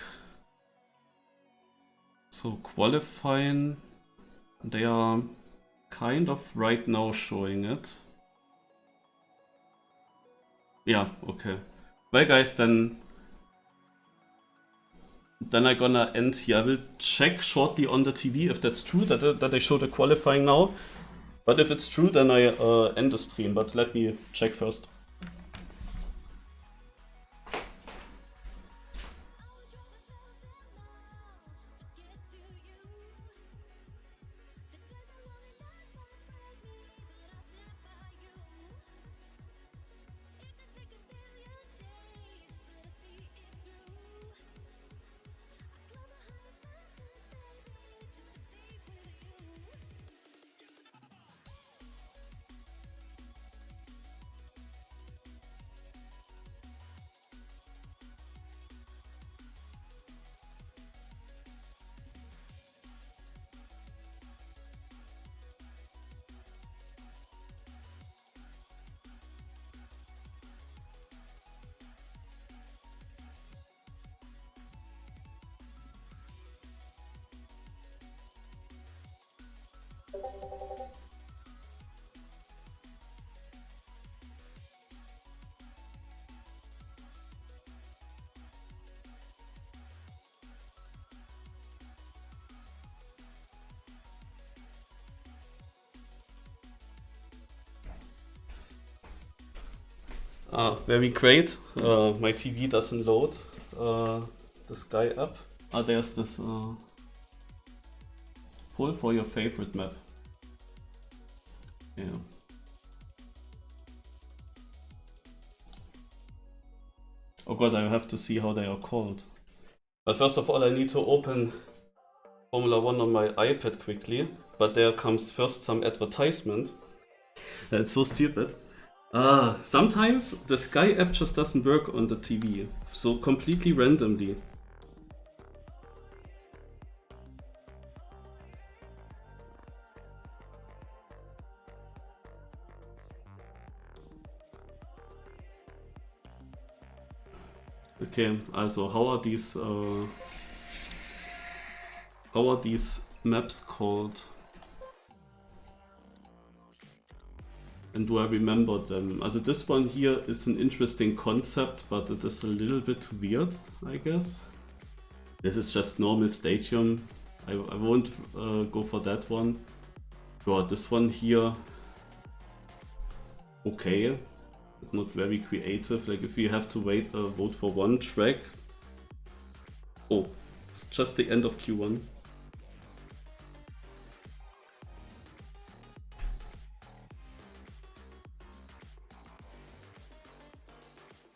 So qualifying, they are kind of right now showing it. Yeah, okay. Well guys, then I'm gonna end here. I will check shortly on the TV if that's true, that I show the qualifying now. But if it's true, then I end the stream, but let me check first. Very great. My TV doesn't load the Sky app. There's this poll for your favorite map. Yeah. Oh god, I have to see how they are called. But first of all, I need to open Formula 1 on my iPad quickly. But there comes first some advertisement. That's so stupid. Sometimes the Sky app just doesn't work on the TV. So completely randomly. Okay, also how are these maps called? And do I remember them? Also this one here is an interesting concept, but it is a little bit weird, I guess. This is just normal stadium. I won't go for that one. But this one here, okay, but not very creative. Like if you have to vote for one track. Oh, it's just the end of Q1.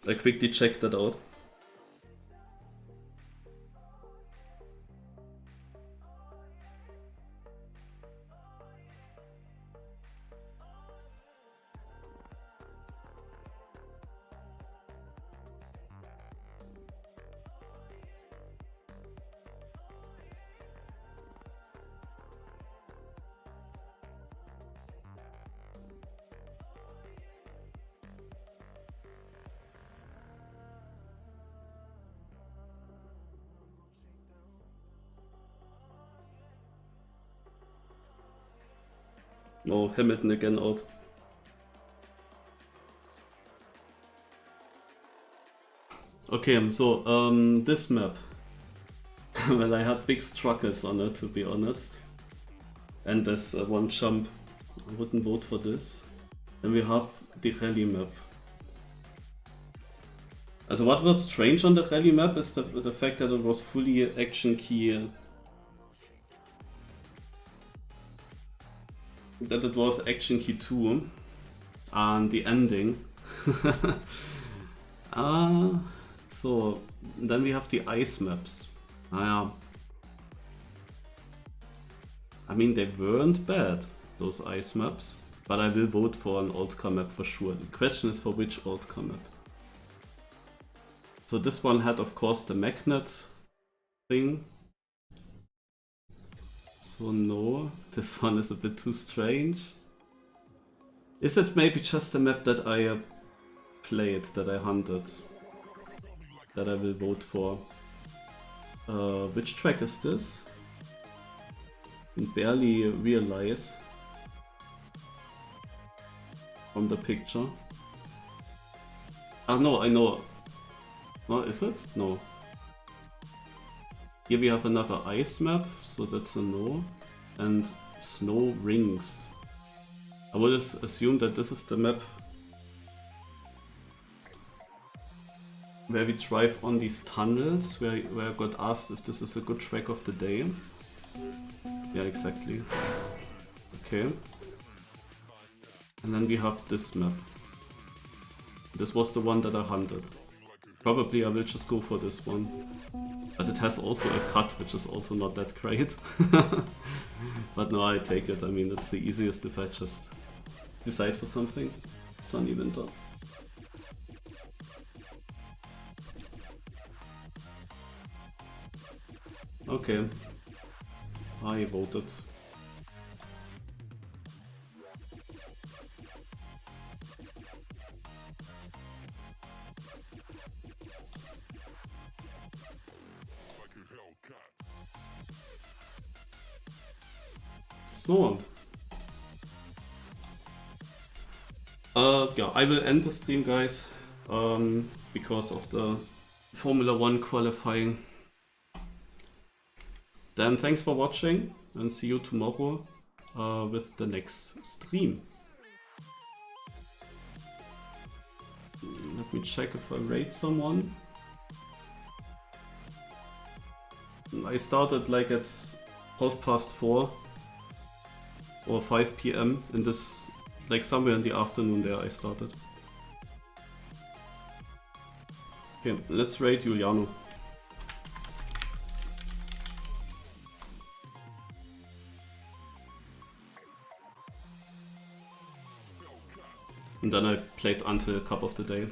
I quickly checked that out. Oh, Hamilton again out. Okay, so this map. Well, I had big struggles on it, to be honest. And there's one jump. I wouldn't vote for this. Then we have the rally map. Also what was strange on the rally map is the fact that it was fully action key. That it was action key 2 and the ending. So then we have the ice maps. I mean, they weren't bad, those ice maps, but I will vote for an old car map for sure. The question is for which old car map. So this one had, of course, the magnet thing. So no, this one is a bit too strange. Is it maybe just a map that I played, that I hunted, that I will vote for? Which track is this? I can barely realize from the picture. Ah no, I know. Oh, is it? No. Here we have another ice map, so that's a no. And snow rings. I would assume that this is the map where we drive on these tunnels, where I got asked if this is a good track of the day. Yeah, exactly. Okay. And then we have this map. This was the one that I hunted. Probably I will just go for this one. But it has also a cut, which is also not that great. But no, I take it. I mean, it's the easiest if I just decide for something. Sunny winter. Okay. I voted. So. Yeah, I will end the stream, guys, because of the Formula 1 qualifying. Then thanks for watching and see you tomorrow with the next stream. Let me check if I rate someone. I started like at 4:30 or 5 p.m. in this Like somewhere in the afternoon there I started. Okay, let's raid Giuliano. And then I played until Cup of the Day.